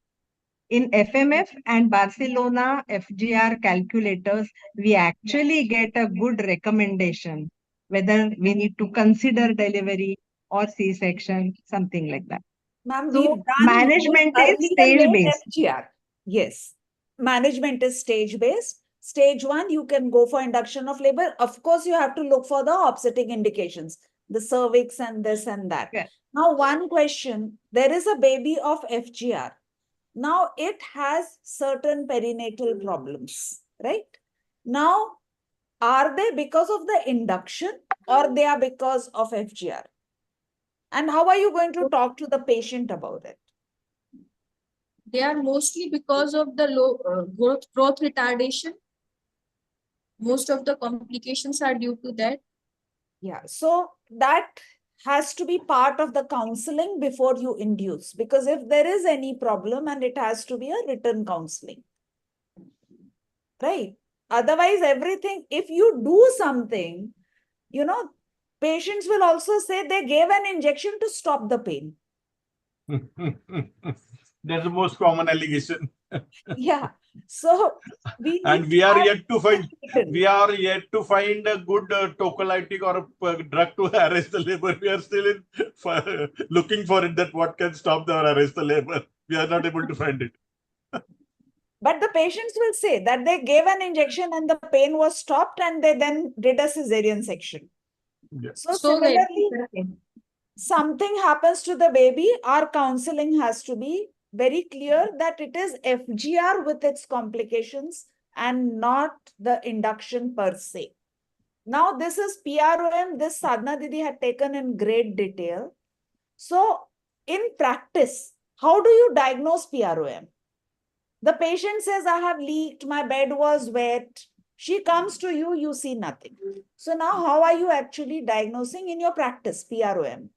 In FMF and Barcelona FGR calculators, we actually get a good recommendation whether we need to consider delivery or C-section, something like that. Ma'am, So we've done management is early and stage late based. FGR. Yes. Management is stage based. Stage 1, you can go for induction of labor. Of course, you have to look for the offsetting indications, the cervix and this and that. Yeah. Now, one question, there is a baby of FGR. Now, it has certain perinatal problems, right? Now, are they because of the induction or they are because of FGR? And how are you going to talk to the patient about it? They are mostly because of the low growth retardation. Most of the complications are due to that. Yeah, so that has to be part of the counseling before you induce, because if there is any problem, and it has to be a written counseling, right? Otherwise, everything, if you do something, you know, patients will also say they gave an injection to stop the pain. That's the most common allegation. Yeah. So we we are yet to find a good tocolytic or a drug to arrest the labor. We are still looking for it, that what can stop or arrest the labor. We are not able to find it. But the patients will say that they gave an injection and the pain was stopped and they then did a cesarean section. Yeah. So similarly, something happens to the baby, our counseling has to be very clear that it is FGR with its complications and not the induction per se. Now, this is PROM. This Sadhna Didi had taken in great detail. So, in practice, how do you diagnose PROM? The patient says, I have leaked, my bed was wet. She comes to you, you see nothing. So now how are you actually diagnosing in your practice, PROM?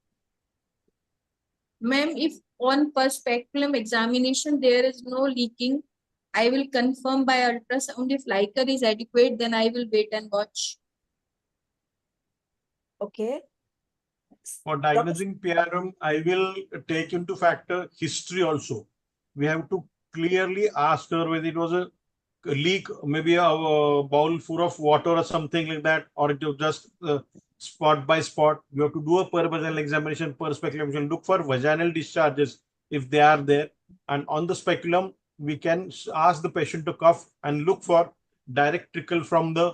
Ma'am, if on per speculum examination there is no leaking, I will confirm by ultrasound. If Liker is adequate, then I will wait and watch. Okay. For diagnosing PRM, I will take into factor history also. We have to clearly ask her whether it was a leak, maybe a bowl full of water or something like that, or it was just spot by spot. You have to do a per vaginal examination, per speculum. Look for vaginal discharges if they are there. And on the speculum, we can ask the patient to cough and look for direct trickle from the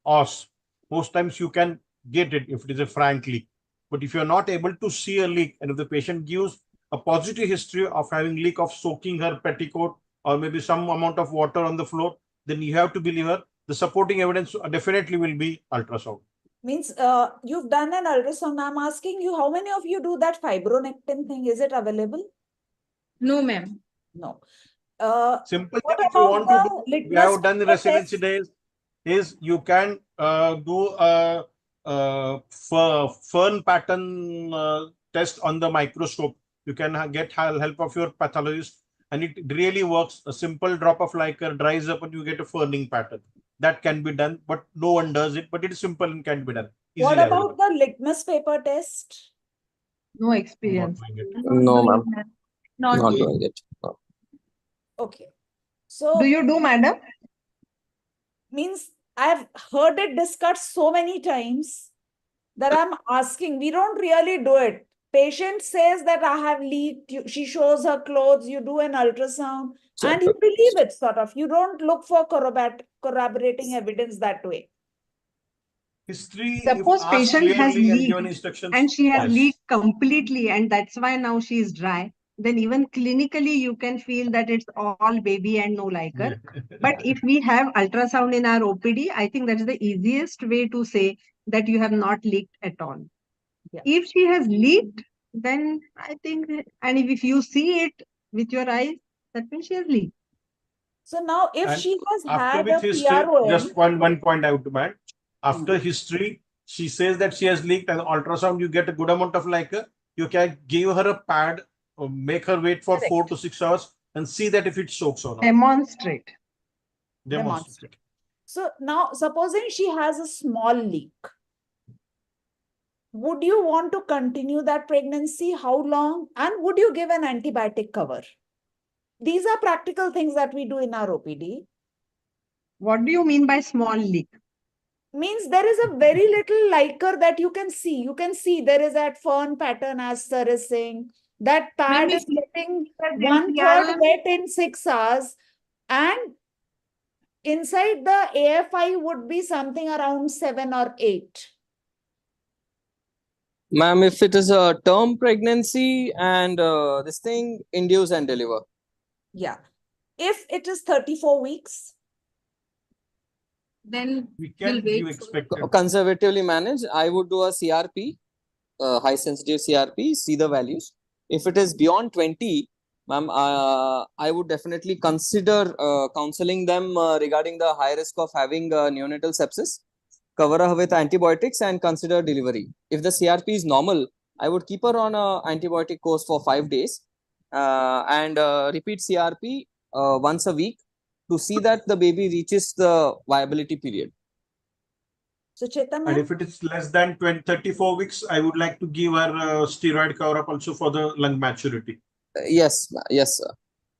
os. Most times you can get it if it is a frank leak. But if you're not able to see a leak, and if the patient gives a positive history of having leak of soaking her petticoat or maybe some amount of water on the floor, then you have to believe her. The supporting evidence definitely will be ultrasound. Means you've done an ultrasound. I'm asking you, how many of you do that fibronectin thing? Is it available? No, ma'am. No. Simple What thing if you want to do, we litmus have done the paper residency test? days, is you can do a, fern pattern test on the microscope. You can get help of your pathologist, and it really works. A simple drop of Liker dries up and you get a ferning pattern. That can be done, but no one does it. But it is simple and can be done. What Easily about the litmus paper test? No experience. No, ma'am. Not doing it. No. Okay. So Do you do, madam? means I've heard it discussed so many times that I'm asking, we don't really do it. Patient says that I have leaked, she shows her clothes, you do an ultrasound, and you believe it, sort of. You don't look for corroborating evidence that way. History, Suppose if asked patient has clearly and leaked given instructions, and she has yes. leaked completely, and that's why now she is dry, then even clinically you can feel that it's all baby and no Liker. But if we have ultrasound in our OPD, I think that's the easiest way to say that you have not leaked at all. Yeah. If she has leaked, then I think, and if you see it with your eyes, that means she has leaked. So now if And she has after had with a history, PROM, just one point I have to add. After history, she says that she has leaked, and ultrasound, you get a good amount of Liker. You can give her a pad or make her wait for 4 to 6 hours and see that if it soaks or not. Demonstrate. Demonstrate. So now supposing she has a small leak, would you want to continue that pregnancy? How long? And would you give an antibiotic cover? These are practical things that we do in our OPD. What do you mean by small leak? Means there is a very little Liker that you can see. You can see there is that fern pattern, as sir is saying. That pad is getting 1/3 wet in 6 hours. And inside the AFI would be something around 7 or 8. Ma'am, if it is a term pregnancy and this thing, induce and deliver. Yeah. If it is 34 weeks, then we can give expected. Conservatively managed, I would do a CRP, high sensitive CRP, see the values. If it is beyond 20, ma'am, I would definitely consider counseling them regarding the high risk of having neonatal sepsis, cover her with antibiotics and consider delivery. If the CRP is normal, I would keep her on a antibiotic course for 5 days and repeat CRP once a week to see that the baby reaches the viability period. So Chetan, and if it is less than 34 weeks, I would like to give her steroid cover up also for the lung maturity. Yes, yes, sir.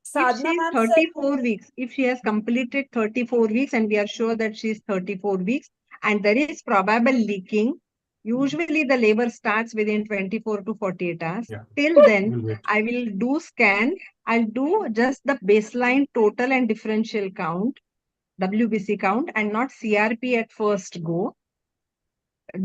If she is 34 weeks, if she has completed 34 weeks and we are sure that she is 34 weeks and there is probable leaking, usually the labor starts within 24 to 48 hours. Yeah. Till then, I will do scan. I'll do just the baseline total and differential count, WBC count, and not CRP at first go.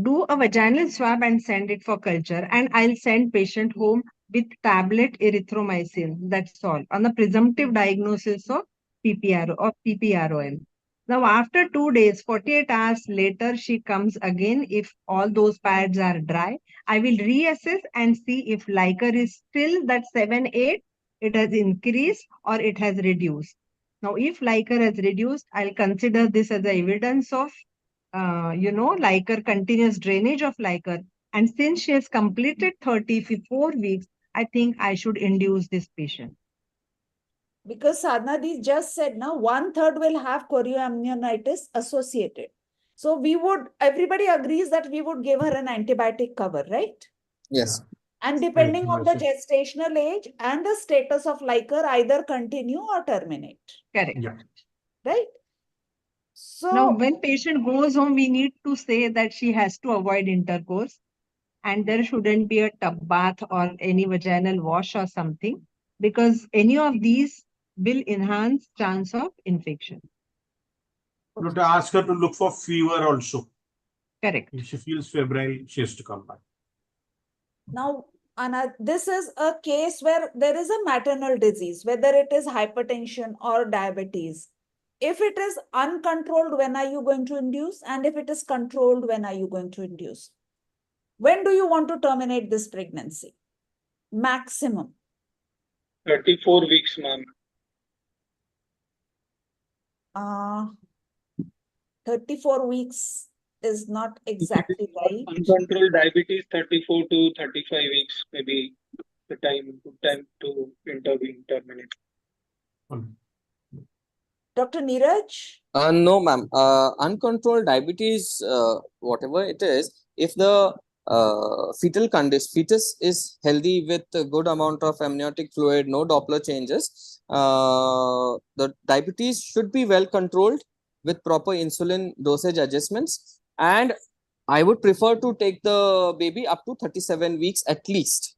Do a vaginal swab and send it for culture, and I'll send patient home with tablet erythromycin. That's all on the presumptive diagnosis of PPR or PPROM. Now, after 2 days, 48 hours later, she comes again. If all those pads are dry, I will reassess and see if Liker is still that 7, 8 it has increased or it has reduced. Now, if Liker has reduced, I'll consider this as evidence of, Liker, continuous drainage of Liker. And since she has completed 34 weeks, I think I should induce this patient. Because Sadhna just said now 1/3 will have chorioamnionitis associated. So everybody agrees that we would give her an antibiotic cover, right? Yes. And depending on the gestational age and the status of Liker, either continue or terminate. Correct. Yeah. Right? So now, when patient goes home, we need to say that she has to avoid intercourse and there shouldn't be a tub bath or any vaginal wash or something, because any of these will enhance chance of infection. You to ask her to look for fever also. Correct. If she feels febrile, she has to come back. Now, Anna, this is a case where there is a maternal disease, whether it is hypertension or diabetes. If it is uncontrolled, when are you going to induce? And if it is controlled, when are you going to induce? When do you want to terminate this pregnancy? Maximum. 34 weeks, ma'am. 34 weeks is not exactly right. Uncontrolled diabetes, 34 to 35 weeks, maybe the good time to intervene, terminate. Dr. Neeraj? No, ma'am. Uncontrolled diabetes, whatever it is, if the fetus is healthy with a good amount of amniotic fluid, no Doppler changes, the diabetes should be well controlled with proper insulin dosage adjustments. And I would prefer to take the baby up to 37 weeks at least.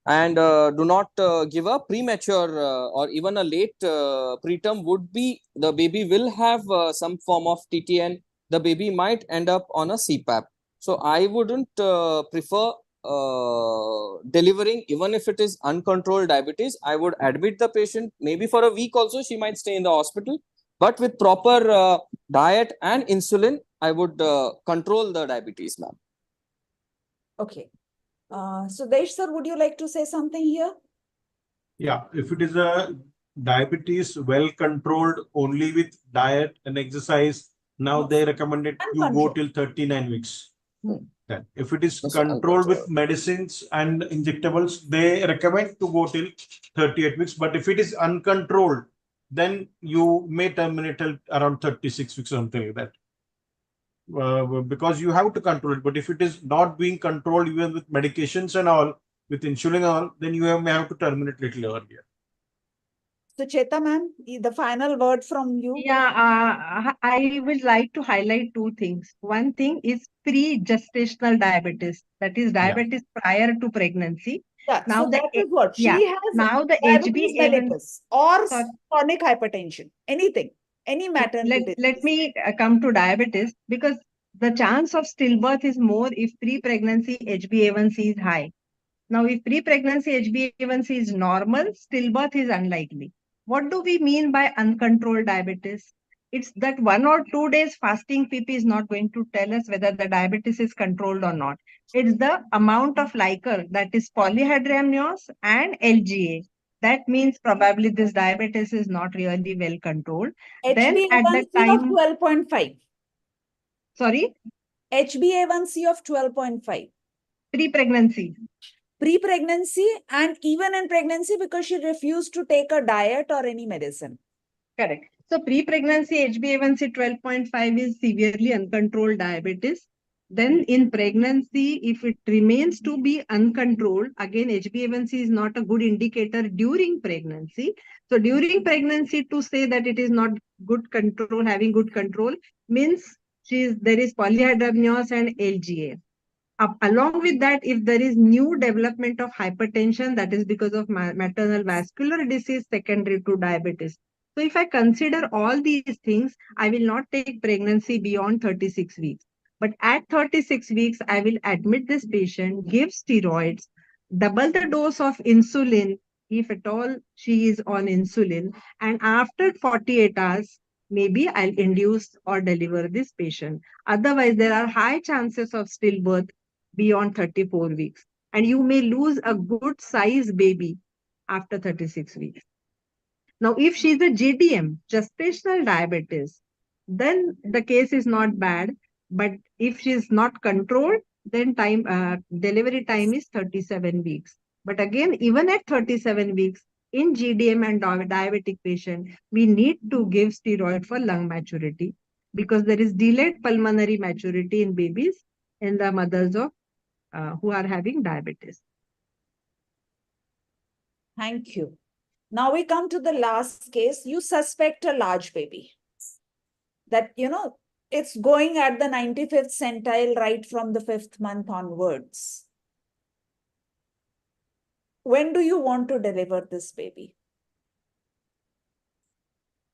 And do not give a premature or even a late preterm would be, the baby will have some form of TTN. The baby might end up on a CPAP. So I wouldn't prefer delivering, even if it is uncontrolled diabetes. I would admit the patient, maybe for a week also, she might stay in the hospital. But with proper diet and insulin, I would control the diabetes, ma'am. Okay. So Desh sir, would you like to say something here? Yeah, if it is a diabetes well controlled only with diet and exercise, now they recommended you go till 39 weeks. Then if it is controlled with medicines and injectables, they recommend to go till 38 weeks. But if it is uncontrolled, then you may terminate till around 36 weeks, something like that. Because you have to control it. But if it is not being controlled even with medications and all, with insulin and all, then you may have to terminate little earlier. So Cheta ma'am, the final word from you. Yeah, I would like to highlight two things. One thing is pre-gestational diabetes, that is diabetes prior to pregnancy. Yeah, now so that is what she has. Now the diabetes HbA1c mellitus or chronic hypertension, anything, any maternal disease. Let me come to diabetes, because the chance of stillbirth is more if pre-pregnancy HbA1c is high. Now, if pre-pregnancy HbA1c is normal, stillbirth is unlikely. What do we mean by uncontrolled diabetes? It's that 1 or 2 days fasting PP is not going to tell us whether the diabetes is controlled or not. It's the amount of Liker, that is polyhydramnios and LGA. That means probably this diabetes is not really well controlled. Then at that time, of 12.5. Sorry? HbA1c of 12.5. Pre-pregnancy. Pre-pregnancy and even in pregnancy, because she refused to take a diet or any medicine. Correct. So pre-pregnancy HbA1c 12.5 is severely uncontrolled diabetes. Then in pregnancy, if it remains to be uncontrolled, again, HbA1c is not a good indicator during pregnancy. So during pregnancy, to say that it is not good control, having good control, means there is polyhydramnios and LGA. Along with that, if there is new development of hypertension, that is because of maternal vascular disease secondary to diabetes. So if I consider all these things, I will not take pregnancy beyond 36 weeks. But at 36 weeks, I will admit this patient, give steroids, double the dose of insulin, if at all she is on insulin. And after 48 hours, maybe I'll induce or deliver this patient. Otherwise, there are high chances of stillbirth beyond 34 weeks. And you may lose a good size baby after 36 weeks. Now, if she's a GDM, gestational diabetes, then the case is not bad. But if she's not controlled, then delivery time is 37 weeks. But again, even at 37 weeks, in GDM and diabetic patient, we need to give steroid for lung maturity because there is delayed pulmonary maturity in babies in the mothers of who are having diabetes. Thank you. Now we come to the last case. You suspect a large baby that, it's going at the 95th centile right from the 5th month onwards. When do you want to deliver this baby?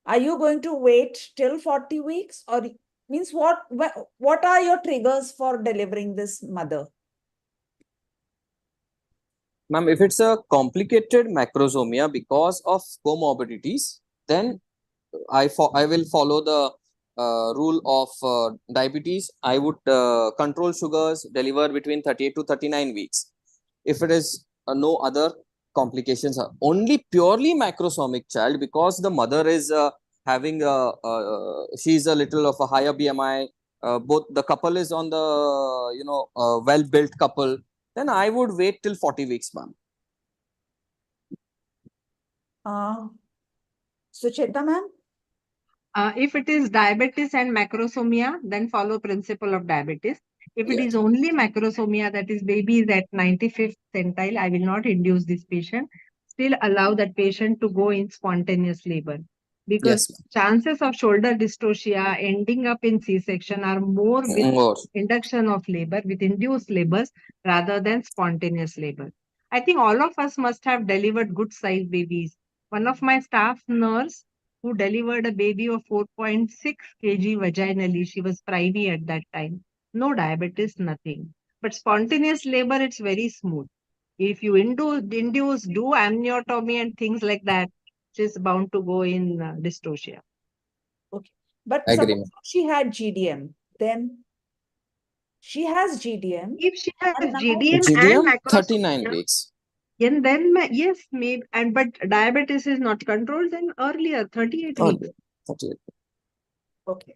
Are you going to wait till 40 weeks, or means what are your triggers for delivering this mother? Ma'am, if it's a complicated macrosomia because of comorbidities, then I will follow the rule of diabetes. I would control sugars, deliver between 38 to 39 weeks. If it is no other complications, only purely macrosomic child because the mother is having she's a little of a higher BMI, both the couple is on the well-built couple, then I would wait till 40 weeks, ma'am. Sucheta, ma'am? If it is diabetes and macrosomia, then follow principle of diabetes. If it is only macrosomia, that is baby is at 95th centile, I will not induce this patient. Still allow that patient to go in spontaneous labor because chances of shoulder dystocia ending up in C-section are more with induction of labor, with induced labors rather than spontaneous labor. I think all of us must have delivered good sized babies. One of my staff nurse who delivered a baby of 4.6 kg vaginally. She was privy at that time. No diabetes, nothing. But spontaneous labor, it's very smooth. If you induce, do amniotomy and things like that, she's bound to go in dystocia. Okay. But suppose she had GDM, then she has GDM. If she has GDM and macrosomia, 39 weeks. And then, yes, maybe, but diabetes is not controlled, then earlier, 38 weeks. 38. Okay.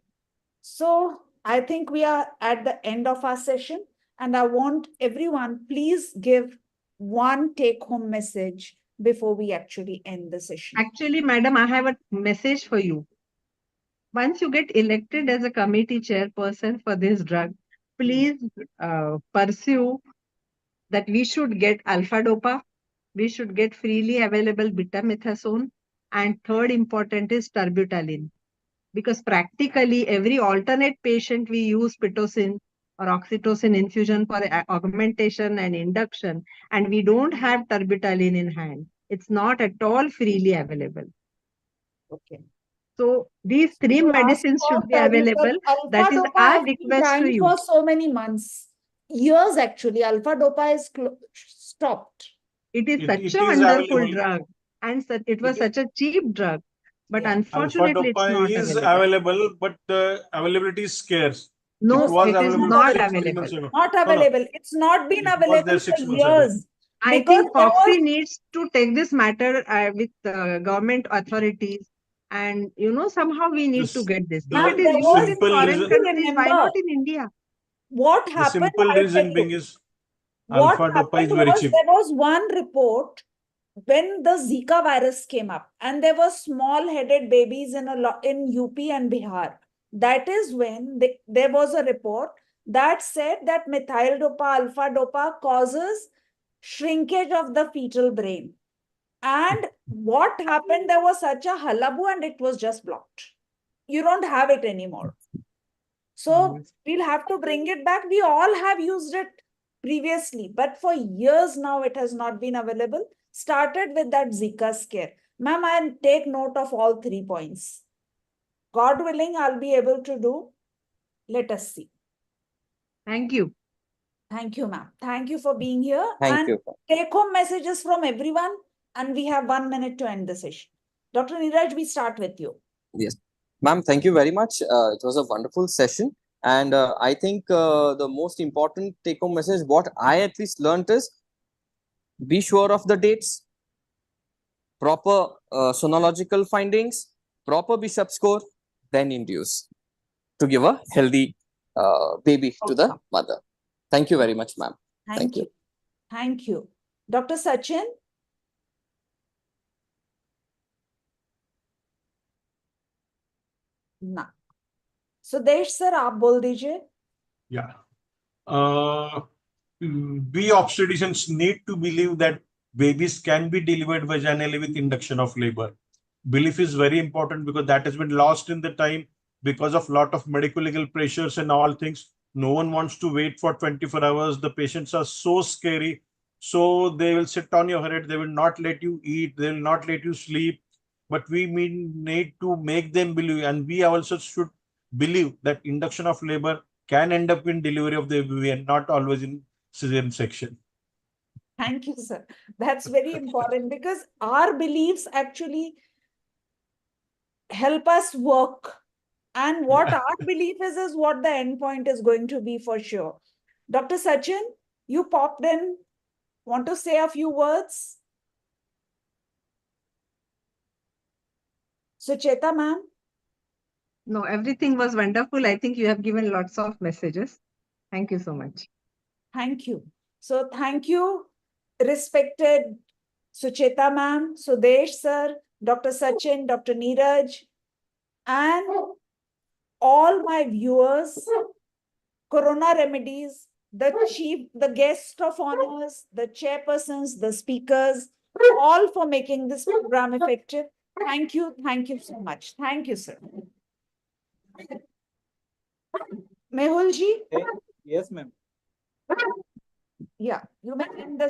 So I think we are at the end of our session, and I want everyone, please give one take-home message before we actually end the session. Actually, madam, I have a message for you. Once you get elected as a committee chairperson for this drug, please pursue that we should get alpha-DOPA, we should get freely available betamethasone, and third important is terbutaline. Because practically every alternate patient we use pitocin or oxytocin infusion for augmentation and induction, and we don't have terbutaline in hand. It's not at all freely available. Okay. So these three medicines should be available. That is our request to you. For so many months, years actually, alpha-DOPA is stopped. It is such a wonderful drug, and it was such a cheap drug. But unfortunately, it's not available, but the availability is scarce. No, it is not available. Not available. It's not been available for years. I think Foxy needs to take this matter with government authorities, and somehow we need to get this. If it is used in foreign countries, why not in India? What happened? The simple reason being is alpha-DOPA is very cheap. There was one report when the Zika virus came up, and there were small-headed babies in UP and Bihar. That is when there was a report that said that methyl-DOPA, alpha-DOPA causes shrinkage of the fetal brain. And what happened? There was such a hullabaloo, and it was just blocked. You don't have it anymore. So we'll have to bring it back. We all have used it previously, but for years now it has not been available. Started with that Zika scare. Ma'am, I'll take note of all 3 points. God willing, I'll be able to do. Let us see. Thank you. Thank you, ma'am. Thank you for being here. Thank you. Take home messages from everyone, and we have 1 minute to end the session. Dr. Neeraj, we start with you. Yes. Ma'am, thank you very much. It was a wonderful session. And I think the most important take-home message, what I at least learned is, be sure of the dates, proper sonological findings, proper Bishop score, then induce to give a healthy baby to the mother. Thank you very much, ma'am. Thank you. Thank you. Dr. Sachin? ना Sudesh sir आप बोल दीजिए. Yeah. We obstetricians need to believe that babies can be delivered vaginally with induction of labor. Belief is very important because that has been lost in the time because of lot of medical legal pressures and all things. No one wants to wait for 24 hours. The patients are so scary. So they will sit on your head. They will not let you eat. They will not let you sleep. But we need to make them believe, and we also should believe that induction of labor can end up in delivery of the baby and not always in cesarean section. Thank you, sir. That's very important because our beliefs actually help us work. And what our belief is what the end point is going to be for sure. Dr. Sachin, you popped in. Want to say a few words? Sucheta, ma'am? No, everything was wonderful. I think you have given lots of messages. Thank you so much. Thank you. So thank you, respected Sucheta ma'am, Sudesh sir, Dr. Sachin, Dr. Neeraj, and all my viewers, Corona Remedies, the guest of honors, the chairpersons, the speakers, all for making this program effective. Thank you so much. Thank you, sir. Mehul ji? Yes, ma'am. Yeah, you may end the